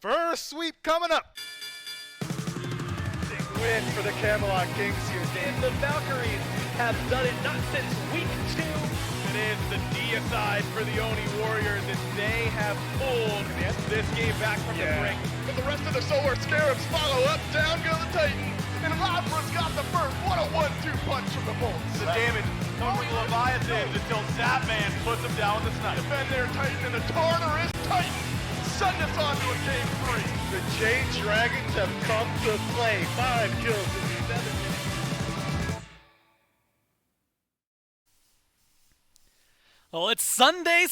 First sweep coming up. Big win for the Camelot Kings here, Dan. The Valkyries have done it not since week 2. It is the deicide for the Oni Warriors as they have pulled this game back from the brink. But the rest of the Solar Scarabs follow up, down go the Titan, and Labra's got the first. What a 1-2 punch from the Bolts. The damage comes from the Leviathans until Zapman puts him down with the snipe. Defend their Titan, and the Tartar is Titan. Send us on to a game 3. The Jade Dragons have come to play. 5 kills in 7 minutes. Well, it's Sunday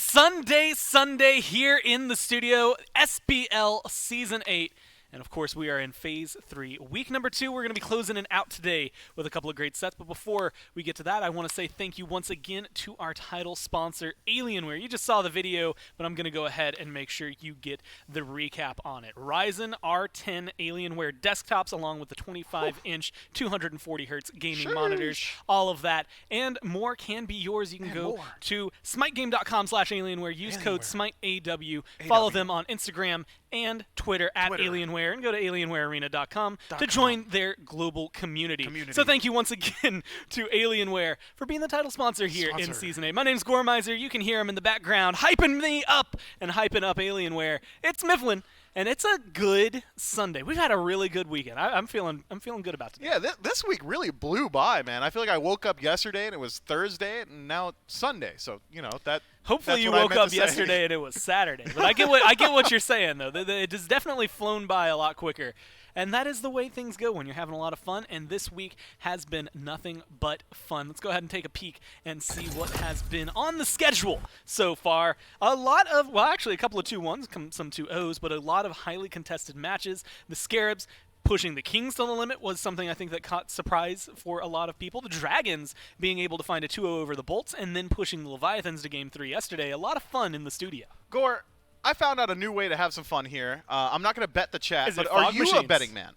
here in the studio, SBL Season 8. And, of course, we are in Phase 3. Week number 2, we're going to be closing it out today with a couple of great sets. But before we get to that, I want to say thank you once again to our title sponsor, Alienware. You just saw the video, but I'm going to go ahead and make sure you get the recap on it. Ryzen R10 Alienware desktops, along with the 25-inch, 240Hz gaming monitors, all of that, and more can be yours. You can go to smitegame.com/Alienware. Use code SMITEAW. Follow them on Instagram and Twitter at Alienware, and go to AlienwareArena.com to join their global community. So thank you once again to Alienware for being the title sponsor here in Season 8. My name's Gormizer. You can hear him in the background hyping me up and hyping up Alienware. It's Mifflin, and it's a good Sunday. We've had a really good weekend. I'm feeling good about today. Yeah, this week really blew by, man. I feel like I woke up yesterday and it was Thursday, and now it's Sunday. So, you know, that. Hopefully you woke up yesterday and it was Saturday. But I get what you're saying, though. It has definitely flown by a lot quicker. And that is the way things go when you're having a lot of fun. And this week has been nothing but fun. Let's go ahead and take a peek and see what has been on the schedule so far. A lot of, well, actually a couple of 2-1s, some 2-0s, but a lot of highly contested matches. The Scarabs pushing the Kings to the limit was something I think that caught surprise for a lot of people. The Dragons being able to find a 2-0 over the Bolts and then pushing the Leviathans to Game 3 yesterday. A lot of fun in the studio. Gore, I found out a new way to have some fun here. I'm not going to bet the chat, but are you a betting man?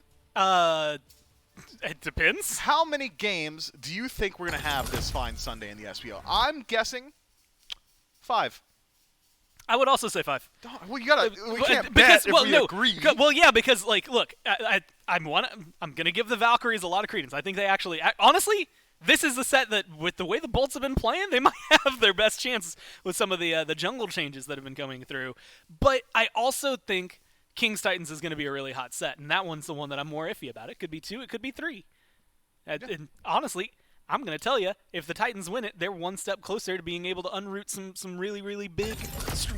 It depends. How many games do you think we're going to have this fine Sunday in the SPL? I'm guessing 5. I would also say 5. Well, you gotta. We can't bet if we agree. Well, yeah, because like, look, I'm gonna give the Valkyries a lot of credence. I think they actually, honestly, this is the set that, with the way the Bolts have been playing, they might have their best chance with some of the jungle changes that have been coming through. But I also think Kings Titans is going to be a really hot set, and that one's the one that I'm more iffy about. It could be 2, it could be 3. And honestly, I'm going to tell you, if the Titans win it, they're one step closer to being able to unroot some really, really big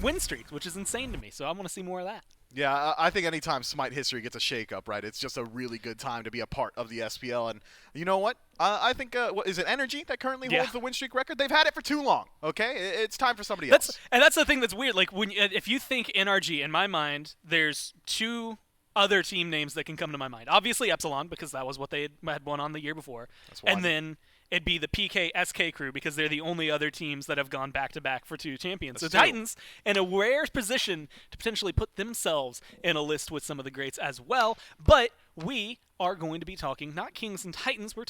win streaks, which is insane to me. So I want to see more of that. Yeah, I think anytime Smite history gets a shake-up, right, it's just a really good time to be a part of the SPL. And you know what? I think, what is it, Energy that currently holds the win streak record? They've had it for too long, okay? It's time for somebody else. And that's the thing that's weird. Like, if you think NRG, in my mind, there's 2 other team names that can come to my mind. Obviously Epsilon, because that was what they had won on the year before. That's one. And then it'd be the PK SK crew, because they're the only other teams that have gone back-to-back for 2 champions. That's so Titans in a rare position to potentially put themselves in a list with some of the greats as well. But we are going to be talking not Kings and Titans. We're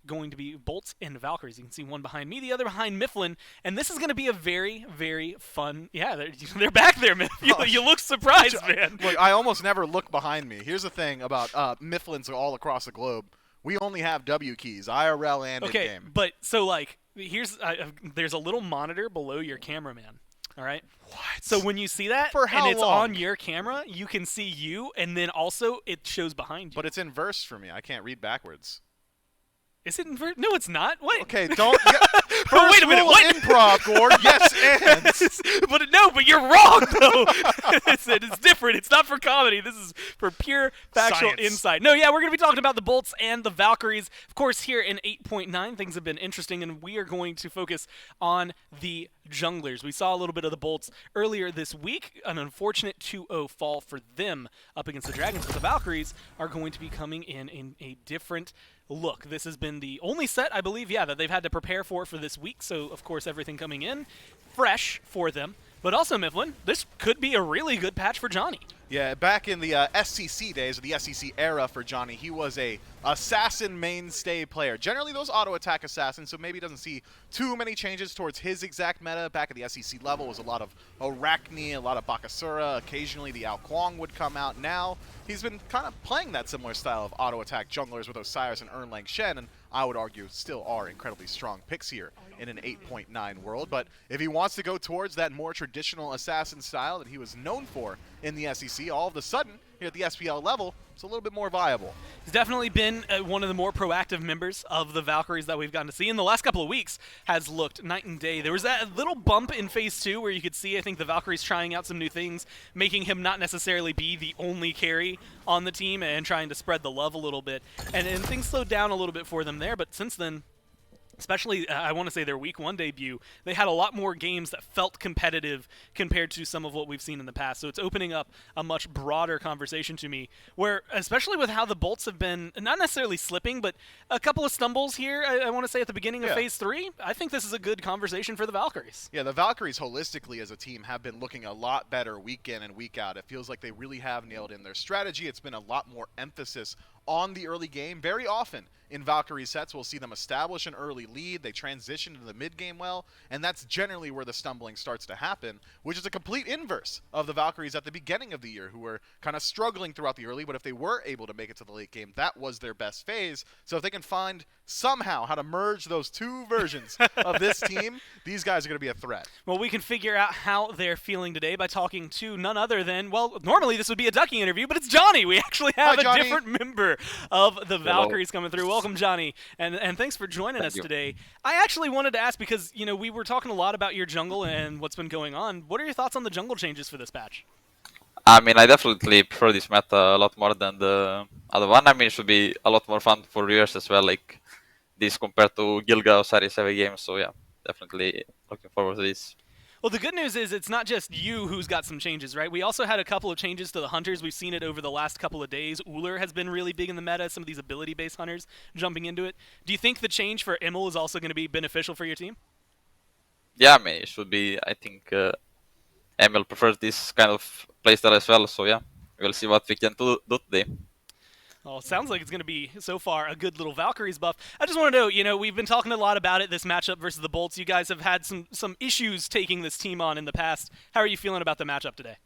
going to be Bolts and Valkyries. You can see one behind me, the other behind Mifflin. And this is going to be a very, very fun... Yeah, they're back there, Mifflin. You look surprised, man. Look, I almost never look behind me. Here's the thing about Mifflins all across the globe. We only have W keys, IRL and in-game. Okay, but so like, there's a little monitor below your cameraman. All right. What? So when you see that For how and it's long? on your camera, you can see you, and then also it shows behind you. But it's inverse for me. I can't read backwards. Is it inverted? No, it's not. Wait. Okay, don't. Oh, wait a minute. What? Improv, Gord. Yes, and. But you're wrong though. It's different. It's not for comedy. This is for pure factual insight. No, yeah, we're gonna be talking about the Bolts and the Valkyries. Of course, here in 8.9, things have been interesting, and we are going to focus on the junglers. We saw a little bit of the Bolts earlier this week. An unfortunate 2-0 fall for them up against the Dragons, but the Valkyries are going to be coming in a different look. This has been the only set, I believe, that they've had to prepare for this week. So, of course, everything coming in fresh for them. But also, Mifflin, this could be a really good patch for Johnny. Yeah, back in the SCC days, or the SCC era for Johnny, he was a assassin mainstay player. Generally those auto-attack assassins, so maybe he doesn't see too many changes towards his exact meta. Back at the SCC level was a lot of Arachne, a lot of Bakasura, occasionally the Ao Kuang would come out. Now, he's been kind of playing that similar style of auto-attack junglers with Osiris and Erlang Shen, and I would argue still are incredibly strong picks here in an 8.9 world. But if he wants to go towards that more traditional assassin style that he was known for in the SEC, all of a sudden, here at the SPL level, it's a little bit more viable. He's definitely been one of the more proactive members of the Valkyries that we've gotten to see. In the last couple of weeks has looked night and day. There was that little bump in Phase 2 where you could see, I think, the Valkyries trying out some new things, making him not necessarily be the only carry on the team and trying to spread the love a little bit. And things slowed down a little bit for them there, but since then, especially, I want to say their Week 1 debut, they had a lot more games that felt competitive compared to some of what we've seen in the past. So it's opening up a much broader conversation to me, where, especially with how the Bolts have been, not necessarily slipping, but a couple of stumbles here, I want to say at the beginning of Phase 3, I think this is a good conversation for the Valkyries. Yeah, the Valkyries holistically as a team have been looking a lot better week in and week out. It feels like they really have nailed in their strategy. It's been a lot more emphasis on the early game. Very often in Valkyrie sets, we'll see them establish an early lead, they transition into the mid game well, and that's generally where the stumbling starts to happen, which is a complete inverse of the Valkyries at the beginning of the year, who were kind of struggling throughout the early, but if they were able to make it to the late game, that was their best phase. So if they can find somehow how to merge those two versions of this team, these guys are going to be a threat. Well, we can figure out how they're feeling today by talking to none other than, well, normally this would be a Ducky interview, but it's Johnny. We actually have a different member of the Valkyries coming through. Welcome, Johnny, and thanks for joining us today. I actually wanted to ask, because, you know, we were talking a lot about your jungle and what's been going on. What are your thoughts on the jungle changes for this patch? I mean, I definitely prefer this meta a lot more than the other one. I mean, it should be a lot more fun for viewers as well, like this compared to Gilga or Series heavy games. So yeah, definitely looking forward to this. Well, the good news is it's not just you who's got some changes, right? We also had a couple of changes to the hunters. We've seen it over the last couple of days. Uller has been really big in the meta, some of these ability-based hunters jumping into it. Do you think the change for Immel is also going to be beneficial for your team? Yeah, I mean, it should be. I think Emil prefers this kind of playstyle as well. So yeah, we'll see what we can do today. Well, it sounds like it's going to be, so far, a good little Valkyries buff. I just want to know, you know, we've been talking a lot about it, this matchup versus the Bolts. You guys have had some issues taking this team on in the past. How are you feeling about the matchup today?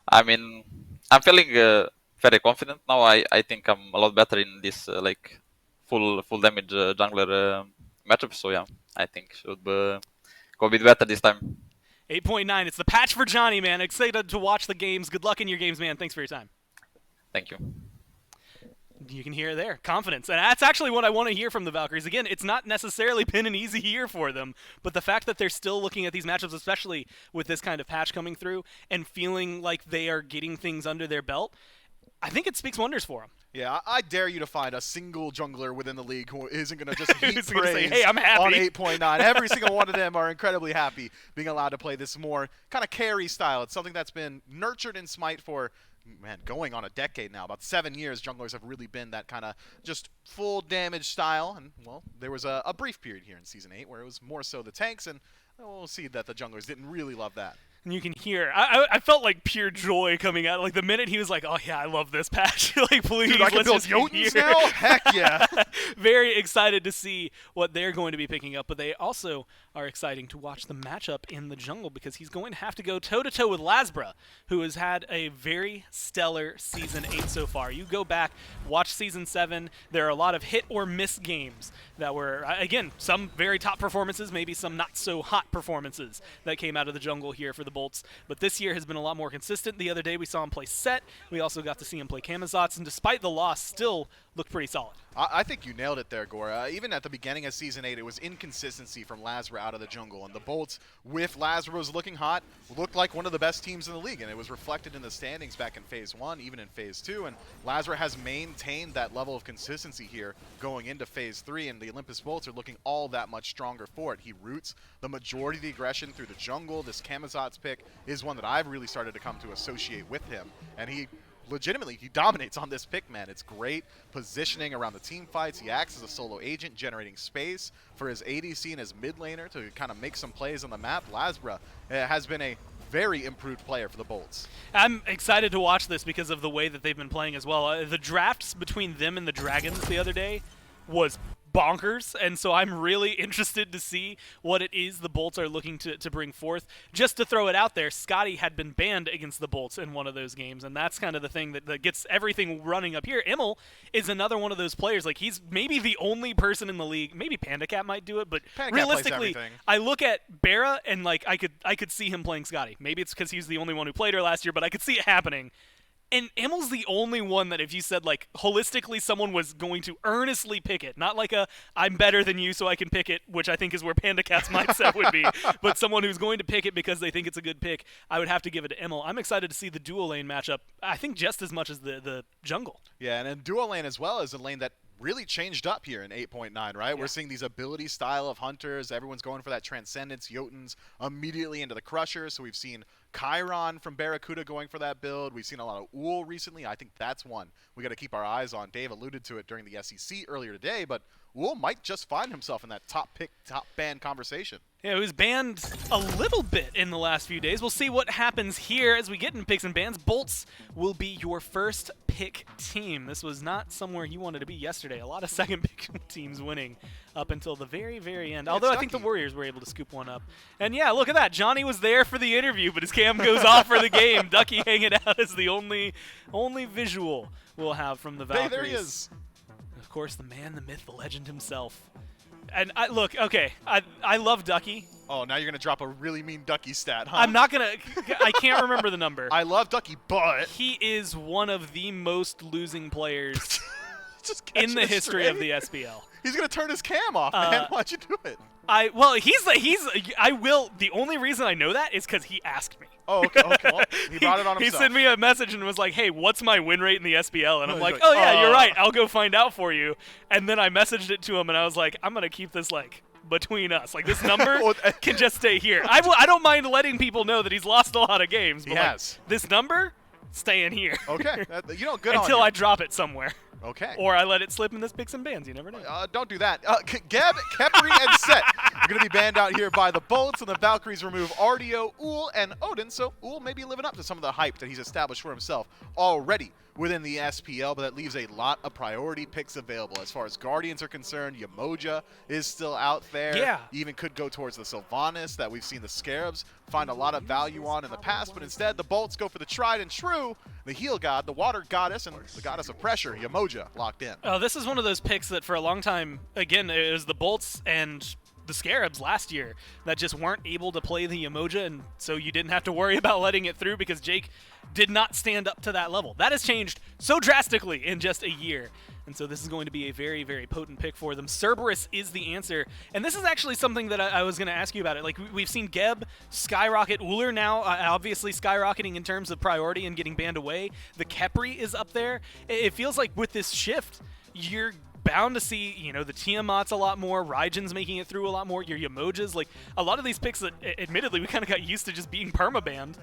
I mean, I'm feeling very confident now. I think I'm a lot better in this like full damage jungler matchup. So yeah, I think should go a bit better this time. 8.9. It's the patch for Johnny, man. Excited to watch the games. Good luck in your games, man. Thanks for your time. Thank you. You can hear it there. Confidence. And that's actually what I want to hear from the Valkyries. Again, it's not necessarily been an easy year for them, but the fact that they're still looking at these matchups, especially with this kind of patch coming through, and feeling like they are getting things under their belt, I think it speaks wonders for them. Yeah, I dare you to find a single jungler within the league who isn't going to just heap praise say, hey, I'm happy on 8.9. Every single one of them are incredibly happy being allowed to play this more kind of carry style. It's something that's been nurtured in SMITE for, man, going on a decade now. About 7 years, junglers have really been that kind of just full damage style. And, well, there was a brief period here in Season 8 where it was more so the tanks, and we'll see that the junglers didn't really love that. And you can hear, I felt like pure joy coming out. Like the minute he was like, "Oh yeah, I love this patch." Like, please, dude, I can build Jotuns now. Heck yeah! Very excited to see what they're going to be picking up, but they also are exciting to watch the matchup in the jungle, because he's going to have to go toe-to-toe with Lasbra, who has had a very stellar Season 8 so far. You go back, watch Season 7, there are a lot of hit or miss games that were, again, some very top performances, maybe some not so hot performances that came out of the jungle here for the Bolts, but this year has been a lot more consistent. The other day we saw him play Set, we also got to see him play Camazotz, and despite the loss, still looked pretty solid. I think you nailed it there, Gora. Even at the beginning of Season 8, it was inconsistency from Lasbra out of the jungle, and the Bolts, with Lasbra was looking hot, looked like one of the best teams in the league, and it was reflected in the standings back in Phase 1, even in Phase 2, and Lasbra has maintained that level of consistency here going into Phase 3, and the Olympus Bolts are looking all that much stronger for it. He roots the majority of the aggression through the jungle. This Camazotz pick is one that I've really started to come to associate with him, and he dominates on this pick, man. It's great positioning around the team fights. He acts as a solo agent, generating space for his ADC and his mid laner to kind of make some plays on the map. Lasbra has been a very improved player for the Bolts. I'm excited to watch this because of the way that they've been playing as well. The drafts between them and the Dragons the other day was bonkers, and so I'm really interested to see what it is the Bolts are looking to bring forth. Just to throw it out there, Scotty had been banned against the Bolts in one of those games, and that's kind of the thing that gets everything running up here. Immel is another one of those players. Like, he's maybe the only person in the league. Maybe PandaCat might do it, but PandaCat realistically, plays I look at Barra and like I could see him playing Scotty. Maybe it's because he's the only one who played her last year, but I could see it happening. And Immel's the only one that if you said, like, holistically someone was going to earnestly pick it, not like I'm better than you so I can pick it, which I think is where PandaCat's mindset would be, but someone who's going to pick it because they think it's a good pick, I would have to give it to Immel. I'm excited to see the dual lane matchup, I think just as much as the jungle. Yeah, and then dual lane as well is a lane that really changed up here in 8.9, right? Yeah. We're seeing these ability style of hunters. Everyone's going for that Transcendence. Jotuns immediately into the Crushers. So we've seen Chiron from Barracuda going for that build. We've seen a lot of Uhl recently. I think that's one we got to keep our eyes on. Dave alluded to it during the SEC earlier today, but Uhl might just find himself in that top pick, top ban conversation. Yeah, he was banned a little bit in the last few days. We'll see what happens here as we get in picks and bans. Bolts will be your first pick team. This was not somewhere you wanted to be yesterday. A lot of second pick teams winning up until the very, very end. Although I think the Warriors were able to scoop one up. And yeah, look at that. Johnny was there for the interview, but his cam goes off for the game. Ducky hanging out is the only visual we'll have from the Valkyries. Hey, there he is. Of course, the man, the myth, the legend himself. And look, okay, I love Ducky. Oh, now you're going to drop a really mean Ducky stat, huh? I'm not going to – I can't remember the number. I love Ducky, but – he is one of the most losing players in the history of the SPL. He's going to turn his cam off, man. Why'd you do it? The only reason I know that is because he asked me. Oh, okay. Well, he brought it on himself. He sent me a message and was like, hey, what's my win rate in the SPL? And I'm like, oh, yeah, you're right. I'll go find out for you. And then I messaged it to him, and I was like, I'm going to keep this, like, between us. Like, this number can just stay here. I don't mind letting people know that he's lost a lot of games. But, like, this number, staying here. Okay. Good until I drop it somewhere. Okay. Or I let it slip in this picks and bans. You never know. Don't do that. Geb, Khepri, and Set are going to be banned out here by the Bolts, and the Valkyries remove Ardio, Uhl, and Odin. So Uhl may be living up to some of the hype that he's established for himself already within the SPL, but that leaves a lot of priority picks available. As far as Guardians are concerned, Yamoja is still out there. Yeah. Even could go towards the Sylvanas that we've seen the Scarabs find a lot of value on in the past, but instead the Bolts go for the tried and true, the heal god, the water goddess, and the goddess of pressure, Yamoja, locked in. Oh, this is one of those picks that for a long time, again, it was the Bolts and the Scarabs last year that just weren't able to play the Yamoja, and so you didn't have to worry about letting it through because Jake did not stand up to that level. That has changed so drastically in just a year. And so this is going to be a very, very potent pick for them. Cerberus is the answer. And this is actually something that I was going to ask you about it. Like, we've seen Geb skyrocket. Uller now obviously skyrocketing in terms of priority and getting banned away. The Khepri is up there. It feels like with this shift, you're bound to see, the Tiamats a lot more, Raigen's making it through a lot more, your Yamojas. Like, a lot of these picks that, admittedly, we kind of got used to just being permabanned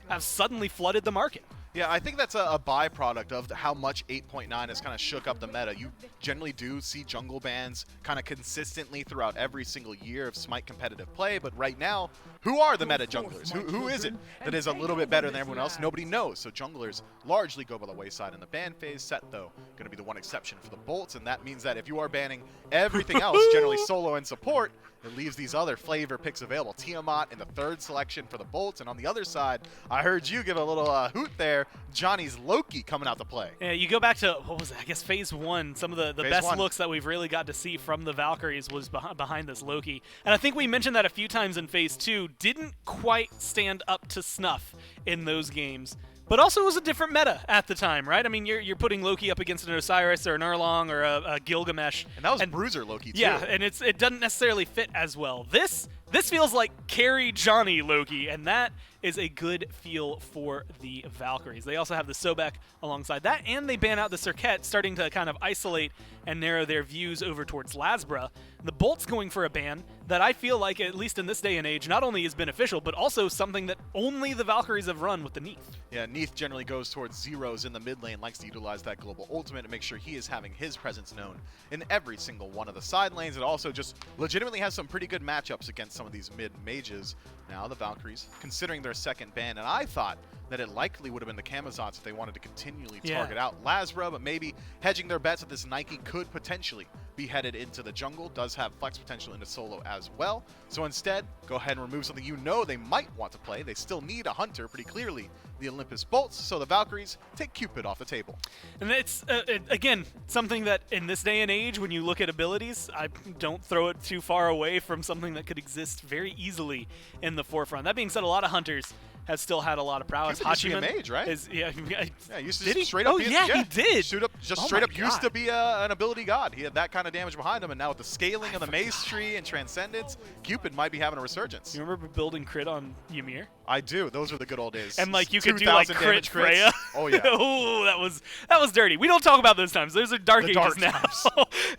have suddenly flooded the market. Yeah, I think that's a byproduct of how much 8.9 has kind of shook up the meta. You generally do see jungle bans kind of consistently throughout every single year of SMITE competitive play, but right now, who are the meta junglers? Who is it that is a little bit better than everyone else? Nobody knows, so junglers largely go by the wayside in the ban phase. Set, though, going to be the one exception for the Bolts, and that means that if you are banning everything else, generally solo and support, it leaves these other flavor picks available. Tiamat in the third selection for the Bolts, and on the other side, I heard you give a little hoot there. Johnny's Loki coming out to play. Yeah, you go back to, what was it? I guess phase 1. Some of the best looks that we've really got to see from the Valkyries was behind this Loki. And I think we mentioned that a few times in phase 2. Didn't quite stand up to snuff in those games. But also it was a different meta at the time, right? I mean, you're putting Loki up against an Osiris or an Erlang or a Gilgamesh. And that was Bruiser Loki, too. Yeah, and it doesn't necessarily fit as well. This feels like carry Johnny Loki, and that is a good feel for the Valkyries. They also have the Sobek alongside that, and they ban out the Cirquette, starting to kind of isolate and narrow their views over towards Lasbra. The Bolt's going for a ban that I feel like, at least in this day and age, not only is beneficial, but also something that only the Valkyries have run with the Neath. Yeah, Neath generally goes towards zeros in the mid lane, likes to utilize that global ultimate to make sure he is having his presence known in every single one of the side lanes. It also just legitimately has some pretty good matchups against some of these mid mages. Now the Valkyries, considering their their second ban, and I thought that it likely would have been the Camazotz if they wanted to continually target out Lazra, but maybe hedging their bets that this Nike could potentially be headed into the jungle, does have flex potential into solo as well. So instead, go ahead and remove something you know they might want to play. They still need a hunter, pretty clearly, the Olympus bolts, so the Valkyries take Cupid off the table. And it's, again, something that in this day and age, when you look at abilities, I don't throw it too far away from something that could exist very easily in the forefront. That being said, a lot of hunters has still had a lot of prowess. Cupid used to be a mage, right? Yeah, he used to did just straight up. Oh, yeah, he did. Shoot up, straight up used to be an ability god. He had that kind of damage behind him, and now with the scaling of the mace tree and transcendence, Cupid might be having a resurgence. You remember building crit on Ymir? I do. Those were the good old days. And like you could do like crit Freya. Oh yeah. Oh, that was dirty. We don't talk about those times. Those are dark ages now. Times.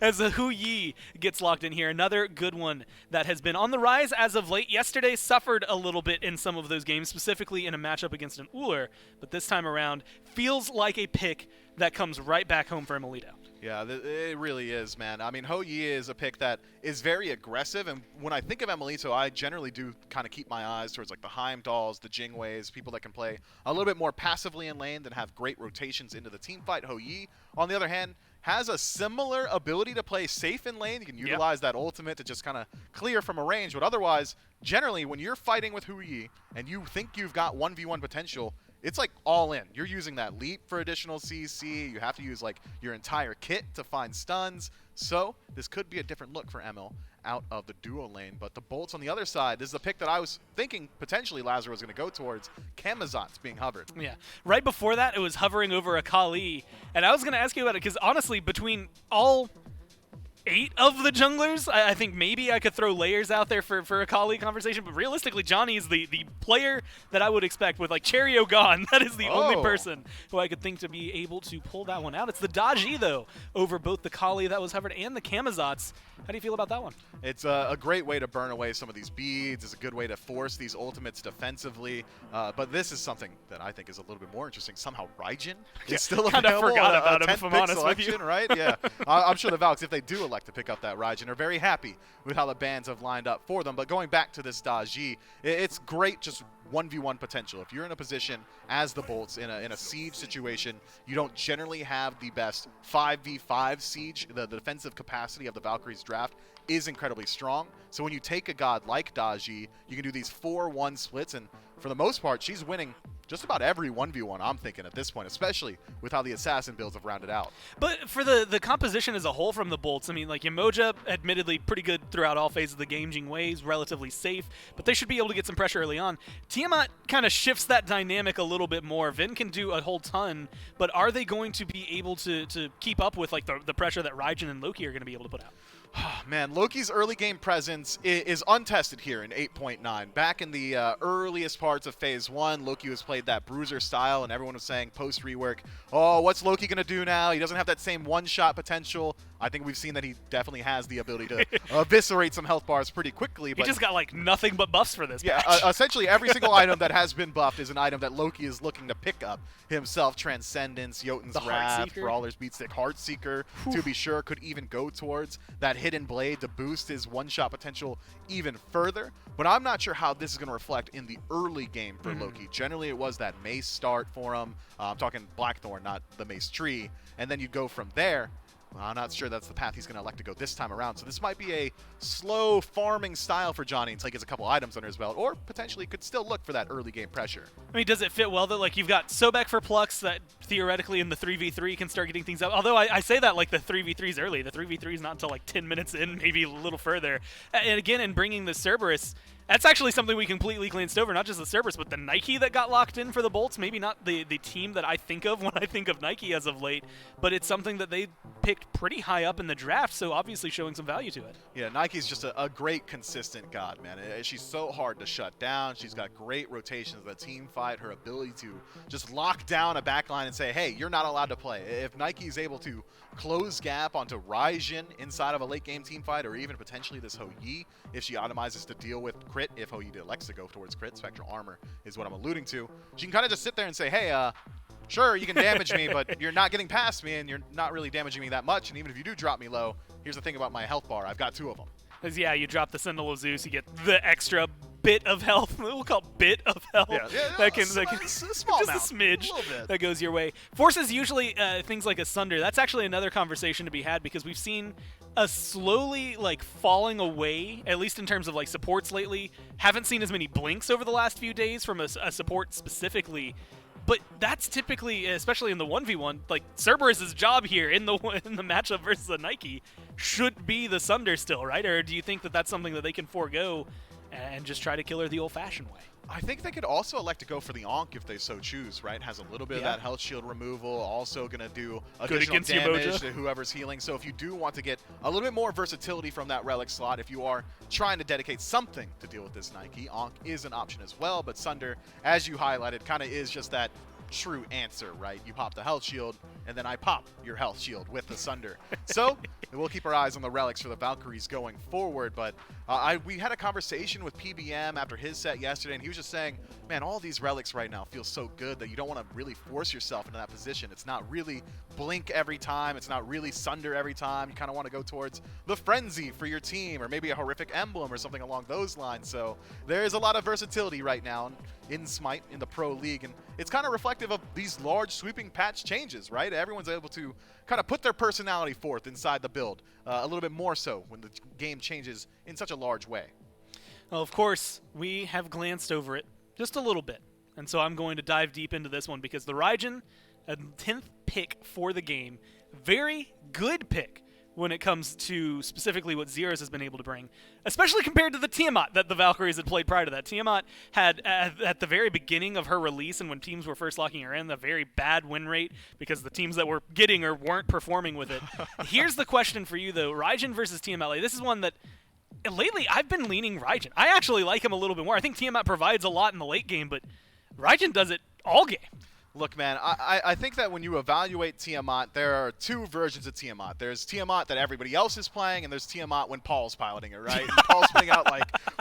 As a Hu Yi gets locked in here, another good one that has been on the rise as of late. Yesterday suffered a little bit in some of those games, specifically in a matchup against an Uller, but this time around feels like a pick that comes right back home for Emilito. Yeah, it really is, man. I mean, Ho Yi is a pick that is very aggressive, and when I think of Emilito, I generally do kind of keep my eyes towards like the Heimdalls, the Jingweis, people that can play a little bit more passively in lane and have great rotations into the team fight. Ho Yi, on the other hand, has a similar ability to play safe in lane. You can utilize that ultimate to just kind of clear from a range, but otherwise, generally, when you're fighting with Hu Yi and you think you've got 1v1 potential, it's like all in. You're using that leap for additional CC. You have to use like your entire kit to find stuns. So this could be a different look for Emil out of the duo lane. But the bolts on the other side, this is a pick that I was thinking potentially Lazar was going to go towards. Camazotz being hovered. Yeah. Right before that, it was hovering over a Kali. And I was going to ask you about it because honestly, between all 8 of the junglers, I think maybe I could throw layers out there for a Kali conversation, but realistically, Johnny is the player that I would expect with like Cherio gone. That is the only person who I could think to be able to pull that one out. It's the Daji, though, over both the Kali that was hovered and the Camazotz. How do you feel about that one? It's a great way to burn away some of these beads. It's a good way to force these ultimates defensively. But this is something that I think is a little bit more interesting. Somehow Raijin is still available. Kind of forgot about him, if I'm honest with you. Right? Yeah. I'm sure the Valks, if they do elect to pick up that Raijin, are very happy with how the bans have lined up for them. But going back to this Daji, it's great just 1v1 potential. If you're in a position as the Bolts in a siege situation, you don't generally have the best 5v5 siege. The defensive capacity of the Valkyries draft is incredibly strong. So when you take a god like Daji, you can do these 4-1 splits, and for the most part, she's winning just about every 1v1, I'm thinking, at this point, especially with how the assassin builds have rounded out. But for the composition as a whole from the Bolts, I mean, like, Yemoja, admittedly pretty good throughout all phases of the game. Jingwei's relatively safe, but they should be able to get some pressure early on. Tiamat kind of shifts that dynamic a little bit more. Vin can do a whole ton, but are they going to be able to keep up with, like, the pressure that Raijin and Loki are going to be able to put out? Man, Loki's early game presence is untested here in 8.9. Back in the earliest parts of Phase 1, Loki was played that bruiser style, and everyone was saying post-rework, oh, what's Loki going to do now? He doesn't have that same one-shot potential. I think we've seen that he definitely has the ability to eviscerate some health bars pretty quickly. But he just got, like, nothing but buffs for this match. Essentially every single item that has been buffed is an item that Loki is looking to pick up himself. Transcendence, Jotun's Wrath, Brawler's Beatstick, Heartseeker, to be sure, could even go towards that Hidden Blade to boost his one-shot potential even further. But I'm not sure how this is going to reflect in the early game for Loki. Generally, it was that Mace start for him. I'm talking Blackthorn, not the Mace tree. And then you go from there. I'm not sure that's the path he's going to elect to go this time around. So this might be a slow farming style for Johnny until he gets a couple items under his belt, or potentially could still look for that early game pressure. I mean, does it fit well that, like, you've got Sobek for Plux that theoretically in the 3v3 can start getting things up? Although I say that like the 3v3 is early. The 3v3 is not until like 10 minutes in, maybe a little further. And again, in bringing the Cerberus, that's actually something we completely glanced over, not just the Cerberus, but the Nike that got locked in for the Bolts. Maybe not the team that I think of when I think of Nike as of late, but it's something that they picked pretty high up in the draft, so obviously showing some value to it. Yeah, Nike's just a great consistent god, man. She's so hard to shut down. She's got great rotations of the team fight, her ability to just lock down a backline and say, hey, you're not allowed to play. If Nike's able to close gap onto Raijin inside of a late game team fight, or even potentially this Ho Yi, if she automizes to deal with crit, if Ho Yi elects to go towards crit, Spectral Armor is what I'm alluding to, she can kind of just sit there and say, hey, sure, you can damage me, but you're not getting past me, and you're not really damaging me that much, and even if you do drop me low, here's the thing about my health bar, I've got 2 of them. Because, yeah, you drop the Sentinel of Zeus, you get the extra bit of health. We'll call it bit of health. Yeah, that can, small just amount, a smidge a little bit. that goes your way. Forces usually things like a Sunder. That's actually another conversation to be had because we've seen a slowly falling away, at least in terms of supports lately. Haven't seen as many blinks over the last few days from a support specifically. But that's typically, especially in the 1v1, Cerberus's job here in the matchup versus a Nike should be the Sunder still, right? Or do you think that that's something that they can forego and just try to kill her the old-fashioned way? I think they could also elect to go for the Ankh if they so choose, right? Has a little bit of that health shield removal, also going to do additional damage to whoever's healing. So if you do want to get a little bit more versatility from that relic slot, if you are trying to dedicate something to deal with this Nike, Ankh is an option as well. But Sunder, as you highlighted, kind of is just that true answer, right? You pop the health shield, and then I pop your health shield with the Sunder. So we'll keep our eyes on the relics for the Valkyries going forward. But we had a conversation with PBM after his set yesterday, and he was just saying, man, all these relics right now feel so good that you don't want to really force yourself into that position. It's not really blink every time. It's not really Sunder every time. You kind of want to go towards the Frenzy for your team, or maybe a horrific emblem or something along those lines. So there is a lot of versatility right now in SMITE, in the Pro League, and it's kind of reflective of these large sweeping patch changes, right? Everyone's able to kind of put their personality forth inside the build a little bit more so when the game changes in such a large way. Well, of course, we have glanced over it just a little bit, and so I'm going to dive deep into this one because the Raijin, a 10th pick for the game, very good pick when it comes to specifically what Zeros has been able to bring, especially compared to the Tiamat that the Valkyries had played prior to that. Tiamat had, at the very beginning of her release and when teams were first locking her in, a very bad win rate because the teams that were getting her weren't performing with it. Here's the question for you, though. Raijin versus Tiamat. This is one that lately I've been leaning Raijin. I actually like him a little bit more. I think Tiamat provides a lot in the late game, but Raijin does it all game. Look, man, I think that when you evaluate Tiamat, there are two versions of Tiamat. There's Tiamat that everybody else is playing, and there's Tiamat when Paul's piloting it, right? And Paul's putting out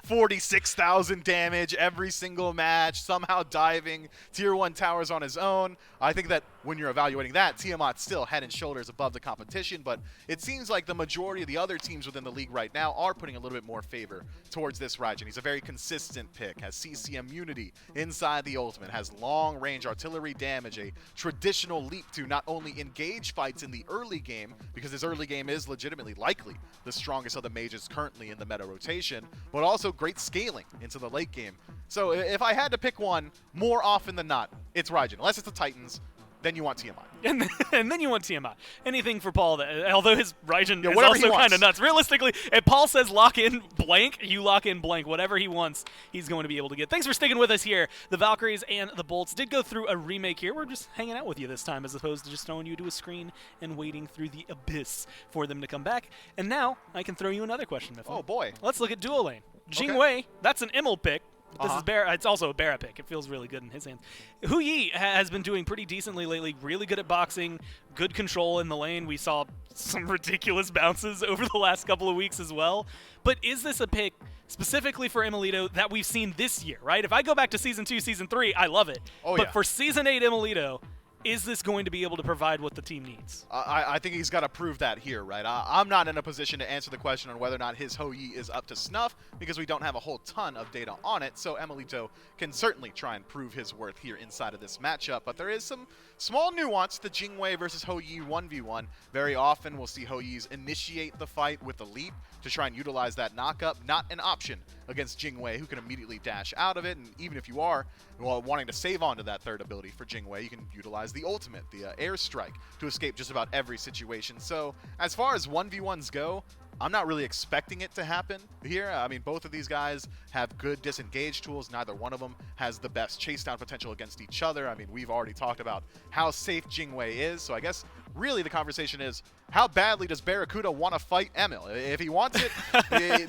46,000 damage every single match, somehow diving tier 1 towers on his own. I think that when you're evaluating that, Tiamat's still head and shoulders above the competition, but it seems like the majority of the other teams within the league right now are putting a little bit more favor towards this Raijin. He's a very consistent pick, has CC immunity inside the ultimate, has long-range artillery damage, a traditional leap to not only engage fights in the early game, because his early game is legitimately likely the strongest of the mages currently in the meta rotation, but also great scaling into the late game. So if I had to pick one, more often than not, it's Raijin. Unless it's the Titans, then you want Tiamat. And then you want Tiamat. Anything for Paul, although his Raijin is whatever also kind of nuts. Realistically, if Paul says lock in blank, you lock in blank. Whatever he wants, he's going to be able to get. Thanks for sticking with us here. The Valkyries and the Bolts did go through a remake here. We're just hanging out with you this time as opposed to just throwing you to a screen and waiting through the abyss for them to come back. And now I can throw you another question, Mifflin. Oh, boy. Let's look at duo lane. Jing Okay. Wei, that's an Immel pick. This is it's also a Barra pick. It feels really good in his hands. Hu Yi has been doing pretty decently lately. Really good at boxing, good control in the lane. We saw some ridiculous bounces over the last couple of weeks as well. But is this a pick specifically for Emilito that we've seen this year, right? If I go back to Season 2, Season 3, I love it. But for Season 8 Emilito, is this going to be able to provide what the team needs? I think he's got to prove that here, right? I'm not in a position to answer the question on whether or not his Hou Yi is up to snuff because we don't have a whole ton of data on it, so Emilito can certainly try and prove his worth here inside of this matchup, but there is some small nuance to Jing Wei versus Hou Yi 1v1. Very often we'll see Hou Yi's initiate the fight with the leap to try and utilize that knockup, not an option against Jing Wei, who can immediately dash out of it, and even if you are wanting to save onto that third ability for Jing Wei, you can utilize the ultimate, the airstrike, to escape just about every situation. So as far as 1v1s go, I'm not really expecting it to happen here. I mean, both of these guys have good disengage tools. Neither one of them has the best chase down potential against each other. I mean, we've already talked about how safe Jing Wei is, so I guess really the conversation is, how badly does Barracuda want to fight Emil? If he wants it,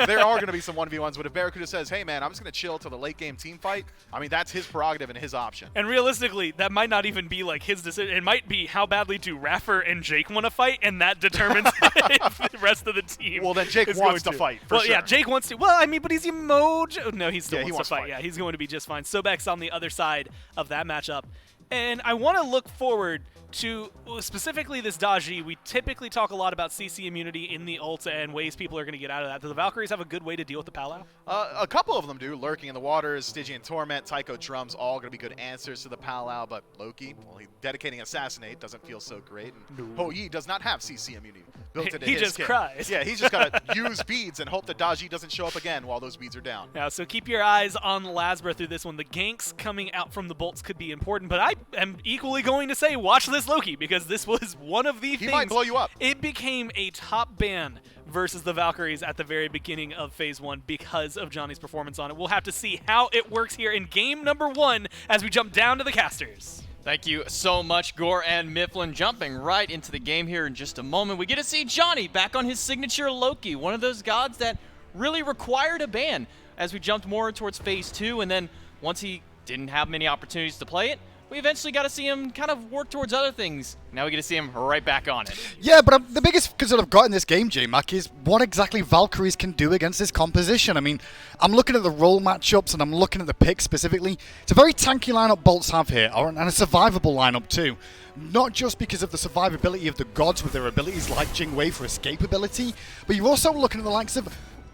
there are going to be some 1v1s, but if Barracuda says, hey man, I'm just going to chill till the late game team fight, I mean, that's his prerogative and his option. And realistically, that might not even be like his decision. It might be how badly do Raffer and Jake want to fight, and that determines if the rest of the team. Well, then Jake wants to fight, for sure. Yeah, Jake wants to. Well, I mean, but he's Emoji. No, he still wants to fight. fight. Yeah, he's going to be just fine. Sobek's on the other side of that matchup. And I want to look forward to specifically this Daji, we typically talk a lot about CC immunity in the ult and ways people are going to get out of that. Do the Valkyries have a good way to deal with the Powwow? A couple of them do. Lurking in the Waters, Stygian Torment, Tycho Drums, all going to be good answers to the Powwow, but Loki, well, dedicating Assassinate doesn't feel so great. And Ho Yi does not have CC immunity built into his He just kit. cries. Yeah, he's just got to use beads and hope that Daji doesn't show up again while those beads are down. Yeah, so keep your eyes on Lasbra through this one. The ganks coming out from the bolts could be important, but I am equally going to say watch this Loki, because this was one of the things. He might blow you up. It became a top ban versus the Valkyries at the very beginning of Phase 1 because of Johnny's performance on it. We'll have to see how it works here in game number 1 as we jump down to the casters. Thank you so much, Gore and Mifflin. Jumping right into the game here in just a moment. We get to see Johnny back on his signature Loki, one of those gods that really required a ban as we jumped more towards Phase 2, and then once he didn't have many opportunities to play it, we eventually got to see him kind of work towards other things. Now we get to see him right back on it. Yeah, but the biggest concern I've got in this game, J-Mac, is what exactly Valkyries can do against this composition. I mean, I'm looking at the role matchups and I'm looking at the picks specifically. It's a very tanky lineup Bolts have here, and a survivable lineup too. Not just because of the survivability of the gods with their abilities like Jingwei for escapability, but you're also looking at the likes of,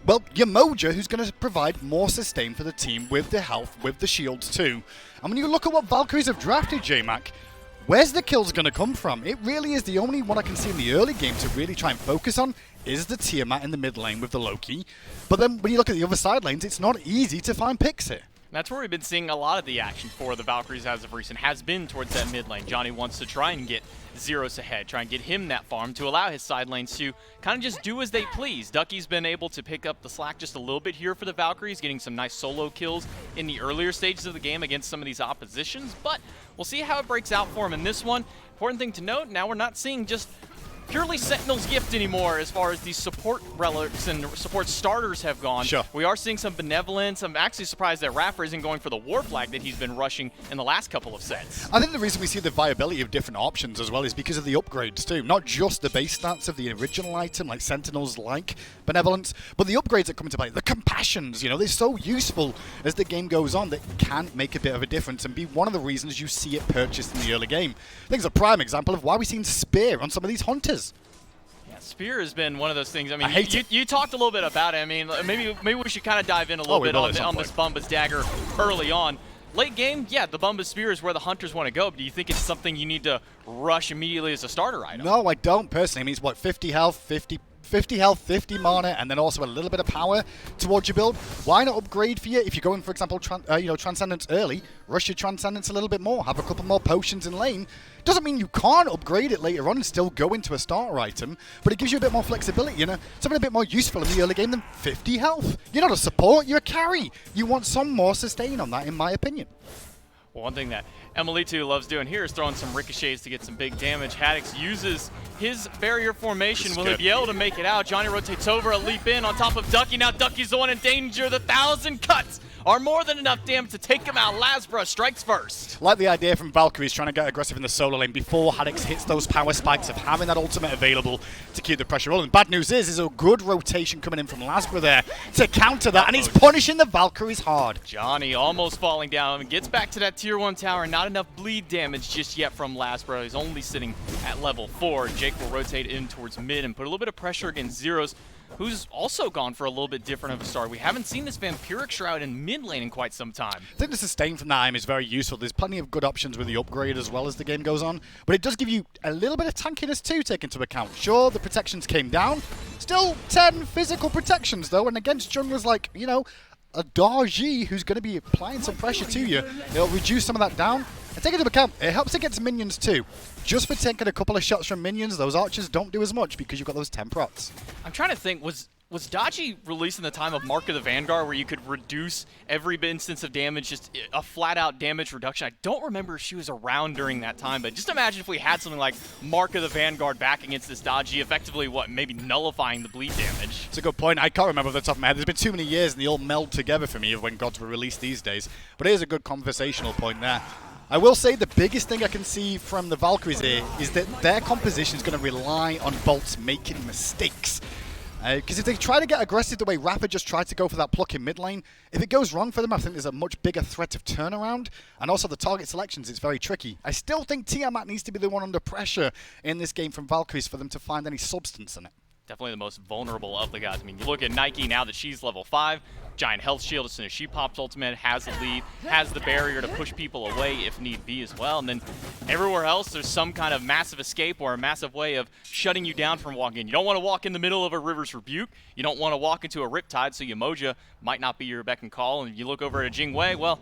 well, your Moja, who's going to provide more sustain for the team with the health, with the shields too. And when you look at what Valkyries have drafted, J-Mac, where's the kills going to come from? It really is the only one I can see in the early game to really try and focus on is the Tiamat in the mid lane with the Loki. But then when you look at the other side lanes, it's not easy to find picks here. That's where we've been seeing a lot of the action for the Valkyries as of recent, has been towards that mid lane. Johnny wants to try and get Zeros ahead, try and get him that farm to allow his side lanes to kind of just do as they please. Ducky's been able to pick up the slack just a little bit here for the Valkyries, getting some nice solo kills in the earlier stages of the game against some of these oppositions, but we'll see how it breaks out for him in this one. Important thing to note, now we're not seeing just purely Sentinel's Gift anymore as far as these support relics and support starters have gone. Sure. We are seeing some benevolence. I'm actually surprised that Raffer isn't going for the War Flag that he's been rushing in the last couple of sets. I think the reason we see the viability of different options as well is because of the upgrades too. Not just the base stats of the original item like Sentinels like Benevolence, but the upgrades that come into play. The Compassions, you know, they're so useful as the game goes on that can make a bit of a difference and be one of the reasons you see it purchased in the early game. I think it's a prime example of why we've seen Spear on some of these Hunters. Yeah, Spear has been one of those things. I mean, you talked a little bit about it. I mean, maybe we should kind of dive in a little bit on this Bumba's Dagger early on. Late game, yeah, the Bumba's Spear is where the Hunters want to go, but do you think it's something you need to rush immediately as a starter item? No, I don't personally. I mean, it's what, 50 health, 50 health, 50 mana, and then also a little bit of power towards your build. Why not upgrade for you? If you're going, for example, Transcendence early, rush your Transcendence a little bit more, have a couple more potions in lane. Doesn't mean you can't upgrade it later on and still go into a starter item, but it gives you a bit more flexibility, you know, something a bit more useful in the early game than 50 health. You're not a support, you're a carry. You want some more sustain on that, in my opinion. Well, one thing that Emilitu loves doing here is throwing some ricochets to get some big damage. Haddix uses his barrier formation. Will he be able to make it out? Johnny rotates over, a leap in on top of Ducky. Now Ducky's the one in danger. The 1,000 cuts are more than enough damage to take him out. Lasbra strikes first. Like the idea from Valkyries trying to get aggressive in the solo lane before Haddix hits those power spikes of having that ultimate available to keep the pressure rolling. Bad news is a good rotation coming in from Lasbra there to counter that, and he's punishing the Valkyries hard. Johnny almost falling down and gets back to that tier 1 tower. Not enough bleed damage just yet from Lasbra. He's only sitting at level 4. Jake will rotate in towards mid and put a little bit of pressure against Zeros, who's also gone for a little bit different of a start. We haven't seen this Vampiric Shroud in mid lane in quite some time. I think the sustain from that item is very useful. There's plenty of good options with the upgrade as well as the game goes on, but it does give you a little bit of tankiness too, take into account. Sure, the protections came down. Still 10 physical protections though, and against junglers like, you know, a Darji who's going to be applying some pressure to you, it'll reduce some of that down. And take into account, it helps against minions too. Just for taking a couple of shots from minions, those archers don't do as much because you've got those 10 procs. I'm trying to think, was Dodgy released in the time of Mark of the Vanguard where you could reduce every instance of damage, just a flat-out damage reduction? I don't remember if she was around during that time, but just imagine if we had something like Mark of the Vanguard back against this Dodgy, effectively, what, maybe nullifying the bleed damage. It's a good point. I can't remember off the top of my head. There's been too many years and they all meld together for me of when gods were released these days. But here's a good conversational point there. I will say the biggest thing I can see from the Valkyries here is that their composition is going to rely on Bolts making mistakes. Because if they try to get aggressive the way Rapper just tried to go for that pluck in mid lane, if it goes wrong for them, I think there's a much bigger threat of turnaround. And also the target selections, it's very tricky. I still think Tiamat needs to be the one under pressure in this game from Valkyries for them to find any substance in it. Definitely the most vulnerable of the guys. I mean, you look at Nike now that she's level 5, giant health shield as soon as she pops ultimate, has the lead, has the barrier to push people away if need be as well. And then everywhere else, there's some kind of massive escape or a massive way of shutting you down from walking in. You don't want to walk in the middle of a River's Rebuke. You don't want to walk into a Riptide, so Yamoja might not be your beck and call. And you look over at Jingwei, well,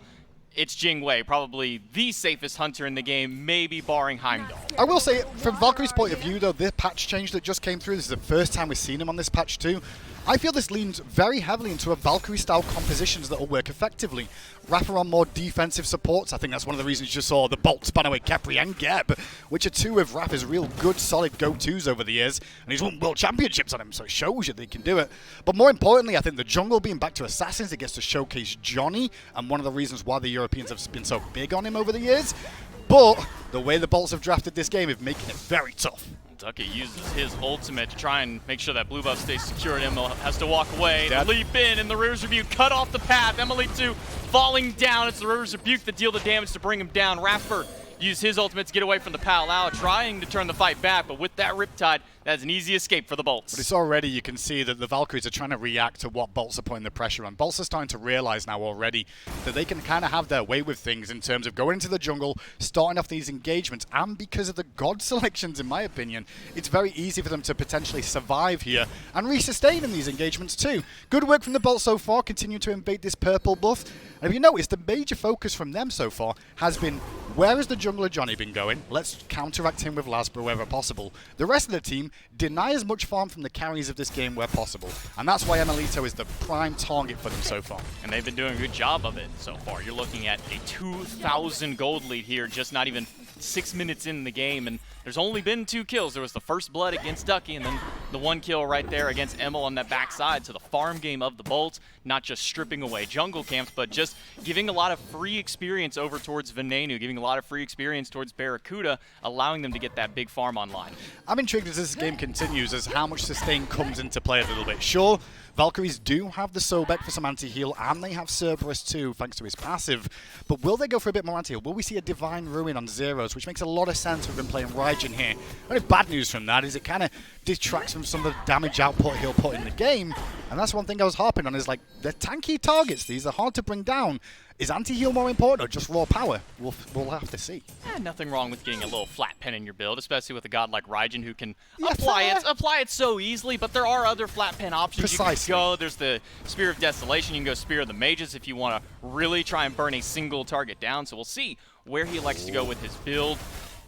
it's Jingwei, probably the safest hunter in the game, maybe barring Heimdall. I will say, from Valkyrie's point of view, though, this patch change that just came through, this is the first time we've seen him on this patch too. I feel this leans very heavily into a Valkyrie-style compositions that will work effectively. Rapper on more defensive supports. I think that's one of the reasons you saw the Bolts ban away Kepri and Geb, which are two of Rapper's real good, solid go-tos over the years. And he's won world championships on him, so it shows you they can do it. But more importantly, I think the jungle being back to Assassins, it gets to showcase Johnny, and one of the reasons why the Europeans have been so big on him over the years. But the way the Bolts have drafted this game is making it very tough. Ducky uses his ultimate to try and make sure that blue buff stays secure, and Emil has to walk away, leap in, and the River's Rebuke cut off the path. Emily2 falling down. It's the River's Rebuke that deal the damage to bring him down. Rasper used his ultimate to get away from the Pal Lao, trying to turn the fight back, but with that Riptide, that's an easy escape for the Bolts. But it's already, you can see that the Valkyries are trying to react to what Bolts are putting the pressure on. Bolts are starting to realize now already that they can kind of have their way with things in terms of going into the jungle, starting off these engagements, and because of the God selections, in my opinion, it's very easy for them to potentially survive here and re-sustain in these engagements too. Good work from the Bolts so far, continue to invade this purple buff. And if you notice, the major focus from them so far has been, where has the jungler Johnny been going? Let's counteract him with Lasbro wherever possible. The rest of the team deny as much farm from the carries of this game where possible. And that's why Emilito is the prime target for them so far. And they've been doing a good job of it so far. You're looking at a 2,000 gold lead here, just not even 6 minutes in the game, and there's only been 2 kills. There was the first blood against Ducky, and then the 1 kill right there against Emil on that backside. So the farm game of the Bolts, not just stripping away jungle camps, but just giving a lot of free experience over towards Venenu, giving a lot of free experience towards Barracuda, allowing them to get that big farm online. I'm intrigued as this game continues as how much sustain comes into play a little bit. Sure, Valkyries do have the Sobek for some anti-heal, and they have Cerberus too, thanks to his passive. But will they go for a bit more anti-heal? Will we see a Divine Ruin on Zeros, which makes a lot of sense with him playing Raijin here? Only bad news from that is it kind of detracts from some of the damage output he'll put in the game. And that's one thing I was harping on, is like, they're tanky targets. These are hard to bring down. Is anti-heal more important or just raw power? We'll have to see. Nothing wrong with getting a little flat pen in your build, especially with a god like Raijin who can apply it so easily, but there are other flat pen options. Precisely. You can go, there's the Spear of Desolation, you can go Spear of the Mages if you want to really try and burn a single target down, so we'll see where he likes to go with his build.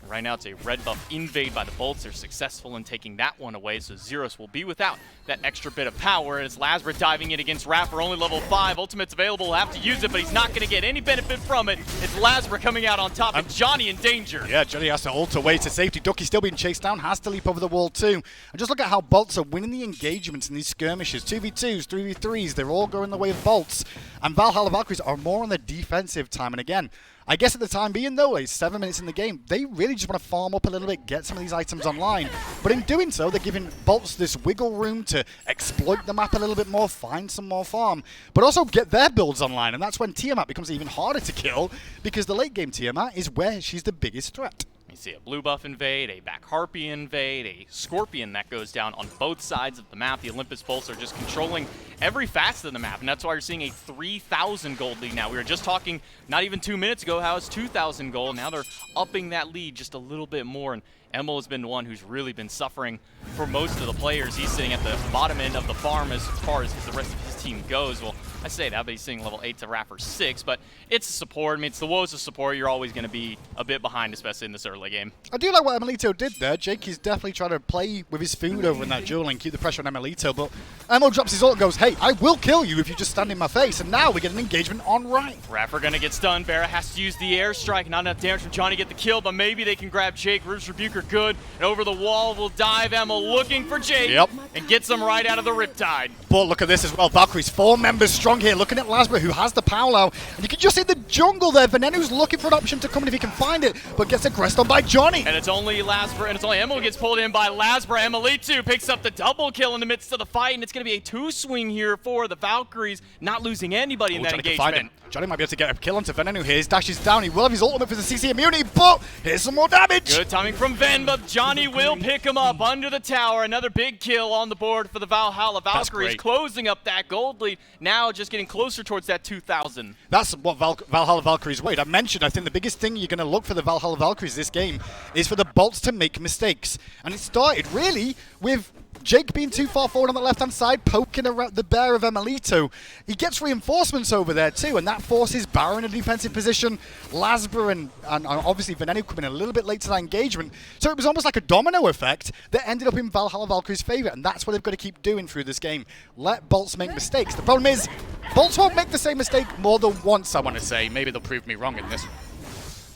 Right now it's a red buff invade by the Bolts. They're successful in taking that one away, so Zeros will be without that extra bit of power. As Lazarus diving in against Rapper, only level 5. Ultimate's available, will have to use it, but he's not going to get any benefit from it. It's Lazarus coming out on top, and Johnny in danger. Yeah, Johnny has to ult away to safety. Ducky's still being chased down, has to leap over the wall too. And just look at how Bolts are winning the engagements in these skirmishes. 2v2s, 3v3s, they're all going the way of Bolts. And Valhalla Valkyries are more on the defensive time. And again, I guess at the time being, though, it's 7 minutes in the game, they really just want to farm up a little bit, get some of these items online. But in doing so, they're giving Bolts this wiggle room to exploit the map a little bit more, find some more farm, but also get their builds online. And that's when Tiamat becomes even harder to kill, because the late game Tiamat is where she's the biggest threat. You see a blue buff invade, a back harpy invade, a scorpion that goes down on both sides of the map. The Olympus Bolts are just controlling every facet of the map, and that's why you're seeing a 3,000 gold lead now. We were just talking not even 2 minutes ago how it's 2,000 gold. Now they're upping that lead just a little bit more, and Emil has been the one who's really been suffering for most of the players. He's sitting at the bottom end of the farm as far as the rest of his team goes. Well, I say that, but he's sitting level 8 to Rapper 6, but it's a support. I mean, it's the woes of support. You're always going to be a bit behind, especially in this early game. I do like what Emilito did there. Jake is definitely trying to play with his food over in that duel and keep the pressure on Emilito, but Emil drops his ult and goes, hey, I will kill you if you just stand in my face, and now we get an engagement on right. Rapper going to get stunned. Barra has to use the airstrike. Not enough damage from Johnny to get the kill, but maybe they can grab Jake. River's Rebuke are good, and over the wall will dive Emil looking for Jake, and gets him right out of the Riptide. But look at this as well. Valkyries, 4 members strong strong here. Looking at Lasbra, who has the Paolo. And you can just see the jungle there. Venenu's looking for an option to come in if he can find it, but gets aggressed on by Johnny. And it's only Lasbra, and it's only Emil gets pulled in by Lasbra. Emilitu picks up the double kill in the midst of the fight, and it's going to be a 2-swing here for the Valkyries, not losing anybody in that engagement. Johnny might be able to get a kill onto Venenu here. His dash is down. He will have his ultimate for the CC immunity, but here's some more damage. Good timing from Ven, but Johnny will pick him up under the tower. Another big kill on the board for the Valhalla Valkyries, closing up that gold lead. Now just getting closer towards that 2,000. That's what Valhalla Valkyries wait. I mentioned, I think the biggest thing you're going to look for the Valhalla Valkyries this game is for the bolts to make mistakes. And it started really with Jake being too far forward on the left-hand side, poking around the bear of Emilito. He gets reinforcements over there too, and that forces Baron in a defensive position. Lasbra and obviously Venenu coming a little bit late to that engagement. So it was almost like a domino effect that ended up in Valhalla Valkyries' favor, and that's what they've got to keep doing through this game. Let bolts make mistakes. The problem is, bolts won't make the same mistake more than once, I want to say. Maybe they'll prove me wrong in this one.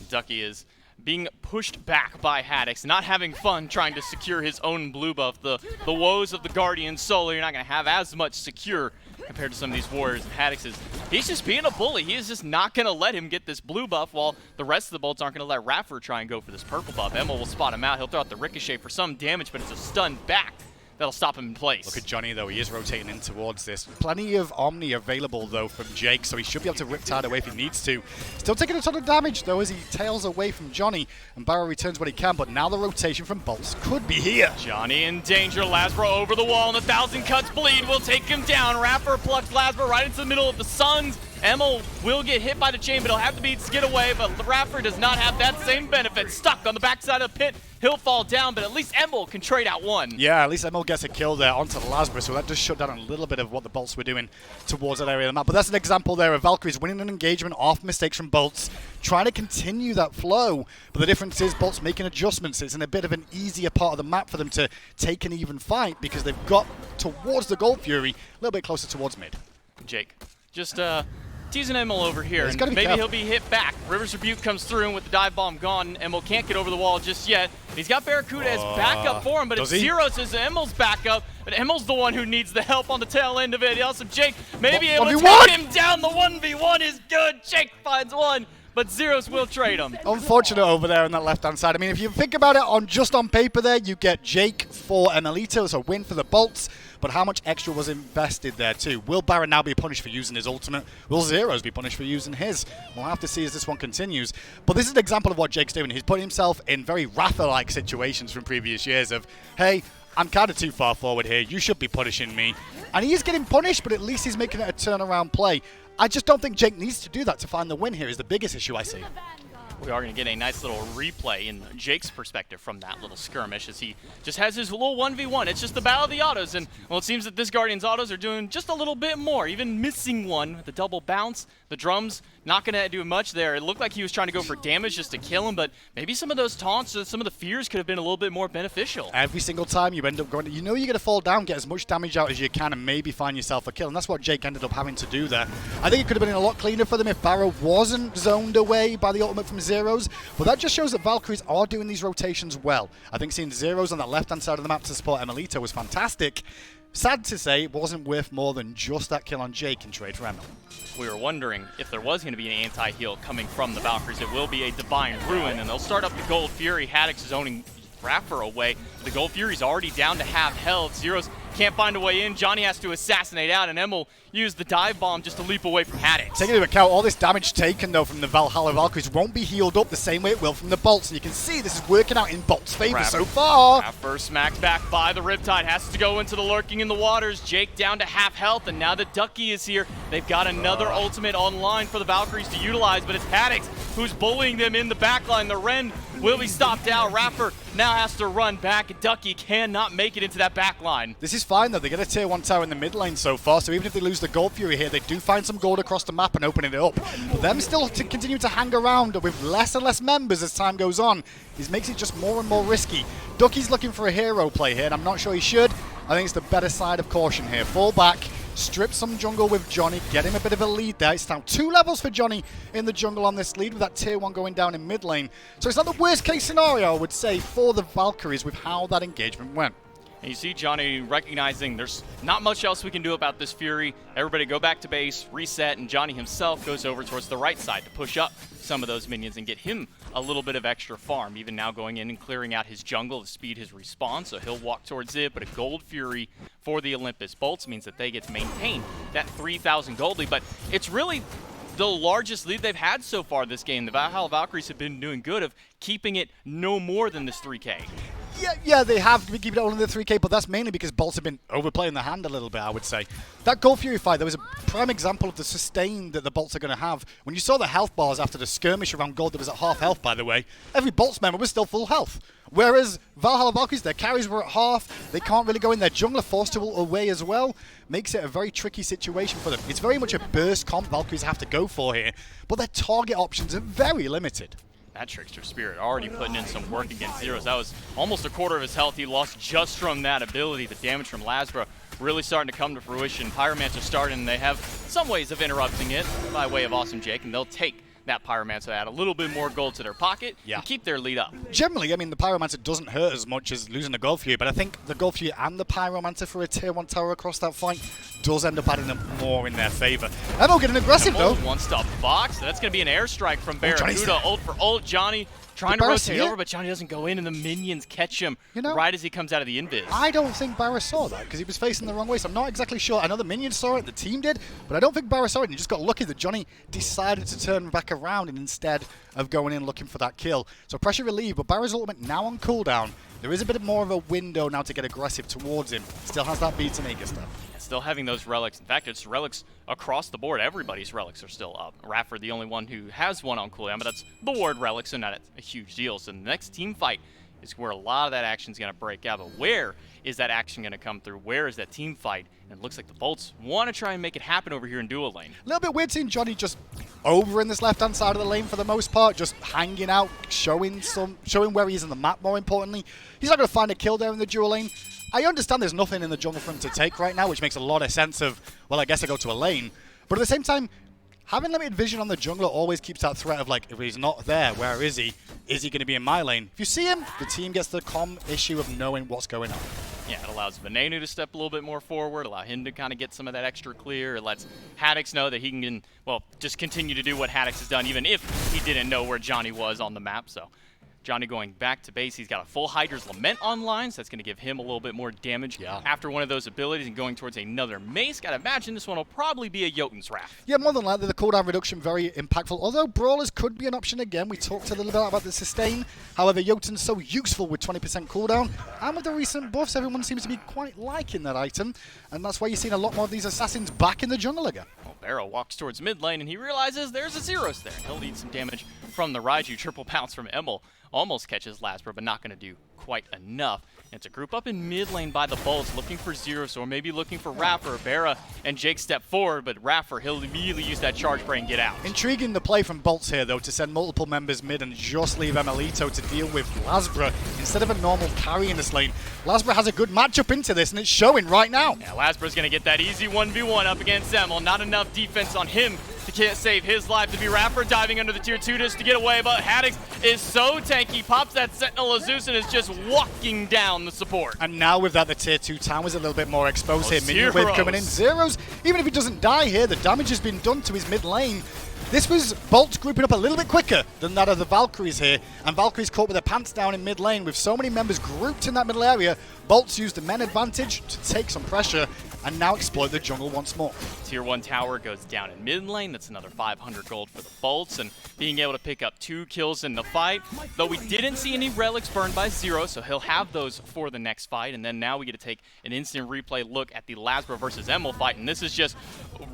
Ducky is being pushed back by Haddix, not having fun trying to secure his own blue buff. The woes of the Guardian solo, you're not going to have as much secure compared to some of these warriors. And Haddix he's just being a bully. He is just not going to let him get this blue buff, while the rest of the bolts aren't going to let Raffer try and go for this purple buff. Emil will spot him out. He'll throw out the ricochet for some damage, but it's a stun back that'll stop him in place. Look at Johnny, though. He is rotating in towards this. Plenty of Omni available, though, from Jake, so he should be able to Riptide away if he needs to. Still taking a ton of damage, though, as he tails away from Johnny, and Barrow returns when he can, but now the rotation from bolts could be here. Johnny in danger. Lasbra over the wall, and 1,000 cuts bleed will take him down. Raffer plucks Lasbra right into the middle of the Suns. Emil will get hit by the chain, but he'll have to be skid away, but Raffer does not have that same benefit. Stuck on the backside of the pit. He'll fall down, but at least Emil can trade out one. Yeah, at least Emil gets a kill there onto Lasbra, so that does shut down a little bit of what the bolts were doing towards that area of the map. But that's an example there of Valkyries winning an engagement off mistakes from bolts, trying to continue that flow. But the difference is bolts making adjustments. It's in a bit of an easier part of the map for them to take an even fight because they've got towards the Gold Fury, a little bit closer towards mid. Jake, just teasing Emil over here, and maybe careful. he'll be hit back. River's Rebuke comes through, and with the dive bomb gone, Emil can't get over the wall just yet. He's got Barracuda as backup for him, but it's Zeros as Emil's backup. But Emil's the one who needs the help on the tail end of it. Also, Jake may be able to take him down. The 1v1 is good. Jake finds one, but Zeros will trade him. Unfortunate over there on that left-hand side. I mean, if you think about it just on paper there, you get Jake for Emilito, so a win for the bolts. But how much extra was invested there too? Will Baron now be punished for using his ultimate? Will Zeros be punished for using his? We'll have to see as this one continues. But this is an example of what Jake's doing. He's putting himself in very Raffa-like situations from previous years of, hey, I'm kind of too far forward here. You should be punishing me. And he is getting punished, but at least he's making it a turnaround play. I just don't think Jake needs to do that to find the win here is the biggest issue I see. We are going to get a nice little replay in Jake's perspective from that little skirmish as he just has his little 1v1. It's just the battle of the autos, and well, it seems that this Guardian's autos are doing just a little bit more, even missing one. The double bounce, the drums, not going to do much there. It looked like he was trying to go for damage just to kill him, but maybe some of those taunts, some of the fears could have been a little bit more beneficial. Every single time you end up going, you know you're going to fall down, get as much damage out as you can, and maybe find yourself a kill, and that's what Jake ended up having to do there. I think it could have been a lot cleaner for them if Barrow wasn't zoned away by the ultimate from Zeros, but that just shows that Valkyries are doing these rotations well. I think seeing Zeros on that left-hand side of the map to support Emilito was fantastic. Sad to say, it wasn't worth more than just that kill on Jake in trade for Emil. We were wondering if there was going to be an anti-heal coming from the Valkyries. It will be a Divine Ruin, and they'll start up the Gold Fury. Haddix is owning Raffer away. The Gold Fury's already down to half health. Zeros can't find a way in. Johnny has to assassinate out, and Emil used the dive bomb just to leap away from Haddix. Taking into account all this damage taken, though, from the Valhalla Valkyries won't be healed up the same way it will from the bolts. And you can see this is working out in bolts' favor so far. Raffer smacked back by the Riptide. Has to go into the Lurking in the Waters. Jake down to half health, and now the Ducky is here. They've got another ultimate online for the Valkyries to utilize, but it's Haddix who's bullying them in the backline. The Ren will be stopped out. Raffer now has to run back. Ducky cannot make it into that backline. This is fine, though. They get a tier 1 tower in the mid lane so far, so even if they lose the Gold Fury here, they do find some gold across the map and opening it up. But them still to continue to hang around with less and less members as time goes on, it makes it just more and more risky. Ducky's looking for a hero play here, and I'm not sure he should. I think it's the better side of caution here. Fall back, strip some jungle with Johnny, get him a bit of a lead there. It's now 2 levels for Johnny in the jungle on this lead with that tier 1 going down in mid lane. So it's not the worst case scenario, I would say, for the Valkyries with how that engagement went. And you see Johnny recognizing there's not much else we can do about this Fury. Everybody go back to base, reset, and Johnny himself goes over towards the right side to push up some of those minions and get him a little bit of extra farm. Even now going in and clearing out his jungle to speed his respawn, so he'll walk towards it, but a gold Fury for the Olympus Bolts means that they get to maintain that 3,000 gold lead, but it's really the largest lead they've had so far this game. The Valhalla Valkyries have been doing good of keeping it no more than this 3K. Yeah, they have been keeping it only the 3K, but that's mainly because Bolts have been overplaying the hand a little bit, I would say. That Gold Fury fight, there was a prime example of the sustain that the Bolts are going to have. When you saw the health bars after the skirmish around Gold that was at half health, by the way, every Bolts member was still full health. Whereas Valhalla Valkyries, their carries were at half, they can't really go in, their jungler forced to away as well, makes it a very tricky situation for them. It's very much a burst comp Valkyries have to go for here, but their target options are very limited. That Trickster Spirit already putting in some work against Zeros. That was almost a quarter of his health he lost just from that ability. The damage from Lasbra really starting to come to fruition. Pyromancer starting, and they have some ways of interrupting it by way of Awesome Jake, and they'll take that Pyromancer, add a little bit more gold to their pocket, and keep their lead up. Generally, I mean, the Pyromancer doesn't hurt as much as losing the Gold Fury, but I think the Gold Fury and the Pyromancer for a tier 1 tower across that fight does end up adding them more in their favor. Emo getting aggressive, though. One-stop box. That's going to be an airstrike from Barracuda. Ult for ult. Johnny trying to rotate over, but Johnny doesn't go in, and the minions catch him right as he comes out of the invis. I don't think Barra saw that, because he was facing the wrong way, so I'm not exactly sure. I know the minions saw it, the team did, but I don't think Barra saw it, and he just got lucky that Johnny decided to turn back around and instead of going in looking for that kill. So pressure relieved, but Barra's ultimate now on cooldown. There is a bit more of a window now to get aggressive towards him. Still has that beat to make it stuff. Still having those relics. In fact, it's relics across the board. Everybody's relics are still up. Rafford, the only one who has one on cooldown, but that's the ward relic, so not a huge deal. So the next team fight is where a lot of that action is going to break out. But where is that action going to come through? Where is that team fight? And it looks like the Bolts want to try and make it happen over here in dual lane. A little bit weird seeing Johnny just over in this left-hand side of the lane for the most part, just hanging out, showing where he is in the map, more importantly. He's not going to find a kill there in the dual lane. I understand there's nothing in the jungle for him to take right now, which makes a lot of sense of, well, I guess I go to a lane. But at the same time, having limited vision on the jungler always keeps that threat of, like, if he's not there, where is he? Is he going to be in my lane? If you see him, the team gets the comm issue of knowing what's going on. Yeah, it allows Venenu to step a little bit more forward, allow him to kind of get some of that extra clear. It lets Haddix know that he can, well, just continue to do what Haddix has done, even if he didn't know where Johnny was on the map. So Johnny going back to base. He's got a full Hydra's Lament online, so that's going to give him a little bit more damage after one of those abilities and going towards another Mace. Got to imagine this one will probably be a Jotun's Wrath. Yeah, more than likely, the cooldown reduction very impactful, although Brawlers could be an option again. We talked a little bit about the sustain. However, Jotun's so useful with 20% cooldown, and with the recent buffs, everyone seems to be quite liking that item, and that's why you're seeing a lot more of these assassins back in the jungle again. Well, Barrow walks towards mid lane, and he realizes there's a Zeros there. He'll need some damage from the Raiju. Triple pounce from Emil. Almost catches Lasper, but not going to do quite enough. And it's a group up in mid lane by the Bolts, looking for Zeros, or maybe looking for Raffer. Barra and Jake step forward, but Raffer, he'll immediately use that charge spray and get out. Intriguing the play from Bolts here, though, to send multiple members mid and just leave Emelito to deal with Lasbra instead of a normal carry in this lane. Lasbra has a good matchup into this, and it's showing right now. Yeah, Lasbra's going to get that easy 1v1 up against Emil. Not enough defense on him to save his life. To be Raffer diving under the tier 2 just to get away, but Haddix is so tanky. Pops that Sentinel of Zeus and is just walking down the support. And now with that, the tier 2 tower's a little bit more exposed here. Minion wave coming in. Zeros, even if he doesn't die here, the damage has been done to his mid lane. This was Bolts grouping up a little bit quicker than that of the Valkyries here, and Valkyries caught with their pants down in mid lane. With so many members grouped in that middle area, Bolts used the men advantage to take some pressure and now exploit the jungle once more. Tier 1 tower goes down in mid lane. That's another 500 gold for the Bolts, and being able to pick up 2 kills in the fight. Though we didn't see any relics burned by Zero, so he'll have those for the next fight. And then now we get to take an instant replay look at the Lasbra versus Emil fight, and this is just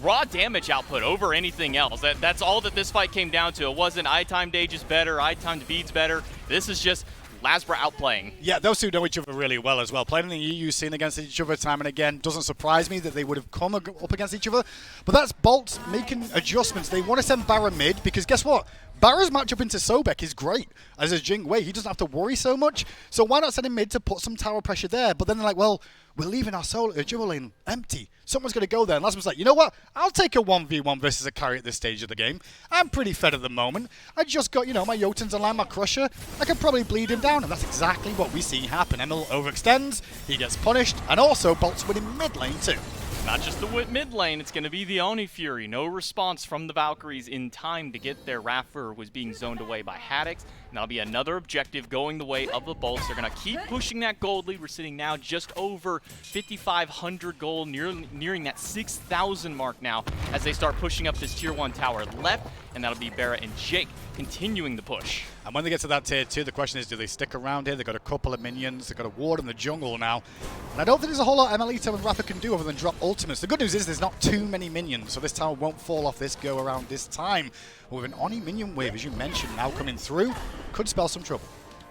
raw damage output over anything else. That's all that this fight came down to. It wasn't I-timed Aegis better, I-timed Beads better. This is just Lasbra outplaying. Yeah, those two know each other really well as well. Playing in the EU scene against each other time and again doesn't surprise me that they would have come up against each other. But that's Bolts making adjustments. They want to send Barra mid because guess what? Barra's matchup into Sobek is great. As a Jing Wei, he doesn't have to worry so much. So why not send him mid to put some tower pressure there? But then they're like, well, we're leaving our dual lane empty. Someone's going to go there. And Lasman's like, you know what? I'll take a 1v1 versus a carry at this stage of the game. I'm pretty fed at the moment. I just got, my Jotuns online, my Crusher. I could probably bleed him down. And that's exactly what we see happen. Emil overextends. He gets punished. And also, Bolt's winning mid lane too. Not just the mid lane, it's going to be the Oni Fury. No response from the Valkyries in time to get there. Raffer was being zoned away by Haddix, and that'll be another objective going the way of the Bolts. They're going to keep pushing that gold lead. We're sitting now just over 5,500 gold, nearing that 6,000 mark now as they start pushing up this tier 1 tower left, and that'll be Barra and Jake continuing the push. And when they get to that tier 2, the question is, do they stick around here? They've got a couple of minions. They've got a ward in the jungle now. And I don't think there's a whole lot Emelito and Rafa can do other than drop ultimates. The good news is there's not too many minions, so this tower won't fall off this go around this time. But with an Oni minion wave, as you mentioned, now coming through, could spell some trouble.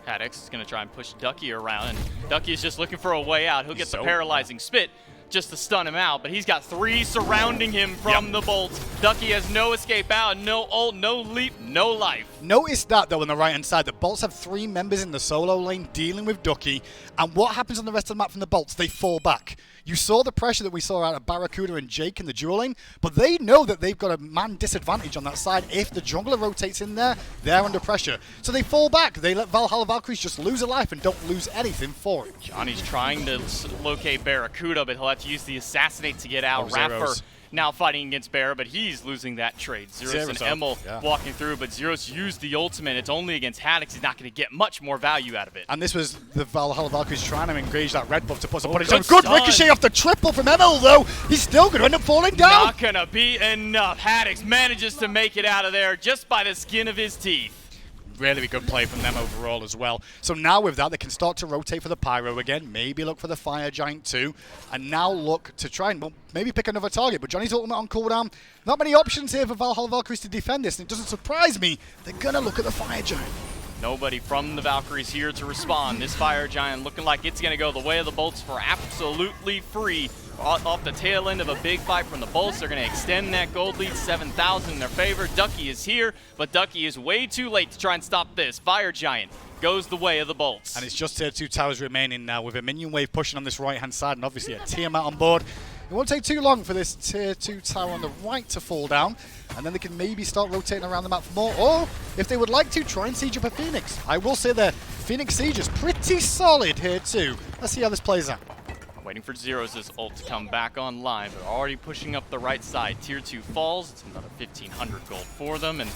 Haddix is going to try and push Ducky around, and Ducky is just looking for a way out. He'll get the paralyzing spit just to stun him out, but he's got 3 surrounding him from the bolts. Ducky has no escape out, no ult, no leap, no life. Notice that, though, on the right-hand side. The bolts have 3 members in the solo lane dealing with Ducky, and what happens on the rest of the map from the bolts? They fall back. You saw the pressure that we saw out of Barracuda and Jake in the dual lane, but they know that they've got a man disadvantage on that side. If the jungler rotates in there, they're under pressure. So they fall back. They let Valhalla Valkyries just lose a life and don't lose anything for it. Johnny's trying to locate Barracuda, but he'll have to use the Assassinate to get out. Raffer now fighting against Barra, but he's losing that trade. Zeros and Emil walking through, but Zeros used the ultimate. It's only against Haddix. He's not going to get much more value out of it. And this was the Valhalla Valkyries trying to engage that red buff to put some punish on. Good ricochet off the triple from Emil, though. He's still going to end up falling down. Not going to be enough. Haddix manages to make it out of there just by the skin of his teeth. Really good play from them overall as well. So now with that, they can start to rotate for the Pyro again, maybe look for the Fire Giant too, and now look to try and, well, maybe pick another target. But Johnny's ultimate on cooldown. Not many options here for Valhalla Valkyries to defend this, and it doesn't surprise me. They're going to look at the Fire Giant. Nobody from the Valkyries here to respond. This Fire Giant looking like it's going to go the way of the Bolts for absolutely free. Off the tail end of a big fight from the Bolts, they're going to extend that gold lead 7,000 in their favor. Ducky is here, but Ducky is way too late to try and stop this. Fire Giant goes the way of the Bolts. And it's just tier 2 towers remaining now with a minion wave pushing on this right-hand side and obviously a Tiamat on board. It won't take too long for this tier 2 tower on the right to fall down, and then they can maybe start rotating around the map for more, or if they would like to, try and siege up a Phoenix. I will say the Phoenix siege is pretty solid here too. Let's see how this plays out. Waiting for Zeros' ult to come back online, but already pushing up the right side. Tier 2 falls, it's another 1,500 gold for them, and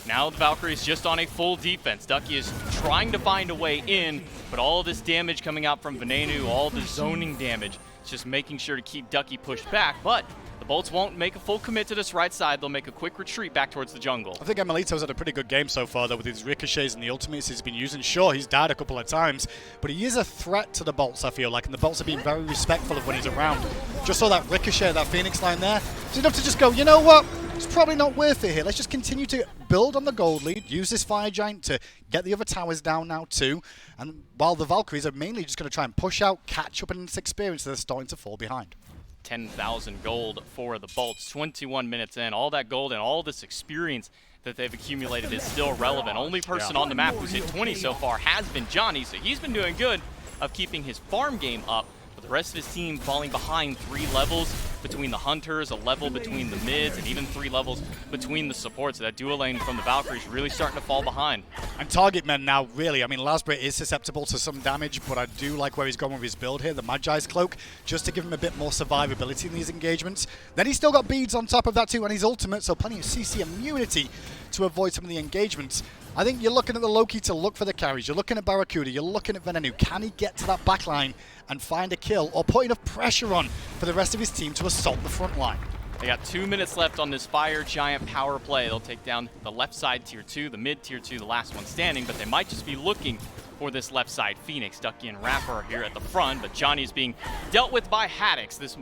now the Valkyries just on a full defense. Ducky is trying to find a way in, but all of this damage coming out from Venenu, all the zoning damage, it's just making sure to keep Ducky pushed back, but the Bolts won't make a full commit to this right side. They'll make a quick retreat back towards the jungle. I think Emelito's had a pretty good game so far, though, with his ricochets and the ultimates he's been using. Sure, he's died a couple of times, but he is a threat to the Bolts, I feel like, and the Bolts are being very respectful of when he's around. Just saw that ricochet, that Phoenix line there. It's enough to just go, you know what? It's probably not worth it here. Let's just continue to build on the gold lead, use this Fire Giant to get the other towers down now too, and while the Valkyries are mainly just going to try and push out, catch up in this experience, they're starting to fall behind. 10,000 gold for the Bolts, 21 minutes in. All that gold and all this experience that they've accumulated is still relevant. Only person on the map who's hit 20 so far has been Johnny, so he's been doing good of keeping his farm game up, but the rest of his team falling behind 3 levels between the Hunters, a level between the mids, and even 3 levels between the supports. So that dual lane from the Valkyries really starting to fall behind. And target men now, really, I mean, Lasbury is susceptible to some damage, but I do like where he's going with his build here, the Magi's Cloak, just to give him a bit more survivability in these engagements. Then he's still got beads on top of that too, and his ultimate, so plenty of CC immunity to avoid some of the engagements. I think you're looking at the Loki to look for the carries. You're looking at Barracuda. You're looking at Venenu. Can he get to that back line and find a kill or put enough pressure on for the rest of his team to assault the front line? They got 2 minutes left on this Fire Giant power play. They'll take down the left side tier 2, the mid tier 2, the last one standing, but they might just be looking for this left side. Phoenix, Ducky, and Rapper are here at the front, but Johnny is being dealt with by Haddix. This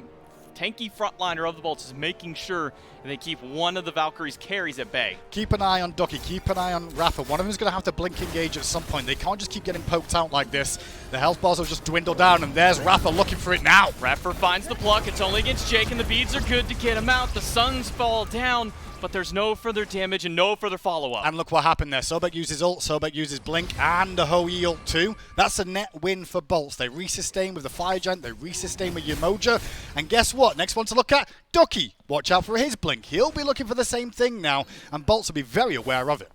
tanky frontliner of the Bolts is making sure they keep one of the Valkyries' carries at bay. Keep an eye on Ducky, keep an eye on Rafa. One of them is going to have to blink engage at some point. They can't just keep getting poked out like this. The health bars will just dwindle down, and there's Rafa looking for it now. Rafa finds the pluck. It's only against Jake, and the beads are good to get him out. The suns fall down. but there's no further damage and no further follow-up. And look what happened there. Sobek uses ult, Sobek uses blink, and the Hou-Yi ult too. That's a net win for Bolts. They resustain with the Fire Giant, they resustain with Yamoja, and guess what? Next one to look at, Ducky. Watch out for his blink. He'll be looking for the same thing now, and Bolts will be very aware of it.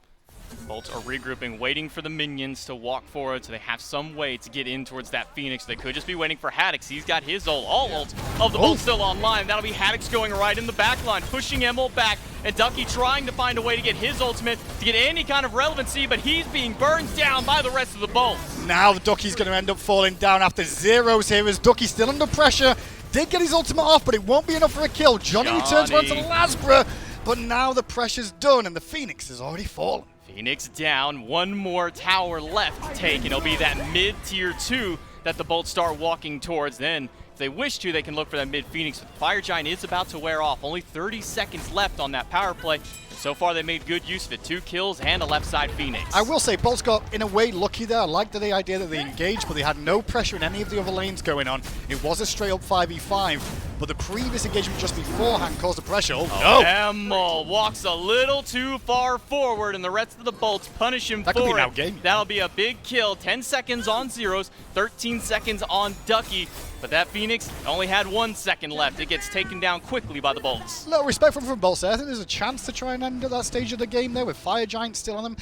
Bolts are regrouping, waiting for the minions to walk forward so they have some way to get in towards that Phoenix. They could just be waiting for Haddix. He's got his ult. All ult of the Bolts still online. That'll be Haddix going right in the back line, pushing Emil back, and Ducky trying to find a way to get his ultimate to get any kind of relevancy, but he's being burned down by the rest of the Bolts. Now the Ducky's going to end up falling down after zeros here as Ducky's still under pressure. Did get his ultimate off, but it won't be enough for a kill. Johnny returns one to Lasbra, but now the pressure's done and the Phoenix has already fallen. Phoenix down, one more tower left to take, and it'll be that mid-tier 2 that the Bolts start walking towards. Then, if they wish to, they can look for that mid-Phoenix. But the Fire Giant is about to wear off. Only 30 seconds left on that power play. So far, they made good use of it. 2 kills and a left side Phoenix. I will say, Bolts got, in a way, lucky there. I liked the idea that they engaged, but they had no pressure in any of the other lanes going on. It was a straight-up 5v5, but the previous engagement just beforehand caused the pressure. Oh, no! Emil walks a little too far forward, and the rest of the Bolts punish him that for could be it. now game. That'll be a big kill. 10 seconds on zeros, 13 seconds on Ducky. But that Phoenix only had 1 second left. It gets taken down quickly by the Bolts. A little respect from Bolts there. I think there's a chance to try and end at that stage of the game there with Fire Giant still on them.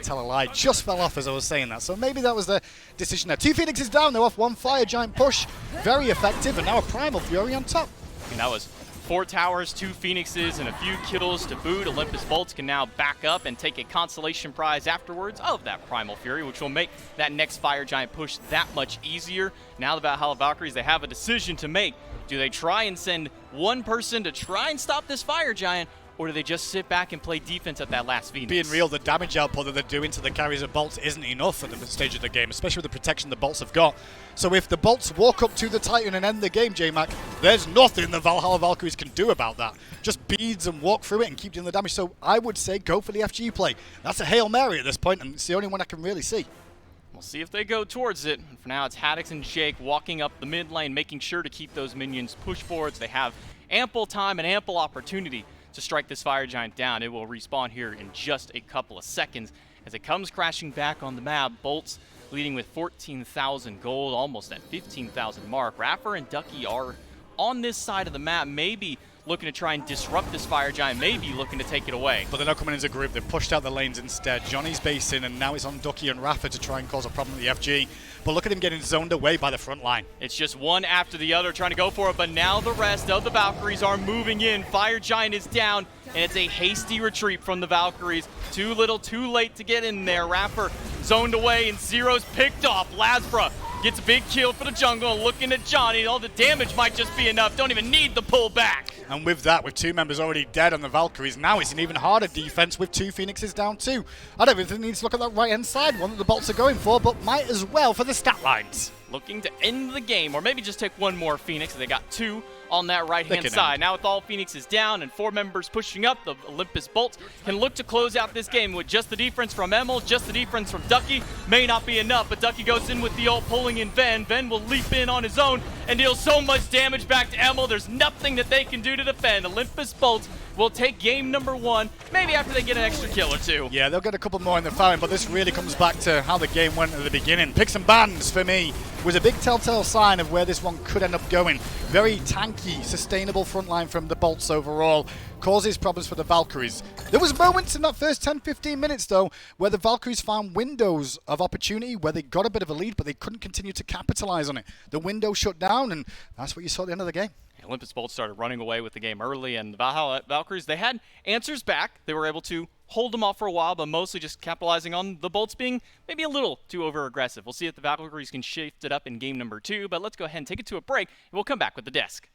Tell a lie. Just fell off as I was saying that. So maybe that was the decision there. 2 Phoenixes down. They're off 1 Fire Giant push. Very effective. And now a Primal Fury on top. And that was 4 towers, 2 Phoenixes, and a few kills to boot. Olympus Bolts can now back up and take a consolation prize afterwards of that Primal Fury, which will make that next Fire Giant push that much easier. Now the Valhalla Valkyries, they have a decision to make. Do they try and send one person to try and stop this Fire Giant, or do they just sit back and play defense at that last Phoenix? Being real, the damage output that they're doing to the carries of Bolts isn't enough at the stage of the game, especially with the protection the Bolts have got. So if the Bolts walk up to the Titan and end the game, J-Mac, there's nothing the Valhalla Valkyries can do about that. Just beads and walk through it and keep doing the damage. So I would say go for the FG play. That's a Hail Mary at this point, and it's the only one I can really see. We'll see if they go towards it. For now, it's Haddix and Jake walking up the mid lane, making sure to keep those minions push forwards. They have ample time and ample opportunity to strike this Fire Giant down. It will respawn here in just a couple of seconds. As it comes crashing back on the map, Bolts leading with 14,000 gold, almost at 15,000 mark. Rapper and Ducky are on this side of the map, maybe looking to try and disrupt this Fire Giant, maybe looking to take it away. But they're not coming as a group. They've pushed out the lanes instead. Johnny's basing, and now it's on Ducky and Rafa to try and cause a problem with the FG. But look at him getting zoned away by the front line. It's just one after the other trying to go for it, but now the rest of the Valkyries are moving in. Fire Giant is down, and it's a hasty retreat from the Valkyries. Too little, too late to get in there. Rapper zoned away, and Zero's picked off. Lasbra gets a big kill for the jungle, and looking at Johnny. All the damage might just be enough. Don't even need the pull back. And with that, with 2 members already dead on the Valkyries, now it's an even harder defense with 2 Phoenixes down too. I don't even need to look at that right-hand side, one that the Bolts are going for, but might as well for the stat lines. Looking to end the game, or maybe just take one more Phoenix. They got 2 on that right-hand side. Now with all Phoenixes down and 4 members pushing up, the Olympus Bolts can look to close out this game with just the defense from Emil, just the defense from Ducky. May not be enough, but Ducky goes in with the ult, pulling in Ven. Ven will leap in on his own and deal so much damage back to Emil. There's nothing that they can do to defend. Olympus Bolts will take game number 1, maybe after they get an extra kill or 2. Yeah, they'll get a couple more in the firing, but this really comes back to how the game went at the beginning. Picks and bans, for me, was a big telltale sign of where this one could end up going. Very tanky, sustainable front line from the Bolts overall. Causes problems for the Valkyries. There was moments in that first 10-15 minutes, though, where the Valkyries found windows of opportunity, where they got a bit of a lead, but they couldn't continue to capitalize on it. The window shut down, and that's what you saw at the end of the game. Olympus Bolts started running away with the game early, and the Valhalla Valkyries, they had answers back. They were able to hold them off for a while, but mostly just capitalizing on the Bolts being maybe a little too over-aggressive. We'll see if the Valkyries can shift it up in game number 2, but let's go ahead and take it to a break, and we'll come back with the desk.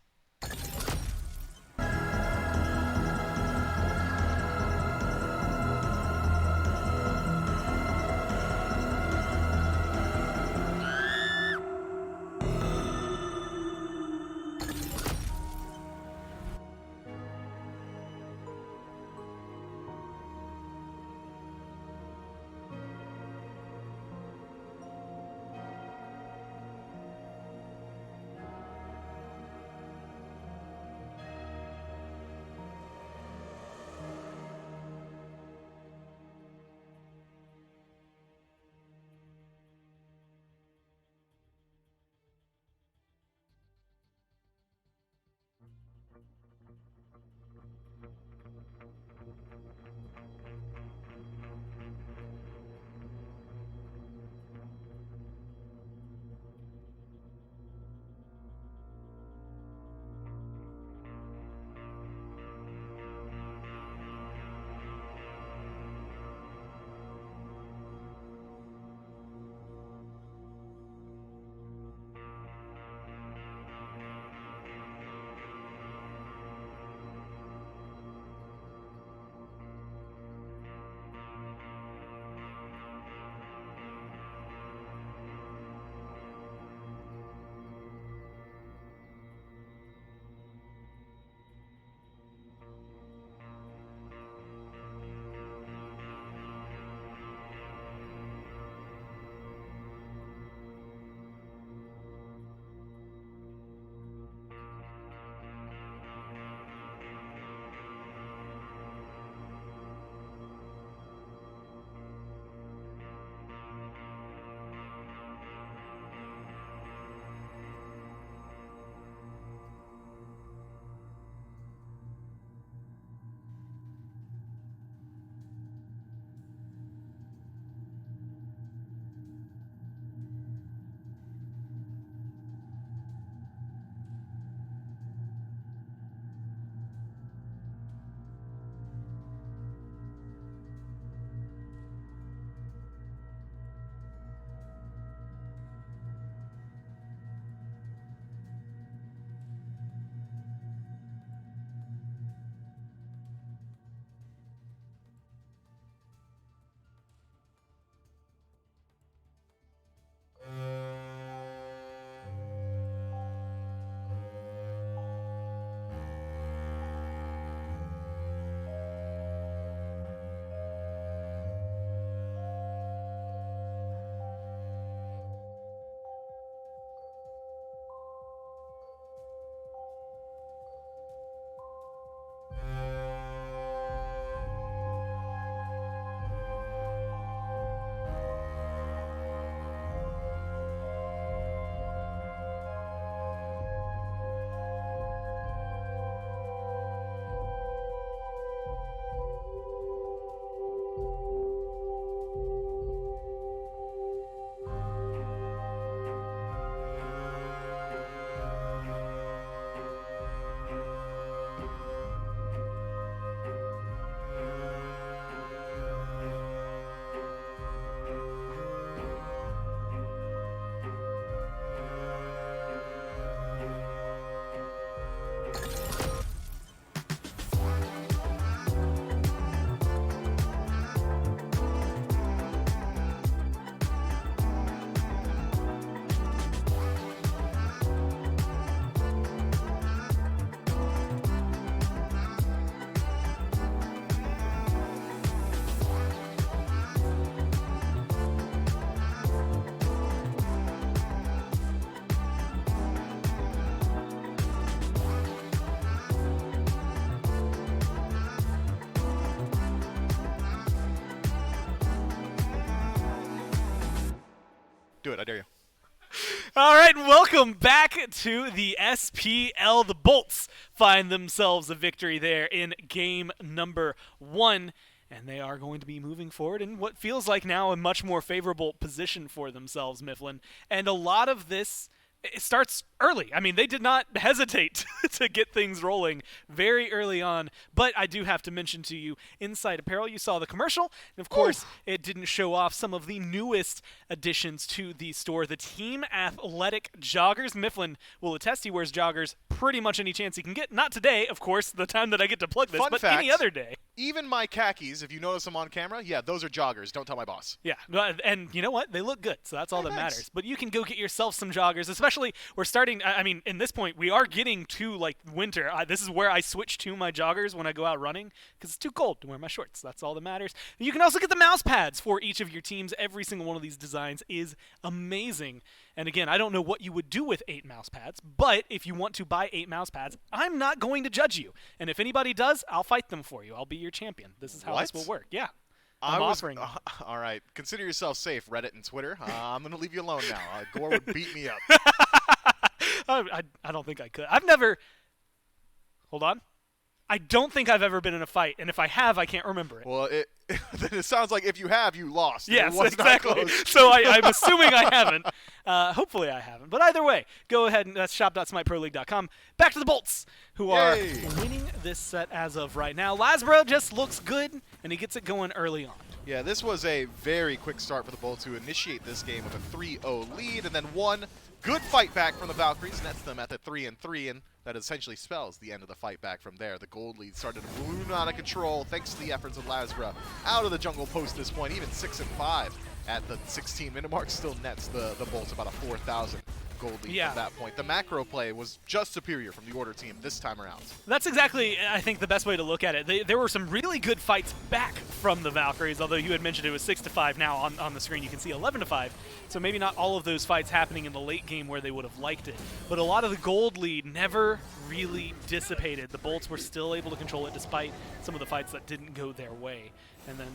Do it. I dare you. All right, and welcome back to the SPL. The Bolts find themselves a victory there in game number 1, and they are going to be moving forward in what feels like now a much more favorable position for themselves, Mifflin. And a lot of this, it starts early. I mean, they did not hesitate to get things rolling very early on. But I do have to mention to you, Inside Apparel, you saw the commercial. And, of course, it didn't show off some of the newest additions to the store. The Team Athletic Joggers. Mifflin will attest he wears joggers pretty much any chance he can get. Not today, of course, the time that I get to plug this, but any other day. Even my khakis, if you notice them on camera, yeah, those are joggers. Don't tell my boss. Yeah, and you know what? They look good, so that's all that matters. But you can go get yourself some joggers, especially we're starting, I mean, in this point, we are getting to, like, winter. This is where I switch to my joggers when I go out running because it's too cold to wear my shorts. That's all that matters. You can also get the mouse pads for each of your teams. Every single one of these designs is amazing. And again, I don't know what you would do with 8 mouse pads, but if you want to buy 8 mouse pads, I'm not going to judge you. And if anybody does, I'll fight them for you. I'll be your champion. This is how this will work. Yeah. I'm offering. All right. Consider yourself safe, Reddit and Twitter. I'm going to leave you alone now. Gore would beat me up. I don't think I could. I've never. Hold on. I don't think I've ever been in a fight, and if I have, I can't remember it. Well, it sounds like if you have, you lost. Yes, exactly. So I'm assuming I haven't. Hopefully I haven't. But either way, go ahead and that's shop.smiteproleague.com. Back to the Bolts, who are winning this set as of right now. Lasbro just looks good, and he gets it going early on. Yeah, this was a very quick start for the Bolts to initiate this game with a 3-0 lead, and then one good fight back from the Valkyries, nets them at the 3-3, and that essentially spells the end of the fight back from there. The gold lead started to balloon out of control thanks to the efforts of Lasbra out of the jungle post this point, even 6-5 at the 16-minute mark, still nets the Bolts about a 4,000 gold lead from that point. The macro play was just superior from the Order team this time around. That's exactly, I think, the best way to look at it. There were some really good fights back from the Valkyries, although you had mentioned it was 6-5 now on the screen. You can see 11-5, so maybe not all of those fights happening in the late game where they would have liked it. But a lot of the gold lead never really dissipated. The Bolts were still able to control it despite some of the fights that didn't go their way. And then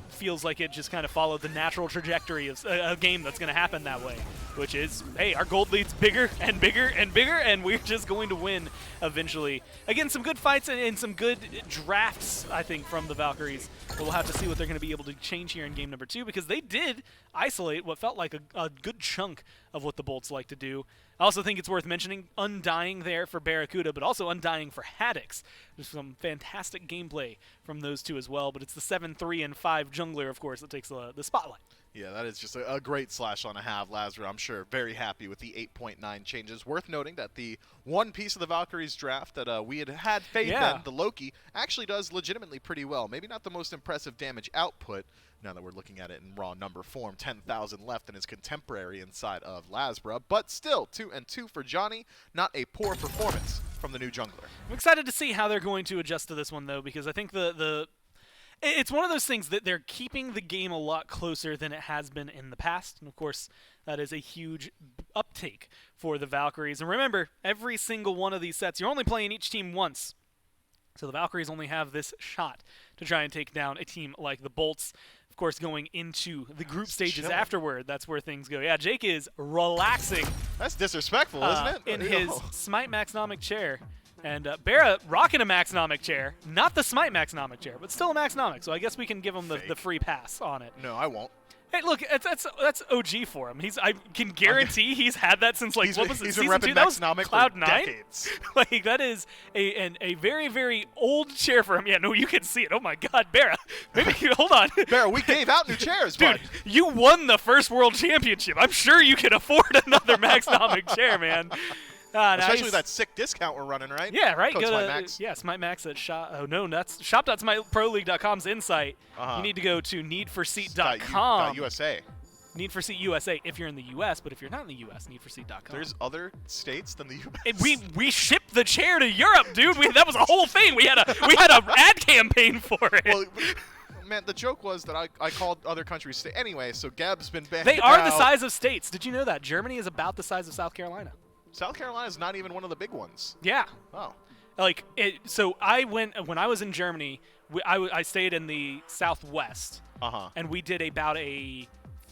feels like it just kind of followed the natural trajectory of a game that's going to happen that way, which is, hey, our gold lead's bigger and bigger and bigger, and we're just going to win eventually. Again, some good fights and some good drafts, I think, from the Valkyries. But we'll have to see what they're going to be able to change here in game number 2, because they did isolate what felt like a good chunk of what the Bolts like to do. I also think it's worth mentioning Undying there for Barracuda, but also Undying for Haddix. There's some fantastic gameplay from those two as well, but it's the 7-3 and 5 jungler, of course, that takes the spotlight. Yeah, that is just a great slash on a half. Lasbra, I'm sure, very happy with the 8.9 changes. Worth noting that the one piece of the Valkyries draft that we had faith in, the Loki, actually does legitimately pretty well. Maybe not the most impressive damage output, now that we're looking at it in raw number form. 10,000 left in his contemporary inside of Lasbra, but still 2-2 for Johnny. Not a poor performance from the new jungler. I'm excited to see how they're going to adjust to this one, though, because I think it's one of those things that they're keeping the game a lot closer than it has been in the past. And, of course, that is a huge uptake for the Valkyries. And remember, every single one of these sets, you're only playing each team once. So the Valkyries only have this shot to try and take down a team like the Bolts. Of course, going into the group stages afterward, that's where things go. Yeah, Jake is relaxing. That's disrespectful, isn't it? In his Smite Maxnomic chair. And Barra rocking a Maxnomic chair. Not the Smite Maxnomic chair, but still a Maxnomic. So I guess we can give him the free pass on it. No, I won't. Hey, look, that's OG for him. I can guarantee he's had that since, like, what was it, season 2? That was Cloud9? Decades. Like, that is a very, very old chair for him. Yeah, no, you can see it. Oh, my God, Barra. Maybe, hold on. Barra, we gave out new chairs, dude. You won the first World Championship. I'm sure you can afford another Maxnomic chair, man. Especially that sick discount we're running, right? Yeah, right. Code Go Smite to Max. Smite Max at shop. Oh no, that's shop.smiteproleague.com's Insight. You need to go to needforseat.com. USA. Need for Seat USA if you're in the US, but if you're not in the US, needforseat.com. There's other states than the US. We shipped the chair to Europe, dude. That was a whole thing. We had a ad campaign for it. Well, man, the joke was that I called other countries state anyway, so Gab's been banned. They are the size of states. Did you know that? Germany is about the size of South Carolina. South Carolina is not even one of the big ones. Yeah. Oh. So when I was in Germany, I stayed in the Southwest. Uh-huh. And we did about a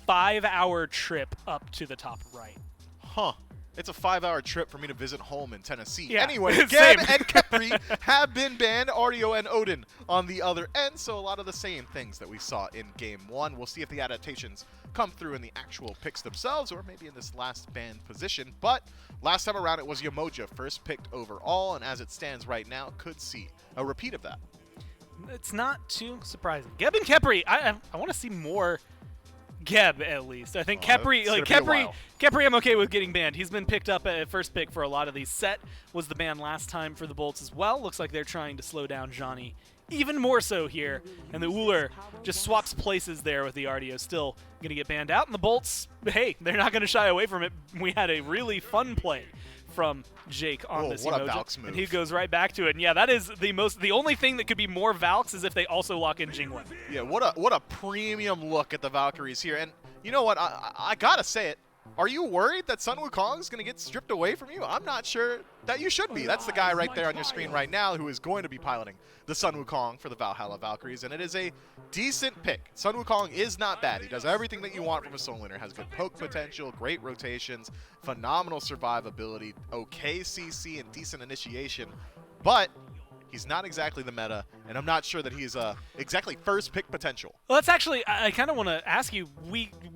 5-hour trip up to the top right. Huh. It's a 5-hour trip for me to visit home in Tennessee. Yeah, Anyway, Geb same. and Kepri have been banned. Artio and Odin on the other end. So a lot of the same things that we saw in Game 1. We'll see if the adaptations come through in the actual picks themselves or maybe in this last banned position. But last time around, it was Yamoja first picked overall. And as it stands right now, could see a repeat of that. It's not too surprising. Geb and Kepri, I want to see more Geb at least. I think Kepri, like Kepri, I'm okay with getting banned. He's been picked up at first pick for a lot of these. Set was the ban last time for the Bolts as well. Looks like they're trying to slow down Johnny even more so here. And the Uller just swaps places there with the Artio. Still going to get banned out. And the Bolts, hey, they're not going to shy away from it. We had a really fun play from Jake on this what emoji, a Valks move. and he goes right back to it. And yeah, that is the only thing that could be more Valks is if they also lock in Jingwen. Yeah, what a premium look at the Valkyries here. And you know what? I gotta say it. Are you worried that Sun Wukong is going to get stripped away from you? I'm not sure that you should be. That's the guy right there on your screen right now who is going to be piloting the Sun Wukong for the Valhalla Valkyries, and it is a decent pick. Sun Wukong is not bad. He does everything that you want from a solo laner. Has good poke potential, great rotations, phenomenal survivability, okay CC, and decent initiation, but he's not exactly the meta, and I'm not sure that he's exactly first pick potential. Well, that's actually, I kind of want to ask you,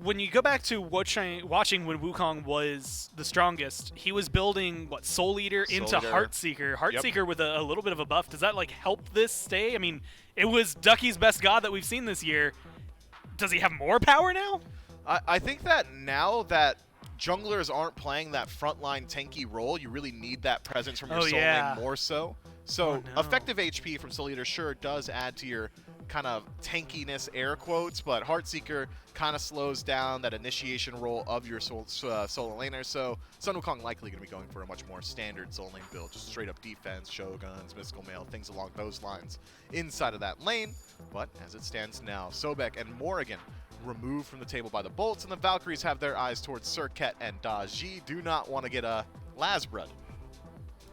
when you go back to watching when Wukong was the strongest, he was building, what, Soul Eater into Heartseeker. Heartseeker with a little bit of a buff. Does that, like, help this stay? I mean, it was Ducky's best god that we've seen this year. Does he have more power now? I think that now that junglers aren't playing that frontline tanky role, you really need that presence from your soul lane more so. So effective HP from Soul Eater sure does add to your kind of tankiness, air quotes, but Heartseeker kind of slows down that initiation role of your solo laner. So Sun Wukong likely going to be going for a much more standard solo lane build, just straight up defense, shoguns, mystical mail, things along those lines inside of that lane. But as it stands now, Sobek and Morrigan removed from the table by the Bolts, and the Valkyries have their eyes towards Serket and Daji. Do not want to get a Lasbred.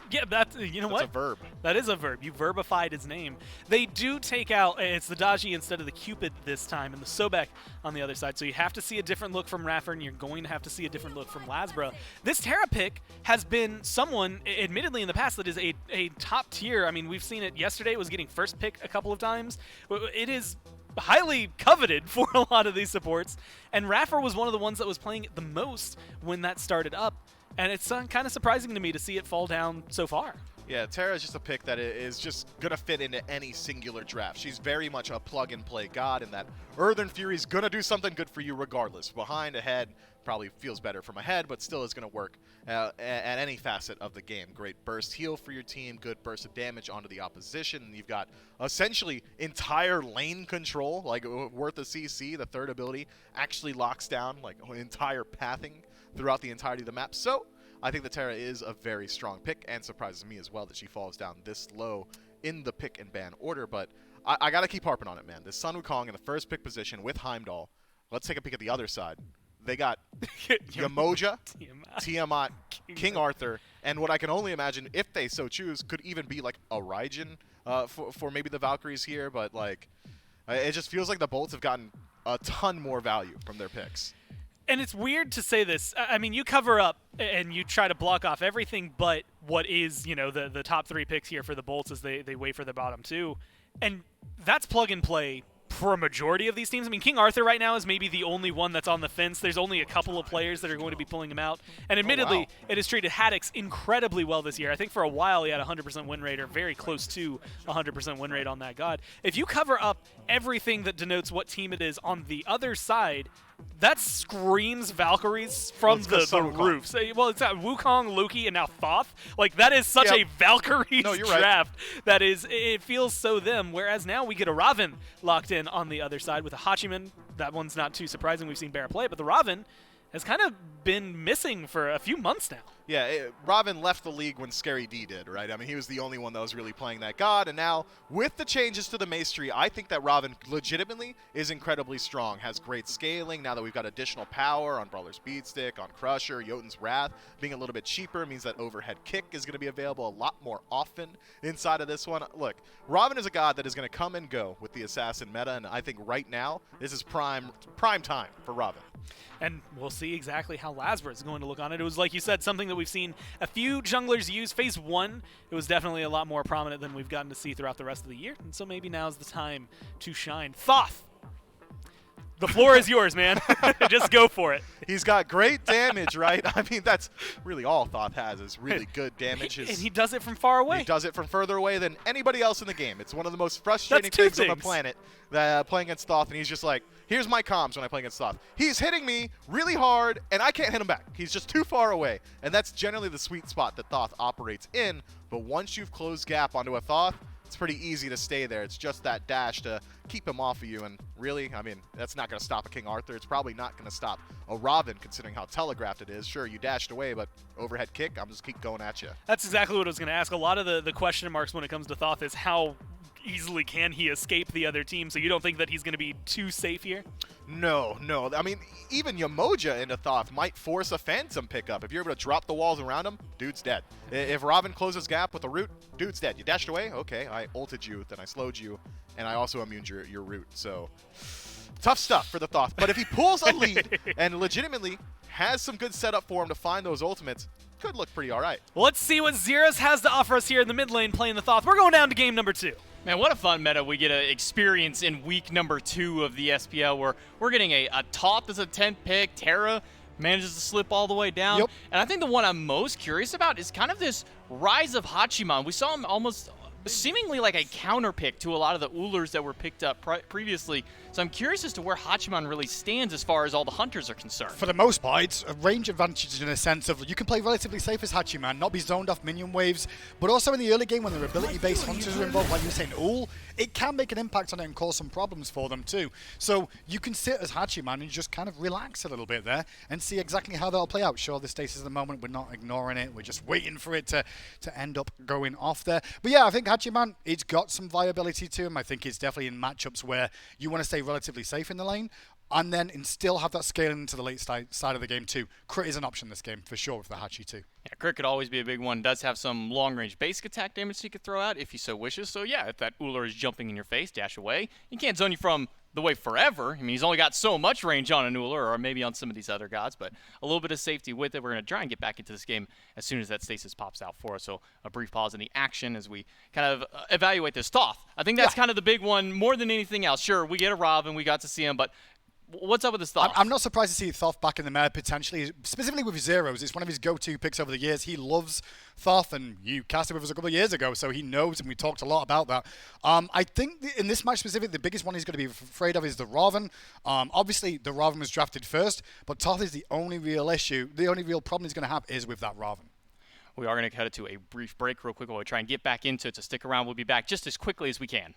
Yeah, that's, you know what? That's a verb. That is a verb. You verbified his name. They do take out, it's the Daji instead of the Cupid this time, and the Sobek on the other side. So you have to see a different look from Raffer, and you're going to have to see a different look from Lasbra. This Terra pick has been someone, admittedly in the past, that is a top tier. I mean, we've seen it yesterday. It was getting first pick a couple of times. It is highly coveted for a lot of these supports, and Raffer was one of the ones that was playing it the most when that started up. And it's kind of surprising to me to see it fall down so far. Yeah, Terra is just a pick that is just going to fit into any singular draft. She's very much a plug-and-play god in that Earthen Fury's going to do something good for you regardless. Behind, ahead, probably feels better from ahead, but still is going to work at any facet of the game. Great burst heal for your team, good burst of damage onto the opposition. You've got essentially entire lane control, like worth a CC. The third ability actually locks down like entire pathing throughout the entirety of the map. So I think the Terra is a very strong pick, and surprises me as well that she falls down this low in the pick and ban order. But I got to keep harping on it, man. This Sun Wukong in the first pick position with Heimdall. Let's take a peek at the other side. They got Yamoja, Tiamat, King Arthur, and what I can only imagine, if they so choose, could even be like a Raijin for maybe the Valkyries here. But like, it just feels like the Bolts have gotten a ton more value from their picks. And it's weird to say this. I mean, you cover up and you try to block off everything but what is, you know, the top three picks here for the Bolts as they wait for the bottom two. And that's plug and play for a majority of these teams. I mean, King Arthur right now is maybe the only one that's on the fence. There's only a couple of players that are going to be pulling him out. And admittedly, it has treated Haddix incredibly well this year. I think for a while he had a 100% win rate, or very close to 100% win rate on that god. If you cover up everything that denotes what team it is on the other side, that screams Valkyries from the roof. So, well, it's Wukong, Loki, and now Thoth. Like, that is such a Valkyries draft. Right. That is, it feels so them. Whereas now we get a Raven locked in on the other side with a Hachiman. That one's not too surprising. We've seen Bear play, but the Raven has kind of been missing for a few months now. Yeah, Robin left the league when Scary D did, right? I mean, he was the only one that was really playing that god, and now with the changes to the Mace tree, I think that Robin legitimately is incredibly strong, has great scaling. Now that we've got additional power on Brawler's Beatstick, on Crusher, Jotun's Wrath, being a little bit cheaper means that overhead kick is going to be available a lot more often inside of this one. Look, Robin is a god that is going to come and go with the Assassin meta, and I think right now this is prime time for Robin. And we'll see exactly how Lazarus is going to look on it. It was, like you said, something that we've seen a few junglers use. Phase 1, it was definitely a lot more prominent than we've gotten to see throughout the rest of the year. And so maybe now's the time to shine. Thoth! The floor is yours, man. Just go for it. He's got great damage, right? I mean, that's really all Thoth has is really good damage. And he does it from far away. He does it from further away than anybody else in the game. It's one of the most frustrating things on the planet playing against Thoth, and he's just like, here's my comms when I play against Thoth. He's hitting me really hard, and I can't hit him back. He's just too far away, and that's generally the sweet spot that Thoth operates in. But once you've closed gap onto a Thoth, it's pretty easy to stay there. It's just that dash to keep him off of you, and really, I mean, that's not going to stop a King Arthur. It's probably not going to stop a Robin, considering how telegraphed it is. Sure, you dashed away, but overhead kick, I'm just keep going at you. That's exactly what I was going to ask. A lot of the question marks when it comes to Thoth is how easily can he escape the other team, so you don't think that he's going to be too safe here? No. I mean, even Yamoja into Thoth might force a Phantom pickup. If you're able to drop the walls around him, dude's dead. If Robin closes gap with a root, dude's dead. You dashed away? Okay, I ulted you, then I slowed you, and I also immuned your root. So, tough stuff for the Thoth. But if he pulls a lead and legitimately has some good setup for him to find those ultimates, could look pretty all right. Well, let's see what Zeros has to offer us here in the mid lane playing the Thoth. We're going down to game number 2. Man, what a fun meta we get to experience in week number 2 of the SPL, where we're getting a Thoth as a 10th pick. Terra manages to slip all the way down. Yep. And I think the one I'm most curious about is kind of this rise of Hachiman. We saw him almost seemingly like a counter pick to a lot of the Ulers that were picked up previously. So I'm curious as to where Hachiman really stands as far as all the hunters are concerned. For the most part, it's a range advantage in a sense of you can play relatively safe as Hachiman, not be zoned off minion waves, but also in the early game when their ability-based hunters are involved, like you were saying, Ul, it can make an impact on it and cause some problems for them too. So you can sit as Hachiman and just kind of relax a little bit there and see exactly how that'll play out. Sure, the stasis at the moment, we're not ignoring it, we're just waiting for it to end up going off there. But yeah, I think Hachiman, it's got some viability to him. I think it's definitely in matchups where you want to stay relatively safe in the lane and then still have that scaling into the late side of the game too. Crit is an option this game for sure with the Hachi too. Yeah, Crit could always be a big one. Does have some long-range basic attack damage he could throw out if he so wishes. So yeah, if that Uller is jumping in your face, dash away. He can't zone you from the way forever. I mean, he's only got so much range on an Uller, or maybe on some of these other gods, but a little bit of safety with it. We're going to try and get back into this game as soon as that stasis pops out for us. So a brief pause in the action as we kind of evaluate this Thoth. I think that's kind of the big one more than anything else. Sure, we get a Robin, we got to see him, but what's up with this Thoth? I'm not surprised to see Thoth back in the meta potentially, specifically with Zeros. It's one of his go-to picks over the years. He loves Thoth, and you casted with us a couple of years ago, so he knows, and we talked a lot about that. I think in this match specifically, the biggest one he's going to be afraid of is the Raven. Obviously, the Raven was drafted first, but Thoth is the only real issue. The only real problem he's going to have is with that Raven. We are going to cut it to a brief break real quick while we try and get back into it, so stick around. We'll be back just as quickly as we can.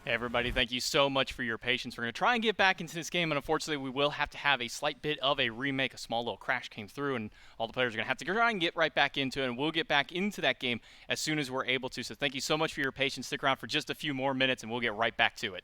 Hey everybody, thank you so much for your patience. We're going to try and get back into this game, and unfortunately we will have to have a slight bit of a remake. A small little crash came through, and all the players are going to have to try and get right back into it, and we'll get back into that game as soon as we're able to. So thank you so much for your patience. Stick around for just a few more minutes, and we'll get right back to it.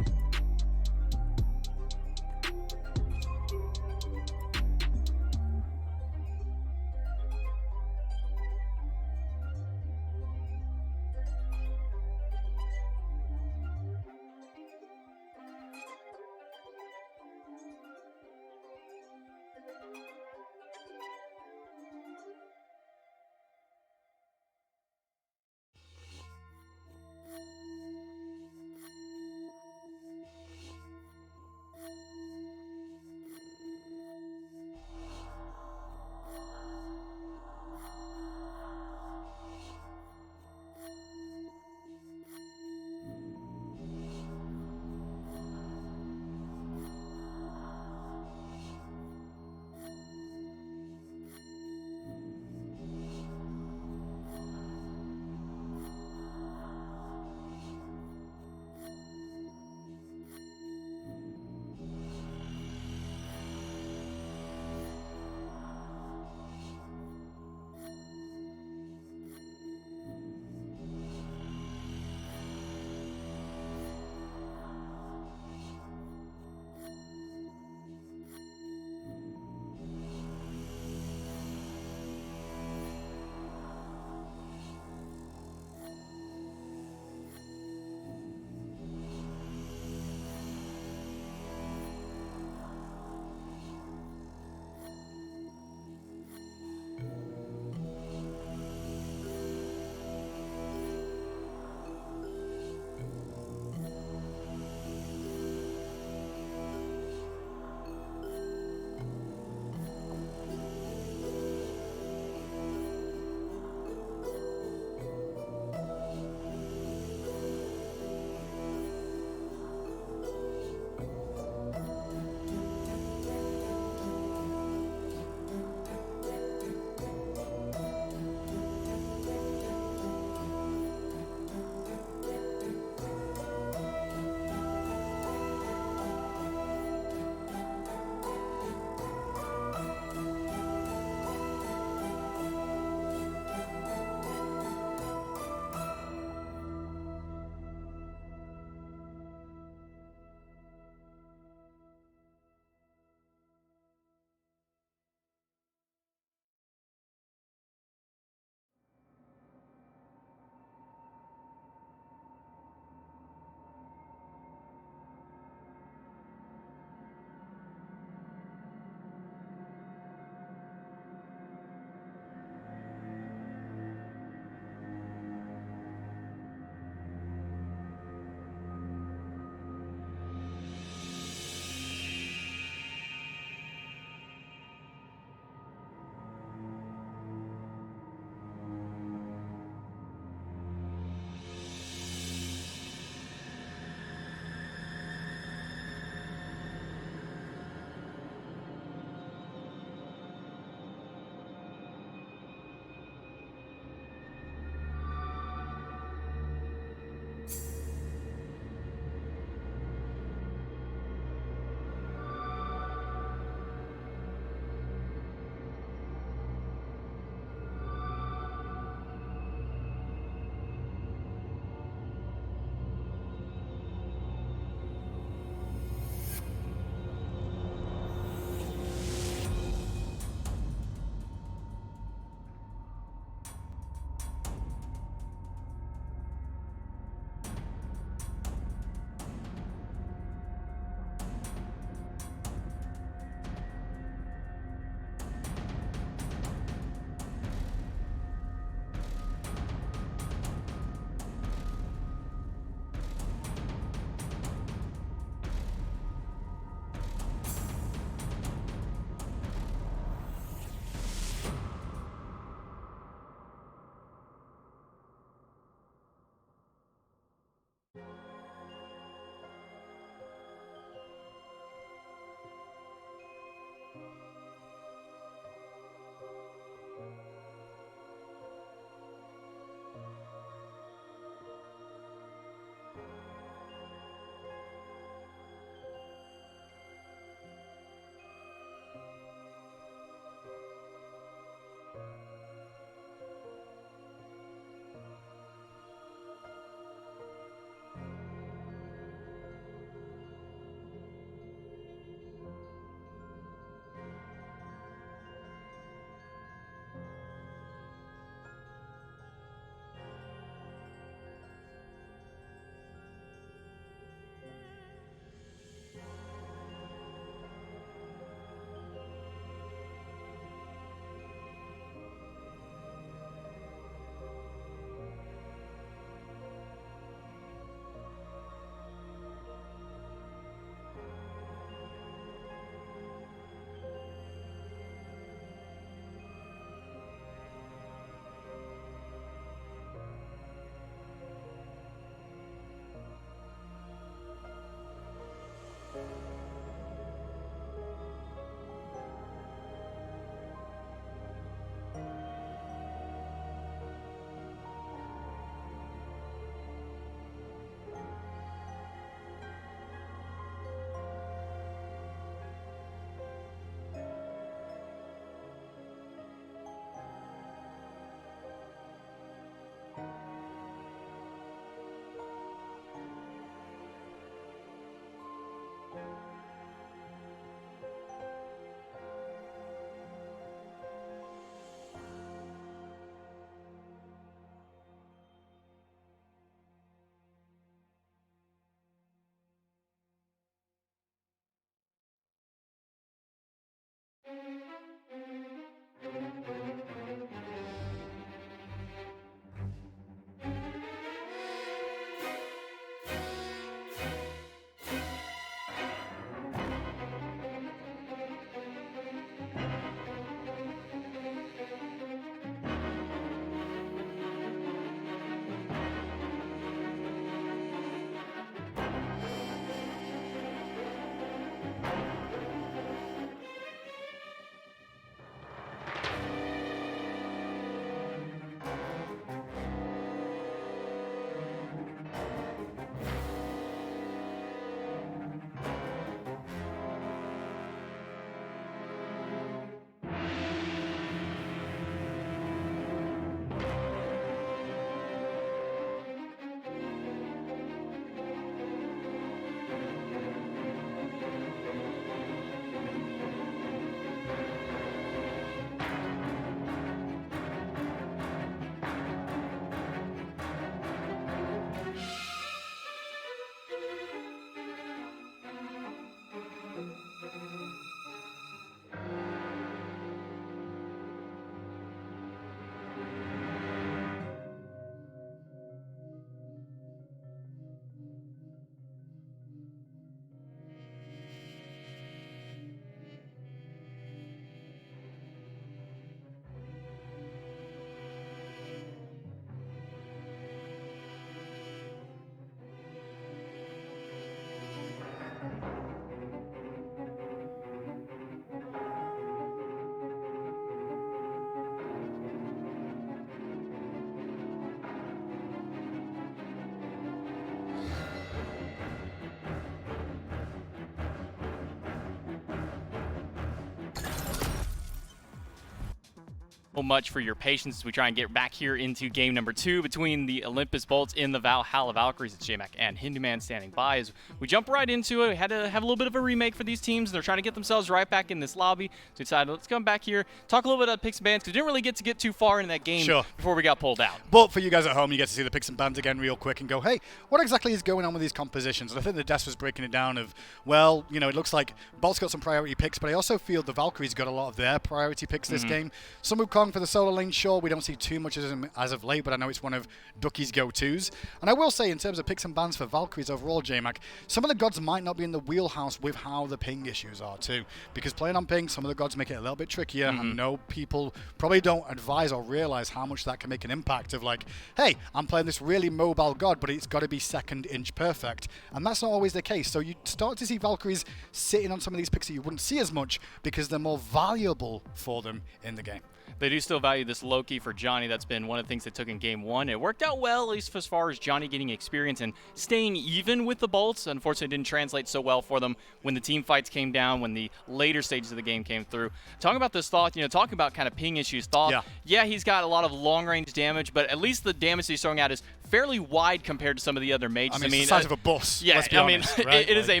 Much for your patience as we try and get back here into game number 2 between the Olympus Bolts in the Valhalla Valkyries. It's J-Mac and Hinduman standing by as we jump right into it. We had to have a little bit of a remake for these teams. They're trying to get themselves right back in this lobby. So we decided, let's come back here, talk a little bit about picks and bans, because we didn't really get to get too far in that game before we got pulled out. But for you guys at home, you get to see the picks and bans again real quick and go, hey, what exactly is going on with these compositions? And I think the desk was breaking it down of, well, you know, it looks like Bolt's got some priority picks, but I also feel the Valkyries got a lot of their priority picks this game. Sun Wukong for the solo lane, sure, we don't see too much as of late, but I know it's one of Ducky's go-tos. And I will say, in terms of picks and bans for Valkyries overall, J-Mac, some of the gods might not be in the wheelhouse with how the ping issues are too. Because playing on ping, some of the gods make it a little bit trickier. I know people probably don't advise or realize how much that can make an impact of like, hey, I'm playing this really mobile god, but it's got to be second inch perfect. And that's not always the case. So you start to see Valkyries sitting on some of these picks that you wouldn't see as much because they're more valuable for them in the game. They do still value this Loki for Johnny. That's been one of the things they took in game 1. It worked out well, at least as far as Johnny getting experience and staying even with the Bolts. Unfortunately, it didn't translate so well for them when the team fights came down, when the later stages of the game came through. Talking about this Thoth, you know, talking about kind of ping issues, Thoth, yeah, he's got a lot of long-range damage, but at least the damage that he's throwing out is fairly wide compared to some of the other mages. I mean, it's the size of a bus. Yeah, let's be honest, honest, right? it is a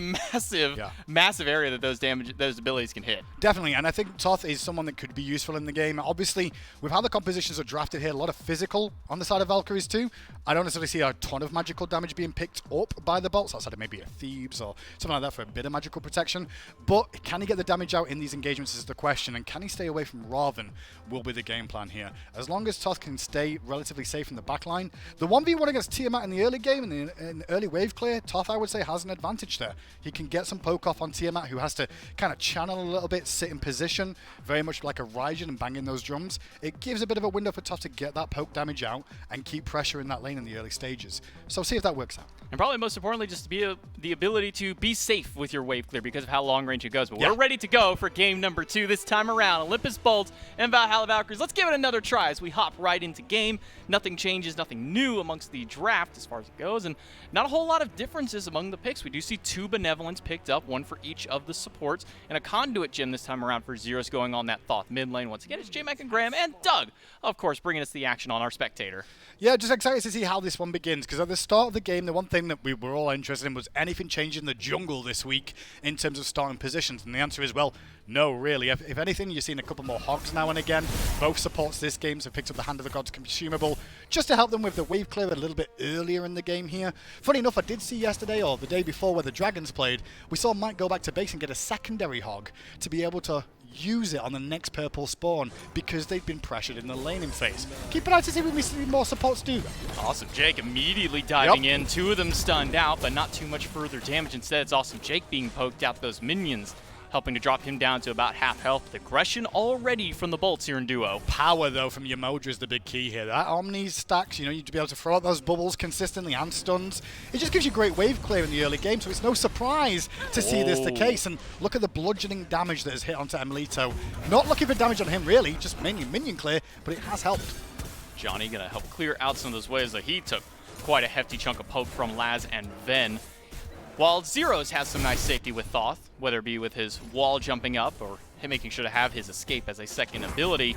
massive area that those abilities can hit. Definitely, and I think Thoth is someone that could be useful in the game. Obviously, with how the compositions are drafted here, a lot of physical on the side of Valkyries too. I don't necessarily see a ton of magical damage being picked up by the Bolts, outside of maybe a Thebes or something like that for a bit of magical protection. But can he get the damage out in these engagements is the question, and can he stay away from Raven will be the game plan here. As long as Thoth can stay relatively safe in the backline, the 1v1 against Tiamat in the early game, and in the early wave clear, Thoth, I would say, has an advantage there. He can get some poke off on Tiamat, who has to kind of channel a little bit, sit in position, very much like a Raijin and banging those drums. It gives a bit of a window for Thoth to get that poke damage out and keep pressure in that lane in the early stages. So see if that works out. And probably most importantly, just to be the ability to be safe with your wave clear because of how long range it goes. But we're ready to go for game number 2 this time around. Olympus Bolts and Valhalla Valkyries. Let's give it another try as we hop right into game. Nothing changes, nothing new amongst the draft as far as it goes, and not a whole lot of differences among the picks. We do see 2 Benevolence picked up, one for each of the supports, and a Conduit gem this time around for Zeros going on that Thoth mid lane. Once again, it's J-Mac and Graham and Doug, of course, bringing us the action on our Spectator. Yeah, just excited to see how this one begins, because at the start of the game, the one thing that we were all interested in was anything changing the jungle this week in terms of starting positions, and the answer is, well, no, really. If anything, you're seeing a couple more Hogs now and again. Both supports this game, so picked up the Hand of the Gods consumable, just to help them with the wave clear a little bit earlier in the game here. Funny enough, I did see yesterday, or the day before, where the Dragons played, we saw Mike go back to base and get a secondary Hog to be able to use it on the next purple spawn because they've been pressured in the laning phase. Keep an eye to see if we see more supports do that. Awesome Jake immediately diving in. 2 of them stunned out, but not too much further damage. Instead, it's Awesome Jake being poked out those minions, helping to drop him down to about half health. Aggression already from the bolts here in duo. Power, though, from Yamoja is the big key here. That Omni stacks, you know, you'd be able to throw out those bubbles consistently and stuns. It just gives you great wave clear in the early game, so it's no surprise to see this the case. And look at the bludgeoning damage that has hit onto Emilito. Not looking for damage on him, really, just mainly minion clear, but it has helped. Johnny gonna help clear out some of those waves that he took quite a hefty chunk of poke from Laz and Ven. While Zeros has some nice safety with Thoth, whether it be with his wall jumping up or him making sure to have his escape as a second ability,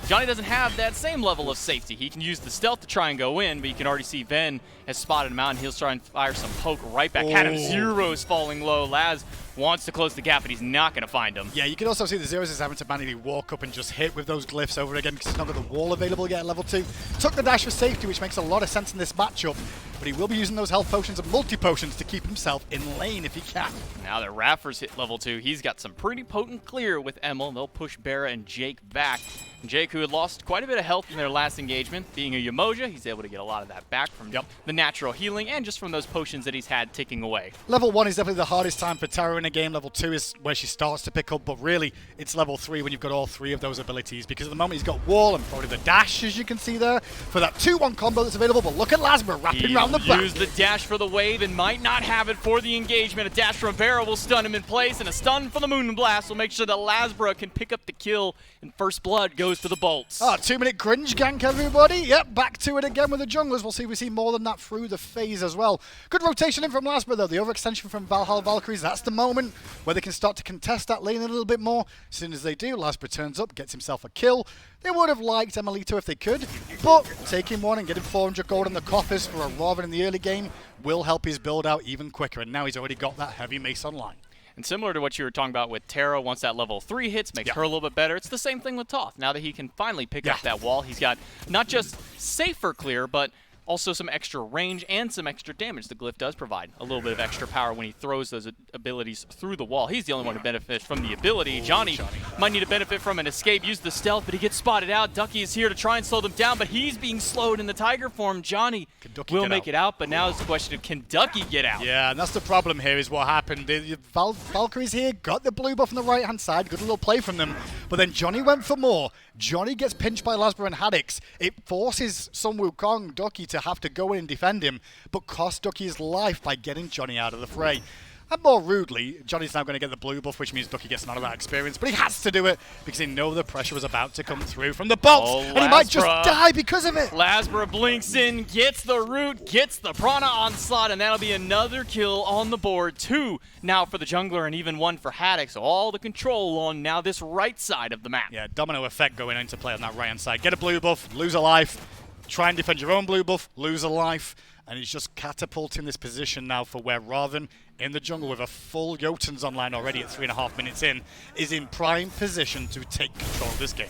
Johnny doesn't have that same level of safety. He can use the stealth to try and go in, but you can already see Ven has spotted him out, and he'll try and fire some poke right back at him. Zeros falling low. Laz wants to close the gap, but he's not going to find him. Yeah, you can also see the Zeros is having to manually walk up and just hit with those glyphs over again because he's not got the wall available yet at level 2. Took the dash for safety, which makes a lot of sense in this matchup, but he will be using those health potions and multi-potions to keep himself in lane if he can. Now that Raffer's hit level 2, he's got some pretty potent clear with Emil. They'll push Barra and Jake back. And Jake, who had lost quite a bit of health in their last engagement, being a Yamoja, he's able to get a lot of that back from the natural healing and just from those potions that he's had ticking away. Level 1 is definitely the hardest time for Terra in a game. Level 2 is where she starts to pick up, but really it's level 3 when you've got all 3 of those abilities, because at the moment he's got wall and probably the dash, as you can see there, for that 2-1 combo that's available. But look at Lasma wrapping around the back. Use the dash for the wave and might not have it for the engagement. A dash from Barra will stun him in place, and a stun from the Moonblast will make sure that Lasbra can pick up the kill, and First Blood goes to the bolts. 2-minute Gringe gank, everybody. Yep, back to it again with the junglers. We'll see if we see more than that through the phase as well. Good rotation in from Lasbra, though. The overextension from Valhalla Valkyries, that's the moment where they can start to contest that lane a little bit more. As soon as they do, Lasbra turns up, gets himself a kill. They would have liked Emilito if they could, but taking one and getting 400 gold in the coffers for a Robin in the early game will help his build out even quicker, and now he's already got that heavy mace online. And similar to what you were talking about with Terra, once that level 3 hits, makes her a little bit better. It's the same thing with Thoth. Now that he can finally pick up that wall, he's got not just safer clear, but also some extra range and some extra damage. The glyph does provide a little bit of extra power when he throws those abilities through the wall. He's the only one who benefits from the ability. Johnny might need to benefit from an escape, use the stealth, but he gets spotted out. Ducky is here to try and slow them down, but he's being slowed in the Tiger form. Johnny will make it out, but now it's the question of, can Ducky get out? Yeah, and that's the problem here is what happened. The Valkyries here got the blue buff on the right-hand side. Good little play from them. But then Johnny went for more. Johnny gets pinched by Lasbra and Haddix. It forces Sun Wukong, Ducky, to have to go in and defend him, but cost Ducky his life by getting Johnny out of the fray. And more rudely, Johnny's now going to get the blue buff, which means Ducky gets none of that experience, but he has to do it because he knows the pressure was about to come through from the bolts, and he might just die because of it. Lasbra blinks in, gets the root, gets the Prana onslaught, and that'll be another kill on the board. 2 now for the jungler and even 1 for Haddix. So all the control on now this right side of the map. Yeah, domino effect going into play on that right-hand side. Get a blue buff, lose a life. Try and defend your own blue buff, lose a life. And he's just catapulting this position now for where Raven in the jungle with a full Jotuns online already at 3.5 minutes in is in prime position to take control of this game.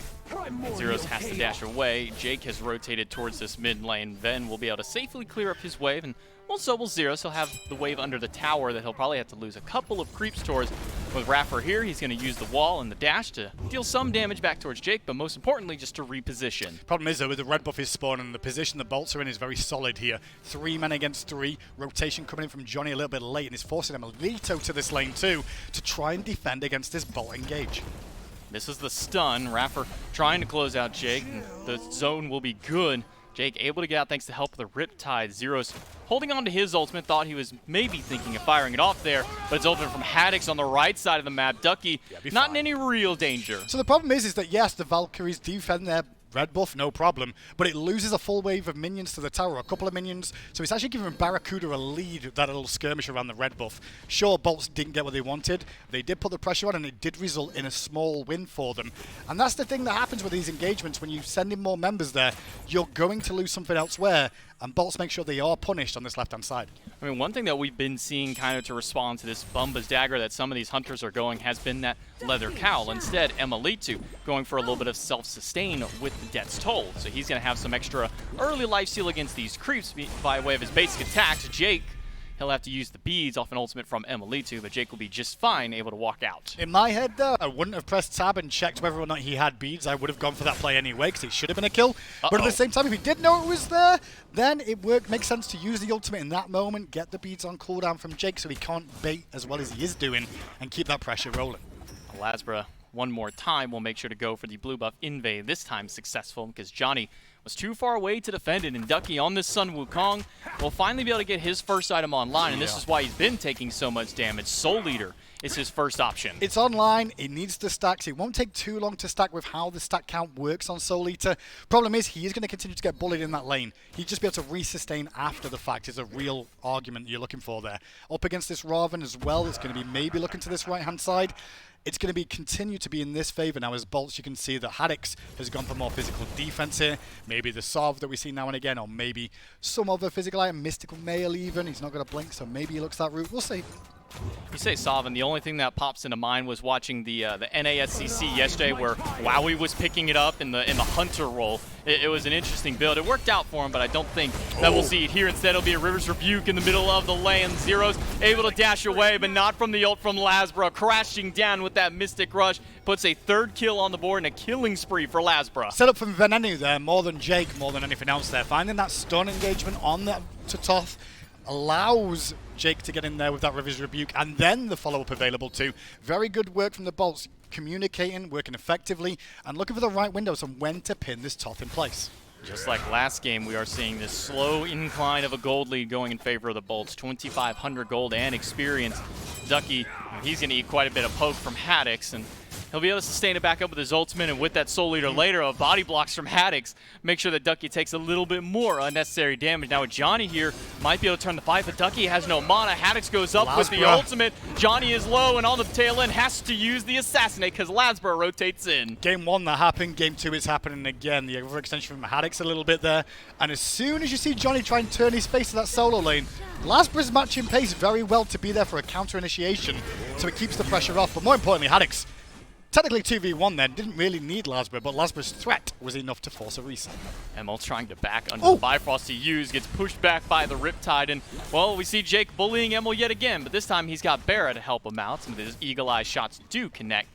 Zeros has to dash away. Jake has rotated towards this mid lane. Ven will be able to safely clear up his wave, and also will Zeros. He'll have the wave under the tower that he'll probably have to lose a couple of creeps towards. With Raffer here, he's going to use the wall and the dash to deal some damage back towards Jake, but most importantly, just to reposition. Problem is, though, with the red buff is spawning, the position the bolts are in is very solid here. 3 men against 3. Rotation coming in from Johnny a little bit late, and is forcing Emilito to this lane too to try and defend against this bolt engage. This is the stun. Raffer trying to close out Jake. The zone will be good. Jake able to get out thanks to help of the Riptide. Zeros holding on to his ultimate, thought he was maybe thinking of firing it off there, but it's open from Haddix on the right side of the map. Ducky not in any real danger. So the problem is that yes, the Valkyries defend their red buff, no problem, but it loses a full wave of minions to the tower, a couple of minions, so it's actually giving Barracuda a lead, that little skirmish around the red buff. Sure, bolts didn't get what they wanted, they did put the pressure on, and it did result in a small win for them. And that's the thing that happens with these engagements. When you send in more members there, you're going to lose something elsewhere, and bolts make sure they are punished on this left-hand side. I mean, one thing that we've been seeing kind of to respond to this Bumba's Dagger that some of these hunters are going has been that Leather Cowl. Instead, Emilito going for a little bit of self-sustain with the Death's Toll. So he's going to have some extra early life steal against these creeps by way of his basic attacks. Jake he'll have to use the beads off an ultimate from Emilito, but Jake will be just fine able to walk out. In my head, though, I wouldn't have pressed tab and checked whether or not he had beads. I would have gone for that play anyway, because it should have been a kill. But at the same time, if he did know it was there, then it makes sense to use the ultimate in that moment, get the beads on cooldown from Jake so he can't bait as well as he is doing, and keep that pressure rolling. Lasbra, one more time, will make sure to go for the blue buff invade, this time successful, because Johnny was too far away to defend it, and Ducky on this Sun Wukong will finally be able to get his first item online, and this is why he's been taking so much damage. Soul Eater is his first option. It's online, it needs to stack, so it won't take too long to stack with how the stack count works on Soul Eater. Problem is, he is going to continue to get bullied in that lane. He'd just be able to resustain after the fact is a real argument you're looking for there. Up against this Raven as well, it's going to be maybe looking to this right-hand side. It's going to be continue to be in this favor now as bolts. You can see that hi-rez has gone for more physical defense here. Maybe the Sov that we see now and again, or maybe some other physical item, Mystical Mail even. He's not going to blink, so maybe he looks that route. We'll see. You say Sov, and the only thing that pops into mind was watching the NASCC yesterday, where Wowie was picking it up in the Hunter role. It was an interesting build. It worked out for him, but I don't think that we'll see it here. Instead, it'll be a River's Rebuke in the middle of the lane. Zero's able to dash away, but not from the ult from Lasbra. Crashing down with that Mystic Rush. Puts a third kill on the board and a killing spree for Lasbra. Set up from Venenu there, more than Jake, more than anything else there. Finding that stun engagement on that to Toth allows Jake to get in there with that River's Rebuke, and then the follow-up available too. Very good work from the bolts, communicating, working effectively, and looking for the right windows on when to pin this Toth in place. Just like last game, we are seeing this slow incline of a gold lead going in favor of the bolts. 2,500 gold and experience. Ducky, he's going to eat quite a bit of poke from hi-rez, and he'll be able to sustain it back up with his ultimate, and with that Soul Eater later of body blocks from hi-rez, make sure that Ducky takes a little bit more unnecessary damage. Now with Johnny here, might be able to turn the fight, but Ducky has no mana. hi-rez goes up with the ultimate. Johnny is low, and on the tail end has to use the Assassinate because Lasbra rotates in. Game 1 that happened, Game 2 is happening again. The overextension from hi-rez a little bit there, and as soon as you see Johnny try and turn his face to that solo lane, Lasbra's matching pace very well to be there for a counter initiation, so it keeps the pressure off. But more importantly, hi-rez technically 2v1 then, didn't really need Lasbra, but Lasbra's threat was enough to force a reset. Emil trying to back under the Bifrost to use, gets pushed back by the Riptide, and, well, we see Jake bullying Emil yet again, but this time he's got Barra to help him out. Some of his Eagle Eye shots do connect,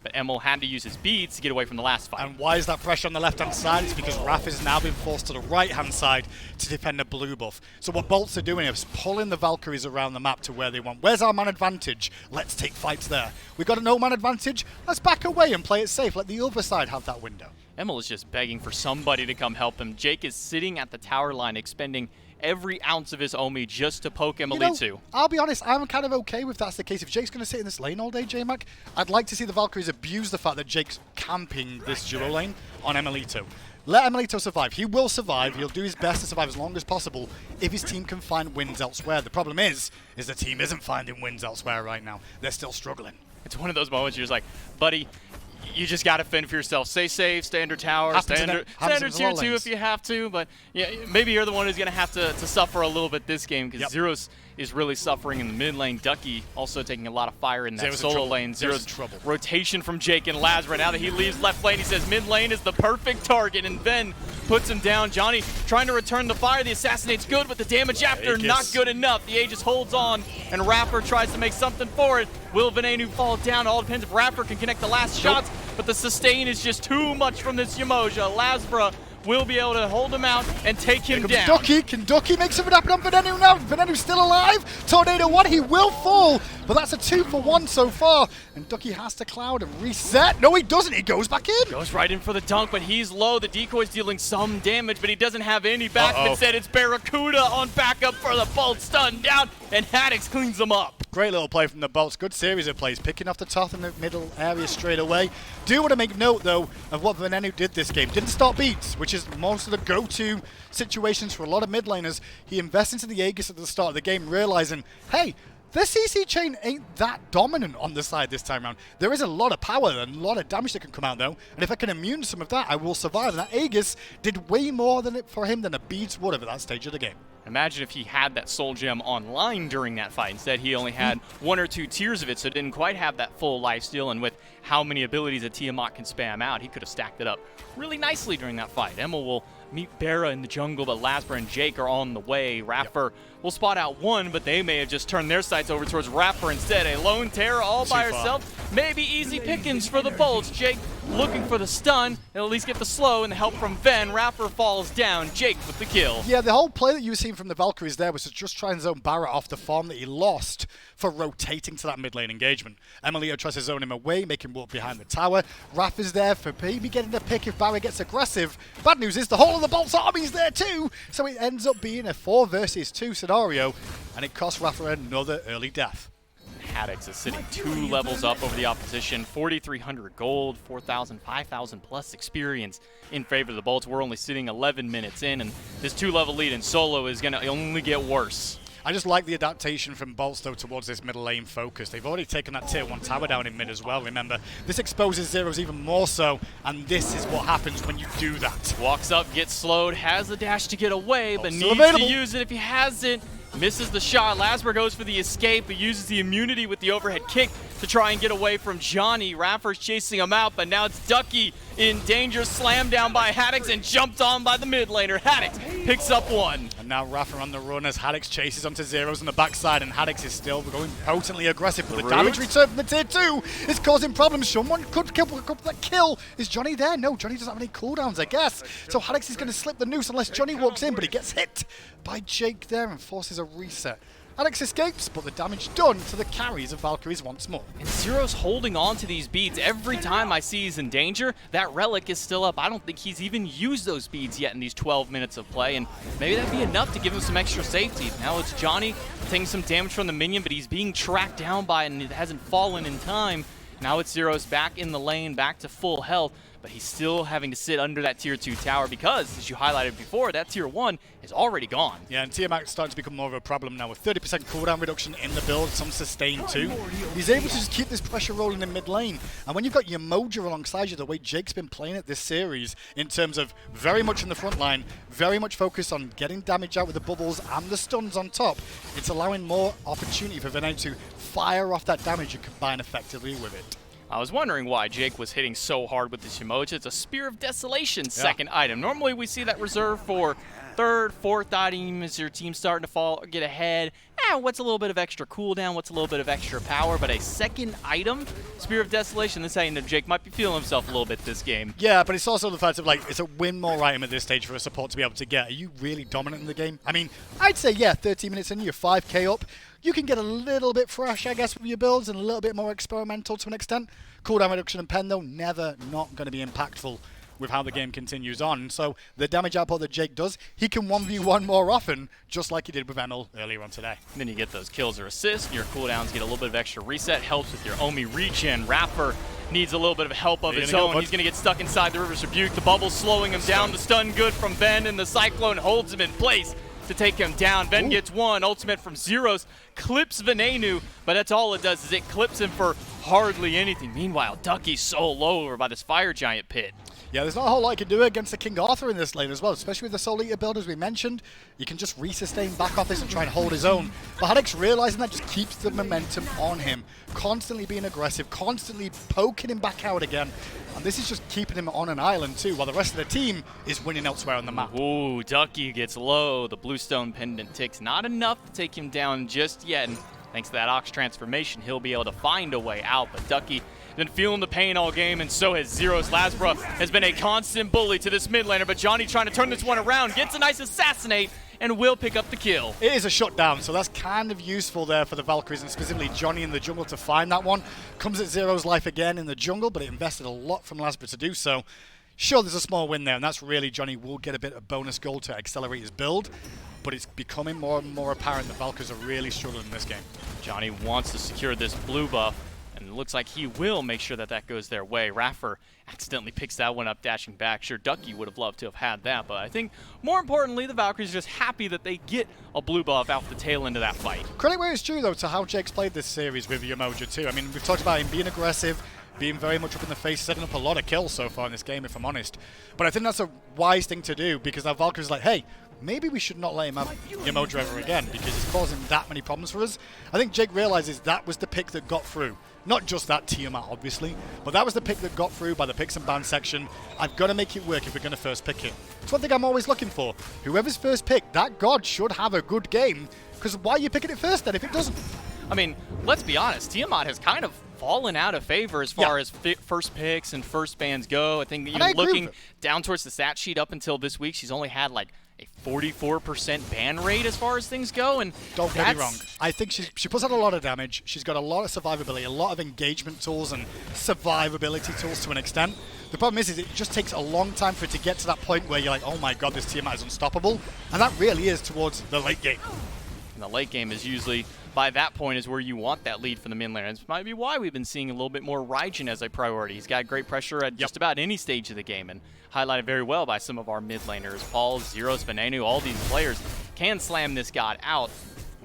but Emil had to use his beads to get away from the last fight. And why is that pressure on the left-hand side? It's because Raph has now been forced to the right-hand side to defend the blue buff. So what bolts are doing is pulling the Valkyries around the map to where they want. Where's our man advantage? Let's take fights there. We've got a no-man advantage. Let's back away and play it safe. Let the other side have that window. Emil is just begging for somebody to come help him. Jake is sitting at the tower line expending every ounce of his Omi just to poke Emilito. You know, I'll be honest, I'm kind of okay with that's the case. If Jake's going to sit in this lane all day, J-Mac, I'd like to see the Valkyries abuse the fact that Jake's camping this duo lane on Emilito. Let Emilito survive. He will survive. He'll do his best to survive as long as possible if his team can find wins elsewhere. The problem is the team isn't finding wins elsewhere right now. They're still struggling. It's one of those moments you're just like, buddy, you just got to fend for yourself. Stay safe, stay under tower, stay under tier 2 if you have to, but yeah, maybe you're the one who's going to have to suffer a little bit this game because Zeros is really suffering in the mid lane. Ducky also taking a lot of fire in that solo lane. Zero's trouble. Rotation from Jake and Lasbra. Now that he leaves left lane, he says mid lane is the perfect target, and then puts him down. Johnny trying to return the fire. The Assassinate's good, but the damage after not good enough. The Aegis holds on, and Rapper tries to make something for it. Will Venenu fall down? All depends if Rapper can connect the last shots, but the sustain is just too much from this Yamoja. Lasbra will be able to hold him out and take him down. Ducky. Can Ducky make something happen on Venenu now? Venenu's still alive. Tornado 1, he will fall, but that's a 2-for-1 so far. And Ducky has to cloud and reset. No, he doesn't. He goes back in. Goes right in for the dunk, but he's low. The decoy's dealing some damage, but he doesn't have any backup. Instead, it's Barracuda on backup for the bolt. Stunned down, and hi-rez cleans him up. Great little play from the bolts. Good series of plays. Picking off the Toth in the middle area straight away. Do want to make note, though, of what Venenu did this game. Didn't stop beats, which is most of the go-to situations for a lot of mid laners. He invests into the Aegis at the start of the game, realizing, hey, the CC chain ain't that dominant on the side this time around. There is a lot of power and a lot of damage that can come out, though. And if I can immune some of that, I will survive. And that Aegis did way more for him than a beads would have at that stage of the game. Imagine if he had that soul gem online during that fight. Instead, he only had 1 or 2 tiers of it, so didn't quite have that full lifesteal. And with how many abilities a Tiamat can spam out, he could have stacked it up really nicely during that fight. Emil will meet Barra in the jungle, but Lasper and Jake are on the way. Rapper will spot out one, but they may have just turned their sights over towards Rapper instead. A lone terror all by herself. Maybe easy pickings for the Bolts. Jake looking for the stun, and at least get the slow, and the help from Ven. Rapper falls down. Jake with the kill. Yeah, the whole play that you were seeing from the Valkyries there was to just try and zone Barra off the farm that he lost for rotating to that mid lane engagement. Emilio tries to zone him away, make him walk behind the tower. Raph is there for maybe getting the pick if Barra gets aggressive. Bad news is the whole of the Bolts army is there too, so it ends up being a 4 versus 2 scenario, and it costs Rapha another early death. Haddix is sitting 2 levels up over the opposition, 4,300 gold, 4,000, 5,000 plus experience in favor of the Bolts. We're only sitting 11 minutes in, and this 2-level lead in solo is going to only get worse. I just like the adaptation from Bolts, though, towards this middle lane focus. They've already taken that tier 1 tower down in mid as well, remember. This exposes Zeros even more so, and this is what happens when you do that. Walks up, gets slowed, has the dash to get away, but needs to use it if he has it. Misses the shot. Lasper goes for the escape, but uses the immunity with the overhead kick to try and get away from Johnny. Raffer's chasing him out, but now it's Ducky in danger. Slammed down by Haddix and jumped on by the mid laner. Haddix picks up 1. And now Raffer on the run as Haddix chases onto Zeros on the backside, and Haddix is still going potently aggressive. But the damage return from the tier 2 is causing problems. Someone could kill that kill. Is Johnny there? No, Johnny doesn't have any cooldowns, I guess. So Haddix is going to slip the noose unless Johnny walks in, but he gets hit by Jake there and forces a reset. Alex escapes, but the damage done to the carries of Valkyries once more. And Zero's holding on to these beads. Every time I see he's in danger, that relic is still up. I don't think he's even used those beads yet in these 12 minutes of play, and maybe that'd be enough to give him some extra safety. Now it's Johnny taking some damage from the minion, but he's being tracked down by it, and it hasn't fallen in time. Now it's Zero's back in the lane, back to full health, but he's still having to sit under that tier 2 tower because, as you highlighted before, that tier 1 is already gone. Yeah, and Tiamat is starting to become more of a problem now with 30% cooldown reduction in the build, some sustain too. He's able to just keep this pressure rolling in mid lane, and when you've got your Mojo alongside you, the way Jake's been playing it this series, in terms of very much in the front line, very much focused on getting damage out with the bubbles and the stuns on top, it's allowing more opportunity for Vinay to fire off that damage and combine effectively with it. I was wondering why Jake was hitting so hard with this emoji. It's a Spear of Desolation second item. Normally we see that reserved for third, fourth item as your team's starting to fall or get ahead. What's a little bit of extra cooldown? What's a little bit of extra power? But a second item, Spear of Desolation, this is how you know Jake might be feeling himself a little bit this game. Yeah, but it's also the fact of, like, it's a win more item at this stage for a support to be able to get. Are you really dominant in the game? I mean, I'd say, yeah, 13 minutes in, you're 5k up. You can get a little bit fresh, I guess, with your builds and a little bit more experimental to an extent. Cooldown reduction and pen, though, never not going to be impactful with how the game continues on. So the damage output that Jake does, he can 1v1 more often, just like he did with Emil earlier on today. And then you get those kills or assists, your cooldowns get a little bit of extra reset, helps with your Omi regen. Rapper needs a little bit of help of his own. He's going to get stuck inside the River's Rebuke. The bubble's slowing him down. The stun good from Ben, and the Cyclone holds him in place to take him down. Ben gets one. Ultimate from Zeros clips Venenu, but that's all it does is it clips him for hardly anything. Meanwhile, Ducky's so low over by this Fire Giant pit. Yeah, there's not a whole lot you can do against the King Arthur in this lane as well, especially with the Soul Eater build, as we mentioned. You can just re-sustain back off this and try and hold his own. But Haddix realizing that just keeps the momentum on him, constantly being aggressive, constantly poking him back out again. And this is just keeping him on an island too, while the rest of the team is winning elsewhere on the map. Ooh, Ducky gets low. The Bluestone Pendant ticks. Not enough to take him down just yet. And thanks to that Ox transformation, he'll be able to find a way out. But Ducky been feeling the pain all game, and so has Zeros. Lasbra has been a constant bully to this mid laner, but Johnny trying to turn this one around, gets a nice assassinate, and will pick up the kill. It is a shutdown, so that's kind of useful there for the Valkyries, and specifically Johnny in the jungle to find that one. Comes at Zero's life again in the jungle, but it invested a lot from Lasbra to do so. Sure, there's a small win there, and that's really Johnny will get a bit of bonus gold to accelerate his build, but it's becoming more and more apparent that Valkyries are really struggling in this game. Johnny wants to secure this blue buff, and it looks like he will make sure that that goes their way. Raffer accidentally picks that one up, dashing back. Sure, Ducky would have loved to have had that, but I think more importantly, the Valkyries are just happy that they get a blue buff out the tail end of that fight. Credit where it's due, though, to how Jake's played this series with Yamoja, too. I mean, we've talked about him being aggressive, being very much up in the face, setting up a lot of kills so far in this game, if I'm honest. But I think that's a wise thing to do, because now Valkyrie's like, hey, maybe we should not let him have Yamodra ever again because it's causing that many problems for us. I think Jake realizes that was the pick that got through. Not just that Tiamat, obviously, but that was the pick that got through by the picks and bans section. I've got to make it work if we're going to first pick it. It's one thing I'm always looking for. Whoever's first pick, that god should have a good game, because why are you picking it first then if it doesn't? I mean, let's be honest, Tiamat has kind of fallen out of favor as far as first picks and first bans go. I think looking down towards the stat sheet up until this week, she's only had like a 44% ban rate as far as things go. And don't get me wrong, I think she puts out a lot of damage. She's got a lot of survivability, a lot of engagement tools and survivability tools to an extent. The problem is it just takes a long time for it to get to that point where you're like, oh my god, this Tiamat is unstoppable. And that really is towards the late game. And the late game is usually, by that point, is where you want that lead from the mid laner. This might be why we've been seeing a little bit more Raijin as a priority. He's got great pressure at just about any stage of the game, and highlighted very well by some of our mid laners. Paul, Zeros, Venenu, all these players can slam this god out.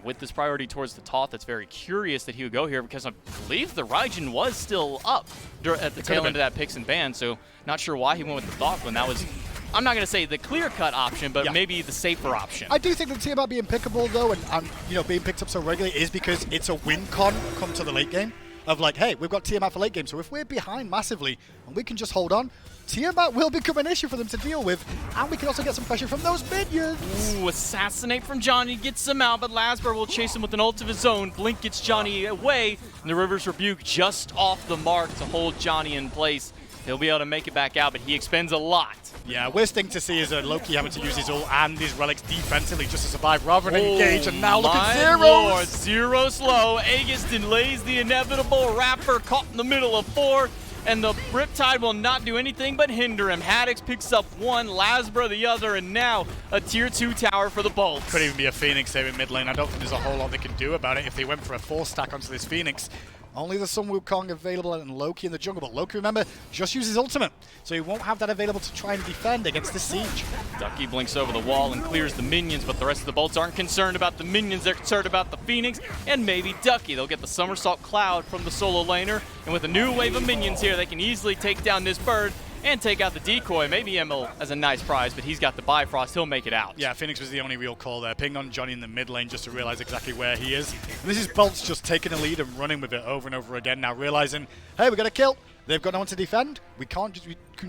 With this priority towards the Toth, it's very curious that he would go here because I believe the Raijin was still up at the tail end of that picks and bans, so not sure why he went with the Thoth when that was, I'm not going to say the clear-cut option, but maybe the safer option. I do think the Tiamat being pickable, though, and being picked up so regularly is because it's a win con come to the late game. Of like, hey, we've got Tiamat for late game, so if we're behind massively and we can just hold on, Tiamat will become an issue for them to deal with, and we can also get some pressure from those minions. Ooh, assassinate from Johnny gets him out, but Lasper will chase him with an ult of his own. Blink gets Johnny away, and the River's Rebuke just off the mark to hold Johnny in place. He'll be able to make it back out, but he expends a lot. Yeah, worst thing to see is Loki having to use his ult and his relics defensively just to survive rather than engage, and now look at Zeros! Lord, Zeros low. Aegis lays the inevitable Rapper caught in the middle of 4, and the Riptide will not do anything but hinder him. Haddix picks up 1, Lasbra the other, and now a tier 2 tower for the Bolts. Could even be a Phoenix here in mid lane. I don't think there's a whole lot they can do about it if they went for a 4-stack onto this Phoenix. Only the Sun Wukong available and Loki in the jungle, but Loki, remember, just uses ultimate, so he won't have that available to try and defend against the siege. Ducky blinks over the wall and clears the minions, but the rest of the Bolts aren't concerned about the minions, they're concerned about the Phoenix and maybe Ducky. They'll get the Somersault Cloud from the solo laner, and with a new wave of minions here, they can easily take down this bird and take out the decoy. Maybe Emil as a nice prize, but he's got the Bifrost. He'll make it out. Yeah, Phoenix was the only real call there. Ping on Johnny in the mid lane just to realize exactly where he is. And this is Bolts just taking a lead and running with it over and over again. Now realizing, hey, we got a kill. They've got no one to defend. We can't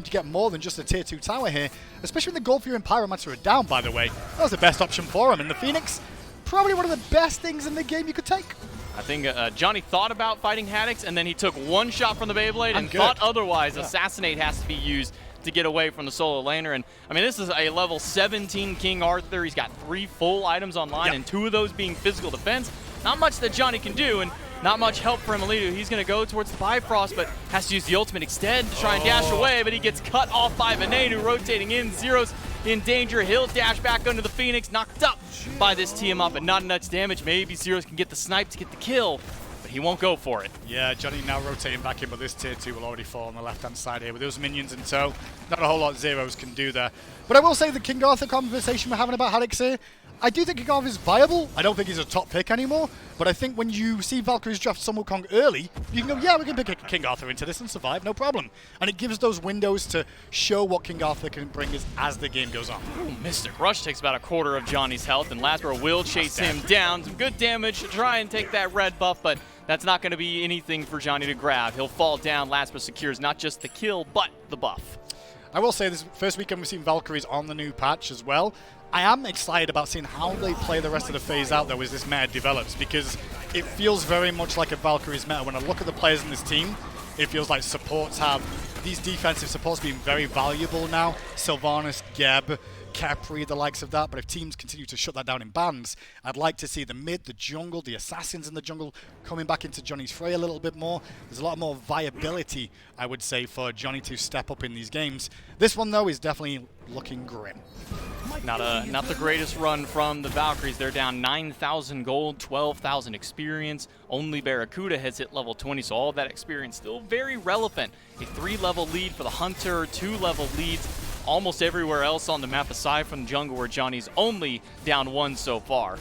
get more than just a tier 2 tower here, especially when the Gold Fury and Pyromancer are down, by the way. That was the best option for him. And the Phoenix, probably one of the best things in the game you could take. I think Johnny thought about fighting Haddix, and then he took one shot from the Beyblade and thought otherwise. Assassinate has to be used to get away from the solo laner. And I mean, this is a level 17 King Arthur. He's got 3 full items online, and 2 of those being physical defense. Not much that Johnny can do, and not much help for Emilio. He's going to go towards the Bifrost, but has to use the ultimate extend to try and dash away, but he gets cut off by Venenu, rotating in. Zero's in danger. He'll dash back under the Phoenix, knocked up by this Tiamat, but not enough damage. Maybe Zeros can get the snipe to get the kill, but he won't go for it. Yeah, Johnny now rotating back in, but this tier 2 will already fall on the left-hand side here with those minions in tow. Not a whole lot Zeros can do there. But I will say the King Arthur conversation we're having about Haddix here, I do think King Arthur is viable. I don't think he's a top pick anymore, but I think when you see Valkyries draft Sun Wukong early, you can go, yeah, we can pick King Arthur into this and survive, no problem. And it gives those windows to show what King Arthur can bring as the game goes on. Ooh, Mystic Rush takes about a quarter of Johnny's health, and Lasbra will chase him down. Some good damage to try and take that red buff, but that's not going to be anything for Johnny to grab. He'll fall down. Lasbra secures not just the kill, but the buff. I will say this first weekend we've seen Valkyries on the new patch as well. I am excited about seeing how they play the rest of the phase out though as this meta develops, because it feels very much like a Valkyries meta. When I look at the players in this team, it feels like supports have these defensive supports being very valuable now. Sylvanas, Geb, Capri, the likes of that. But if teams continue to shut that down in bans, I'd like to see the mid, the jungle, the assassins in the jungle coming back into Johnny's fray a little bit more. There's a lot more viability, I would say, for Johnny to step up in these games. This one, though, is definitely looking grim. Not the greatest run from the Valkyries. They're down 9,000 gold, 12,000 experience. Only Barracuda has hit level 20, so all of that experience still very relevant. A 3-level lead for the Hunter, 2-level leads almost everywhere else on the map aside from jungle, where Johnny's only down 1 so far.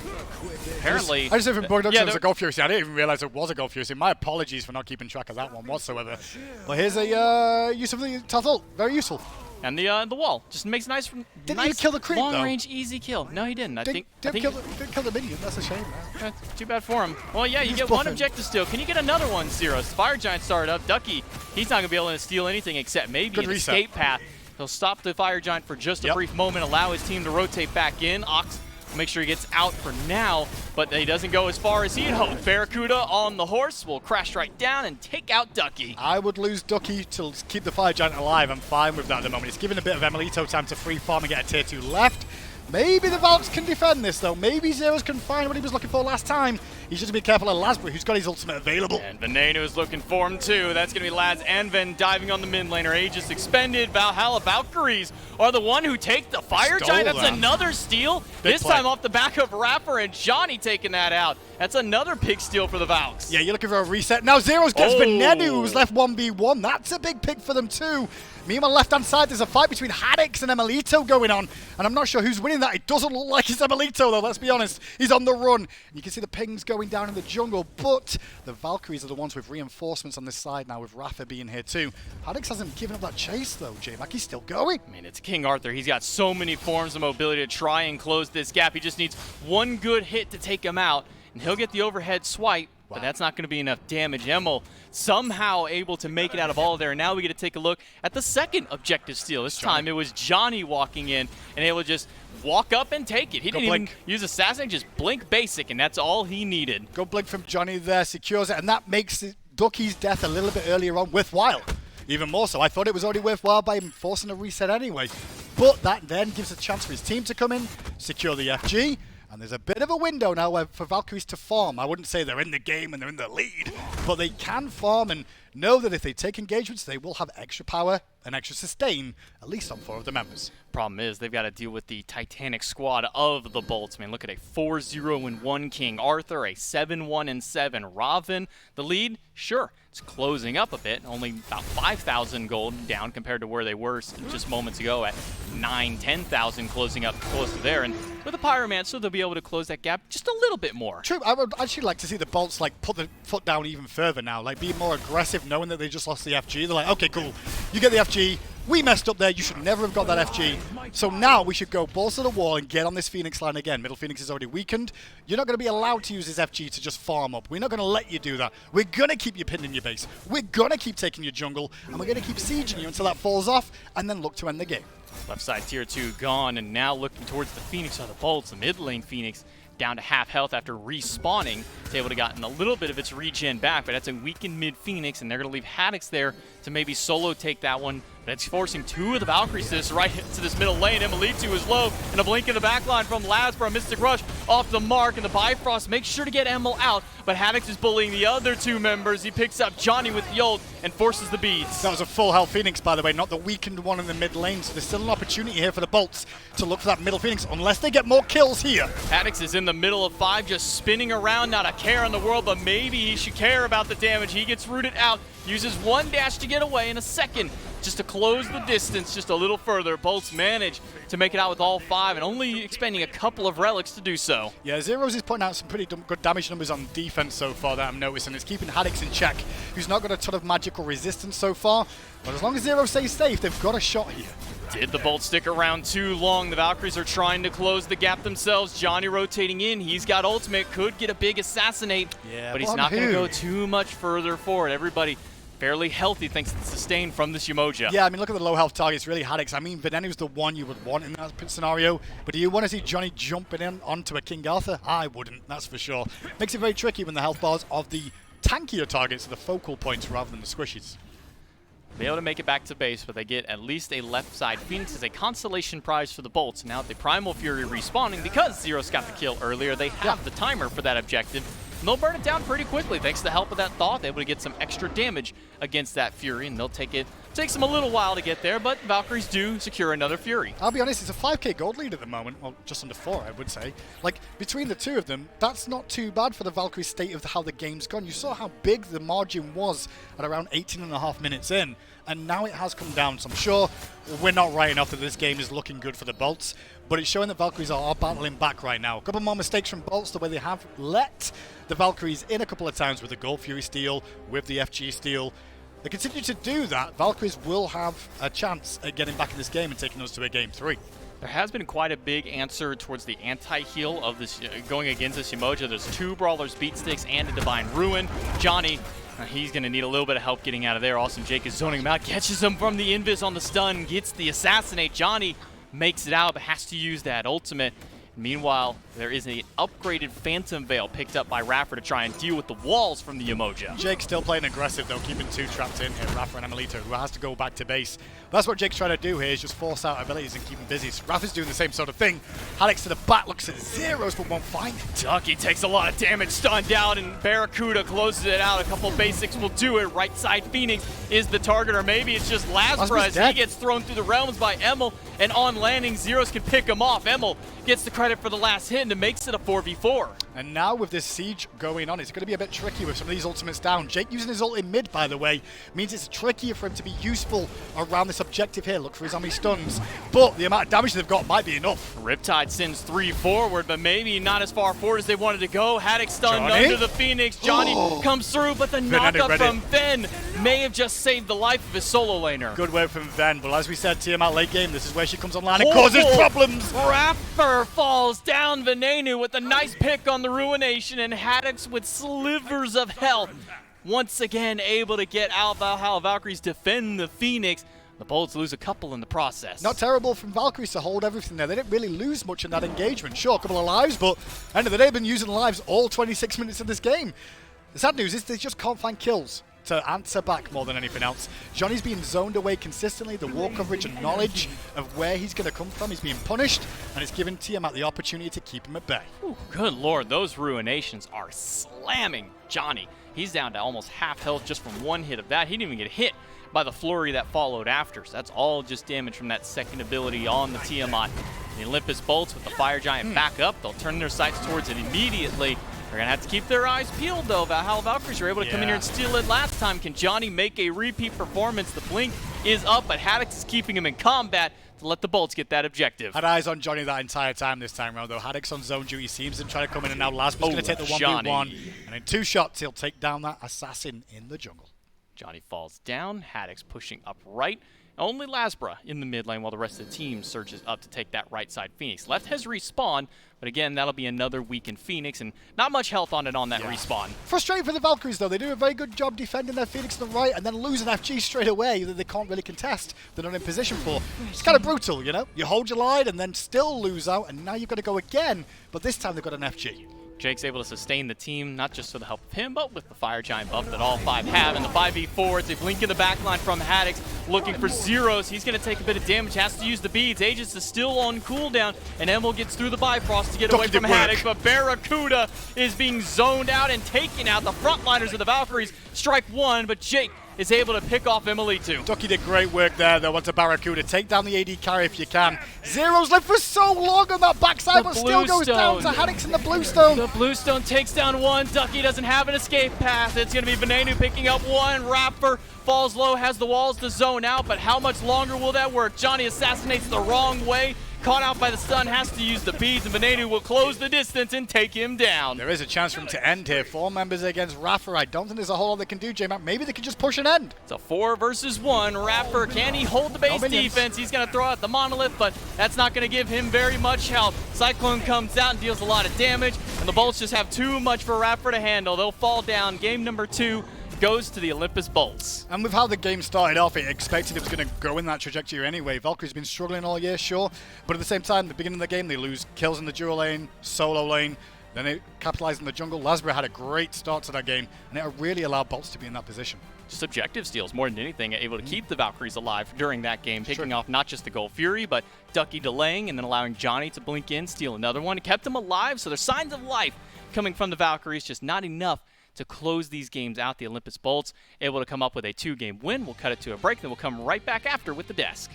Apparently, I just even brought up it was a Gold Fury. I didn't even realize it was a Gold Fury. My apologies for not keeping track of that one whatsoever. But here's a use of the Toth ult. Very useful. And the wall just makes a nice, Didn't even kill the creep, though. long-range, easy kill. No, he didn't. Didn't kill the minion. That's a shame, man. Too bad for him. Well, yeah, you He's get one buffing. objective steal. Can you get another one, Zero? Fire Giant started up. Ducky, he's not going to be able to steal anything except maybe Good an reset. escape path. He'll stop the Fire Giant for just a brief moment, allow his team to rotate back in. Ox will make sure he gets out for now, but he doesn't go as far as he'd hoped. Barracuda on the horse will crash right down and take out Ducky. I would lose Ducky to keep the Fire Giant alive. I'm fine with that at the moment. It's giving a bit of Emilito time to free farm and get a tier 2 left. Maybe the Valks can defend this, though. Maybe Zeros can find what he was looking for last time. He's just to be careful of Lasbury, who's got his ultimate available. And Veneno is looking for him, too. That's going to be Lads and Ven diving on the mid laner. Aegis expended. Valhalla Valkyries are the one who take the Fire Giant. That's another steal. This time off the back of Rapper and Johnny taking that out. That's another big steal for the Valks. Yeah, you're looking for a reset. Now Zeros gets Veneno, who's left 1v1. That's a big pick for them, too. Me on my left-hand side, there's a fight between Haddix and Emilito going on, and I'm not sure who's winning that. It doesn't look like it's Emilito, though, let's be honest. He's on the run. And you can see the pings going down in the jungle, but the Valkyries are the ones with reinforcements on this side now, with Rafa being here, too. Haddix hasn't given up that chase, though, J-Mac. He's still going. I mean, it's King Arthur. He's got so many forms of mobility to try and close this gap. He just needs one good hit to take him out, and he'll get the overhead swipe. But that's not going to be enough damage. Emil somehow able to make it out of all there. And now we get to take a look at the second objective steal. This time it was Johnny walking in and able to just walk up and take it. He didn't even use Assassin, just blink basic, and that's all he needed. Go blink from Johnny there, secures it, and that makes Ducky's death a little bit earlier on worthwhile. Even more so. I thought it was already worthwhile by him forcing a reset anyway. But that then gives a chance for his team to come in, secure the FG. And there's a bit of a window now for Valkyries to farm. I wouldn't say they're in the game and they're in the lead, but they can farm and know that if they take engagements, they will have extra power and extra sustain, at least on 4 of the members. Problem is, they've got to deal with the Titanic squad of the Bolts. Man, look at a 4-0-1 King Arthur, a 7-1-7 Raven. The lead, sure, it's closing up a bit, only about 5,000 gold down compared to where they were just moments ago at 9,000-10,000, closing up close to there. And with a Pyromancer, they'll be able to close that gap just a little bit more. True, I would actually like to see the Bolts like put the foot down even further now, like be more aggressive knowing that they just lost the FG. They're like, okay, cool, you get the FG, we messed up there, you should never have got that FG. So now we should go balls to the wall and get on this Phoenix line again. Middle Phoenix is already weakened. You're not going to be allowed to use this FG to just farm up. We're not going to let you do that. We're going to keep you pinned in your base. We're going to keep taking your jungle, and we're going to keep sieging you until that falls off, and then look to end the game. Left side tier 2 gone, and now looking towards the Phoenix are the Bolts. The mid lane Phoenix down to half health after respawning. It's able to gotten a little bit of its regen back, but that's a weakened mid Phoenix, and they're going to leave Haddix there to maybe solo take that one. But it's forcing 2 of the Valkyries to this middle lane. Emilito is low, and a blink in the back line from Labs for a Mystic Rush off the mark, and the Bifrost makes sure to get Emil out, but Haddix is bullying the other 2 members. He picks up Johnny with the ult and forces the beads. That was a full health Phoenix, by the way, not the weakened one in the mid lane, so there's still an opportunity here for the Bolts to look for that middle Phoenix, unless they get more kills here. Haddix is in the middle of 5, just spinning around, not a care in the world, but maybe he should care about the damage. He gets rooted out, uses 1 dash to get away, and a second just to close the distance just a little further. Bolts manage to make it out with all 5 and only expending a couple of relics to do so. Yeah, Zeros is putting out some pretty good damage numbers on defense so far that I'm noticing. It's keeping Haddix in check, who's not got a ton of magical resistance so far. But as long as Zero stays safe, they've got a shot here. Did the Bolts stick around too long? The Valkyries are trying to close the gap themselves. Johnny rotating in. He's got ultimate. Could get a big assassinate, but he's not going to go too much further forward. Everybody fairly healthy thanks to the sustain from this Umoja. Yeah, I mean, look at the low health targets, really Haddix. I mean, Venenu's the one you would want in that scenario, but do you want to see Johnny jumping in onto a King Arthur? I wouldn't, that's for sure. Makes it very tricky when the health bars of the tankier targets are the focal points rather than the squishies. Be able to make it back to base, but they get at least a left side. Phoenix is a consolation prize for the Bolts. Now with the Primal Fury respawning, because Zeros got the kill earlier, they have the timer for that objective. And they'll burn it down pretty quickly thanks to the help of that Thoth, able to get some extra damage against that Fury, and they'll take it. Takes them a little while to get there, but Valkyries do secure another Fury. I'll be honest, it's a 5k gold lead at the moment. Well, just under 4, I would say. Like, between the 2 of them, that's not too bad for the Valkyries' state of how the game's gone. You saw how big the margin was at around 18.5 minutes in, and now it has come down. So I'm sure we're not right enough that this game is looking good for the Bolts, but it's showing that Valkyries are battling back right now. A couple more mistakes from Bolts, the way they have let the Valkyries in a couple of times with the Gold Fury steal, with the FG steal. they continue to do that, Valkyries will have a chance at getting back in this game and taking us to a game 3. There has been quite a big answer towards the anti-heal of this going against this Umoja. There's 2 Brawlers Beat Sticks and a Divine Ruin. Johnny, he's going to need a little bit of help getting out of there. Awesome Jake is zoning him out, catches him from the invis on the stun, gets the assassinate. Johnny makes it out, but has to use that ultimate. Meanwhile, there is an upgraded Phantom Veil picked up by Raffer to try and deal with the walls from the Umoja. Jake's still playing aggressive, though, keeping 2 trapped in here, Raffer and Amelito, who has to go back to base. But that's what Jake's trying to do here, is just force out abilities and keep him busy. So Raffer's doing the same sort of thing. Alex to the back, looks at zeros, but won't find it. Ducky takes a lot of damage, stunned out, and Barracuda closes it out. A couple basics will do it. Right side Phoenix is the target, or maybe it's just Lazarus. He gets thrown through the realms by Emil, and on landing, Zeros can pick him off. Emil gets the credit for the last hit and makes it a 4v4. And now with this siege going on, it's going to be a bit tricky with some of these ultimates down. Jake using his ult in mid, by the way, means it's trickier for him to be useful around this objective here. Look for his Ami stuns, but the amount of damage they've got might be enough. Riptide sends 3 forward, but maybe not as far forward as they wanted to go. Haddock stunned under the Phoenix. Johnny comes through, but the knockup from Ven may have just saved the life of his solo laner. Good work from Ven, but as we said, Tiamat late game, this is where she comes online and causes problems. Raffer falls down. Venenu with a nice pick on the Ruination, and Haddock's with slivers of health. Once again able to get out. Valhalla Valkyries defend the Phoenix. The Bolts lose a couple in the process. Not terrible from Valkyries to hold everything there. They didn't really lose much in that engagement. Sure, a couple of lives, but at the end of the day, they've been using lives all 26 minutes of this game. The sad news is they just can't find kills to answer back more than anything else. Johnny's being zoned away consistently. The wall coverage and knowledge of where he's going to come from, he's being punished, and it's given Tiamat the opportunity to keep him at bay. Ooh, good lord, those Ruinations are slamming Johnny. He's down to almost half health just from one hit of that. He didn't even get hit by the flurry that followed after, so that's all just damage from that second ability on the Tiamat. The Olympus Bolts with the Fire Giant back up. They'll turn their sights towards it immediately. They're going to have to keep their eyes peeled, though. Valhalla Valkyries were able to come in here and steal it last time. Can Johnny make a repeat performance? The blink is up, but Haddock is keeping him in combat to let the Bolts get that objective. Had eyes on Johnny that entire time this time around, though. Haddock's on zone duty, seems him trying to come in, and now Lazarus going to take the 1v1. And in 2 shots, he'll take down that assassin in the jungle. Johnny falls down. Haddock's pushing up right. Only Lasbra in the mid lane while the rest of the team surges up to take that right side Phoenix. Left has respawned, but again, that'll be another weakened Phoenix, and not much health on it on that respawn. Frustrating for the Valkyries, though. They do a very good job defending their Phoenix on the right and then lose an FG straight away that they can't really contest. They're not in position for. It's kind of brutal, you know? You hold your line and then still lose out, and now you've got to go again, but this time they've got an FG. Jake's able to sustain the team, not just for the help of him, but with the Fire Giant buff that all 5 have. And the 5v4, it's a blink in the backline from Haddock, looking for Zeros. He's going to take a bit of damage, has to use the beads. Aegis is still on cooldown, and Emil gets through the Bifrost to get away from Haddock, but Barracuda is being zoned out and taking out the frontliners of the Valkyries. Strike 1, but Jake is able to pick off Emily2. Ducky did great work there, though, onto Barracuda. Take down the AD carry if you can. Zero's lived for so long on that backside, but still goes down to Haddock's in the Bluestone. The Bluestone takes down 1. Ducky doesn't have an escape path. It's going to be Venenu picking up 1. Rapper falls low, has the walls to zone out, but how much longer will that work? Johnny assassinates the wrong way. Caught out by the stun, has to use the beads, and Venenu will close the distance and take him down. There is a chance for him to end here. 4 members against Raffer. I don't think there's a whole lot they can do, J-Mac. Maybe they can just push an end. It's a 4 versus 1. Rapper, can he hold the base defense? He's going to throw out the Monolith, but that's not going to give him very much help. Cyclone comes out and deals a lot of damage, and the Bolts just have too much for Rapper to handle. They'll fall down. Game number 2 goes to the Olympus Bolts. And with how the game started off, it expected it was going to go in that trajectory anyway. Valkyrie's been struggling all year, sure, but at the same time, at the beginning of the game, they lose kills in the dual lane, solo lane, then they capitalize in the jungle. Lasbra had a great start to that game, and it really allowed Bolts to be in that position. Just objective steals more than anything, able to keep the Valkyries alive during that game, picking off not just the Gold Fury, but Ducky delaying and then allowing Johnny to blink in, steal another one. It kept him alive, so there's signs of life coming from the Valkyries, just not enough to close these games out. The Olympus Bolts able to come up with a 2-game win. We'll cut it to a break, then we'll come right back after with the desk.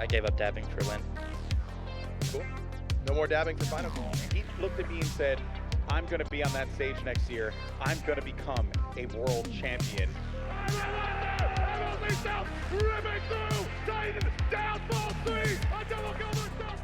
gave up dabbing for Lynn. Cool. No more dabbing for final. He looked at me and said, I'm going to be on that stage next year. I'm going to become a world champion. Ripping through, Titan, down, ball three, a double kill myself.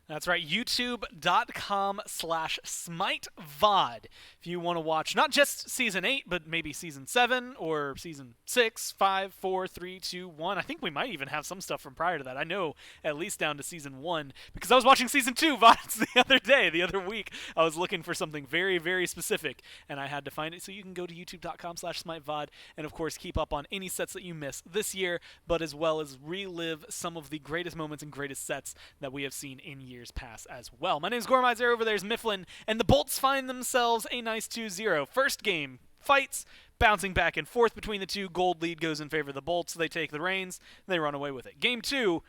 That's right, youtube.com/SmiteVOD. If you want to watch not just Season 8, but maybe Season 7 or Season 6, 5, 4, 3, 2, 1. I think we might even have some stuff from prior to that. I know at least down to Season 1 because I was watching Season 2 VODs the other week. I was looking for something very, very specific, and I had to find it. So you can go to youtube.com/SmiteVOD and, of course, keep up on any sets that you miss this year, but as well as relive some of the greatest moments and greatest sets that we have seen in years past as well. My name is Gormizer, over there's Mifflin, and the Bolts find themselves a nice 2-0. First game, fights, bouncing back and forth between the two. Gold lead goes in favor of the Bolts. They take the reins, they run away with it. Game 2,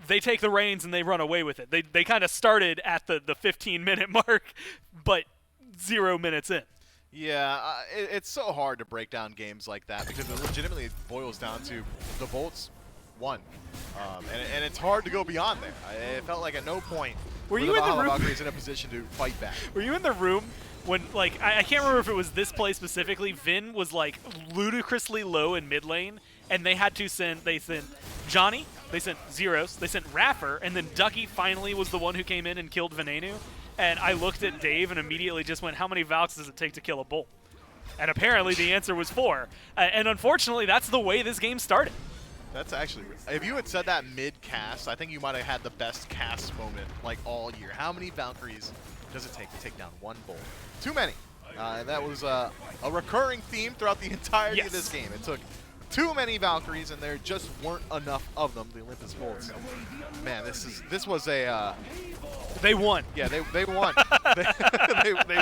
they take the reins and they run away with it. They kind of started at the 15-minute mark, but 0 minutes in. Yeah, it's so hard to break down games like that because it legitimately boils down to the Bolts won. And it's hard to go beyond there. It felt like at no point were you in the room? Valkyries in a position to fight back. Were you in the room when, like, I can't remember if it was this play specifically, Vin was, like, ludicrously low in mid lane, and they had to send Johnny, they sent Zeros, they sent Raffer, and then Ducky finally was the one who came in and killed Venenu. And I looked at Dave and immediately just went, how many Valks does it take to kill a Bolt? And apparently the answer was 4. And unfortunately, that's the way this game started. That's actually, if you had said that mid-cast, I think you might have had the best cast moment like all year. How many Valkyries does it take to take down one Bolt? Too many. And that was a recurring theme throughout the entirety of this game. It took too many Valkyries, and there just weren't enough of them, the Olympus Bolts. Man, this was a... They won. Yeah, they won. they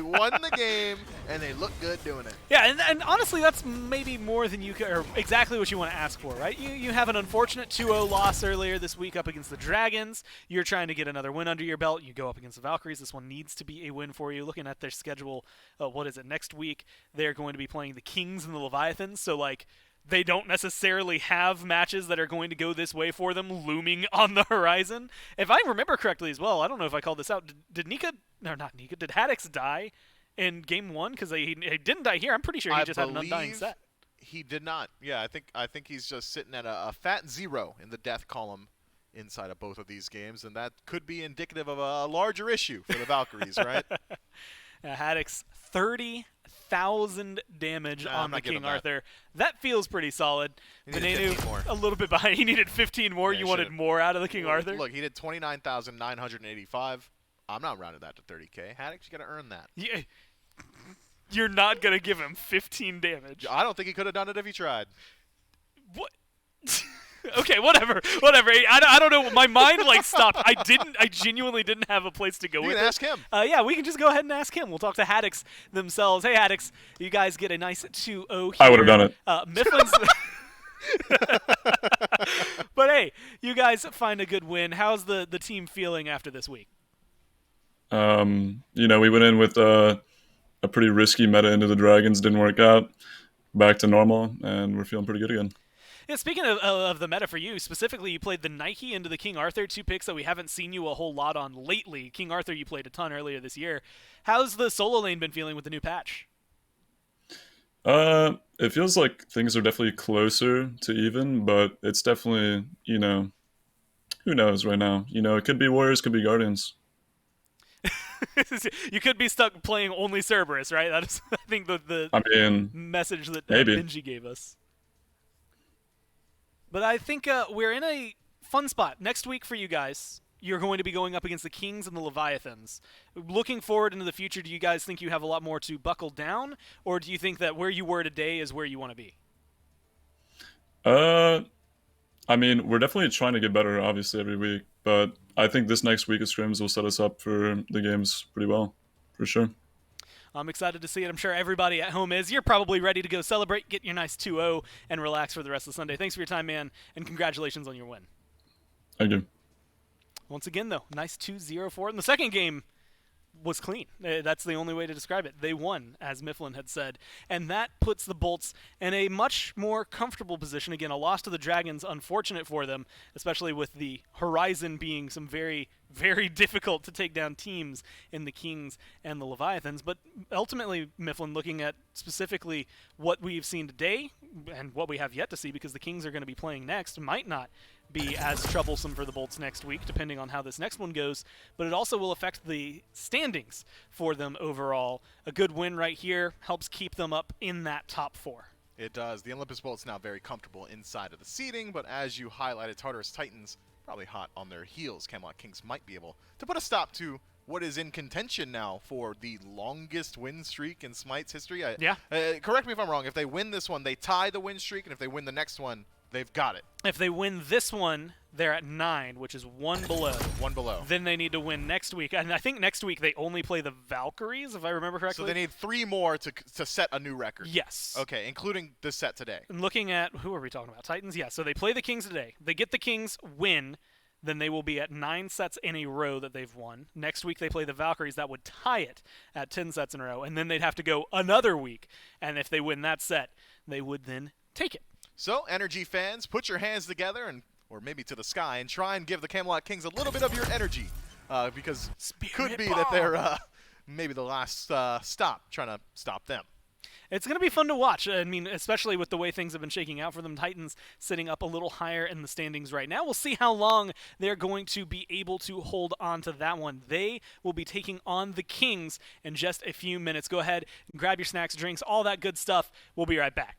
won the game, and they look good doing it. Yeah, and honestly, that's maybe more than you or exactly what you want to ask for, right? You have an unfortunate 2-0 loss earlier this week up against the Dragons. You're trying to get another win under your belt. You go up against the Valkyries. This one needs to be a win for you. Looking at their schedule, what is it, next week, they're going to be playing the Kings and the Leviathans. So, like, they don't necessarily have matches that are going to go this way for them looming on the horizon. If I remember correctly as well, I don't know if I called this out, did Haddix die in Game 1? Because he didn't die here. I'm pretty sure he just had an undying set. He did not. Yeah, I think he's just sitting at a fat 0 in the death column inside of both of these games, and that could be indicative of a larger issue for the Valkyries, right? Haddix, 30,000 damage on the King Arthur. That feels pretty solid. Venenu, a little bit behind. He needed 15 more. You wanted more out of the King Arthur? Look, he did 29,985. I'm not rounding that to 30K. Haddix, you got to earn that. Yeah. You're not going to give him 15 damage. I don't think he could have done it if he tried. What? Okay, whatever. I don't know. My mind like stopped. I genuinely didn't have a place to go with it. You can ask him. Yeah, we can just go ahead and ask him. We'll talk to Haddix themselves. Hey, Haddix, you guys get a nice 2-0 here. I would have done it. Mifflin's. But hey, you guys find a good win. How's the team feeling after this week? We went in with a pretty risky meta into the Dragons. Didn't work out. Back to normal, and we're feeling pretty good again. Yeah, speaking of the meta for you, specifically, you played the Nike into the King Arthur, 2 picks that we haven't seen you a whole lot on lately. King Arthur, you played a ton earlier this year. How's the solo lane been feeling with the new patch? It feels like things are definitely closer to even, but it's definitely, who knows right now? It could be Warriors, could be Guardians. You could be stuck playing only Cerberus, right? That is, I think, the message that Benji gave us. But I think we're in a fun spot. Next week for you guys, you're going to be going up against the Kings and the Leviathans. Looking forward into the future, do you guys think you have a lot more to buckle down? Or do you think that where you were today is where you want to be? We're definitely trying to get better, obviously, every week. But I think this next week of scrims will set us up for the games pretty well, for sure. I'm excited to see it. I'm sure everybody at home is. You're probably ready to go celebrate, get your nice 2-0, and relax for the rest of the Sunday. Thanks for your time, man, and congratulations on your win. Thank you. Once again, though, nice 2-0 for it. In the second game, was clean. That's the only way to describe it. They won, as Mifflin had said. And that puts the Bolts in a much more comfortable position. Again, a loss to the Dragons, unfortunate for them, especially with the Horizon being some very, very difficult to take down teams in the Kings and the Leviathans. But ultimately, Mifflin, looking at specifically what we've seen today and what we have yet to see, because the Kings are going to be playing next, might not be as troublesome for the Bolts next week, depending on how this next one goes, but it also will affect the standings for them overall. A good win right here helps keep them up in that top 4. It does. The Olympus Bolts now very comfortable inside of the seeding, but as you highlighted, Tartarus Titans probably hot on their heels. Camelot Kings might be able to put a stop to what is in contention now for the longest win streak in Smite's history. Correct me if I'm wrong. If they win this one, they tie the win streak, and if they win the next one, they've got it. If they win this one, they're at 9, which is 1 below. 1 below. Then they need to win next week. And I think next week they only play the Valkyries, if I remember correctly. So they need 3 more to set a new record. Yes. Okay, including the set today. And looking at, who are we talking about? Titans? Yeah, so they play the Kings today. They get the Kings, win, then they will be at 9 sets in a row that they've won. Next week they play the Valkyries. That would tie it at 10 sets in a row. And then they'd have to go another week. And if they win that set, they would then take it. So, Energy fans, put your hands together or maybe to the sky and try and give the Camelot Kings a little bit of your energy, because it could be that they're maybe the last stop trying to stop them. It's going to be fun to watch. I mean, especially with the way things have been shaking out for them. Titans sitting up a little higher in the standings right now. We'll see how long they're going to be able to hold on to that one. They will be taking on the Kings in just a few minutes. Go ahead and grab your snacks, drinks, all that good stuff. We'll be right back.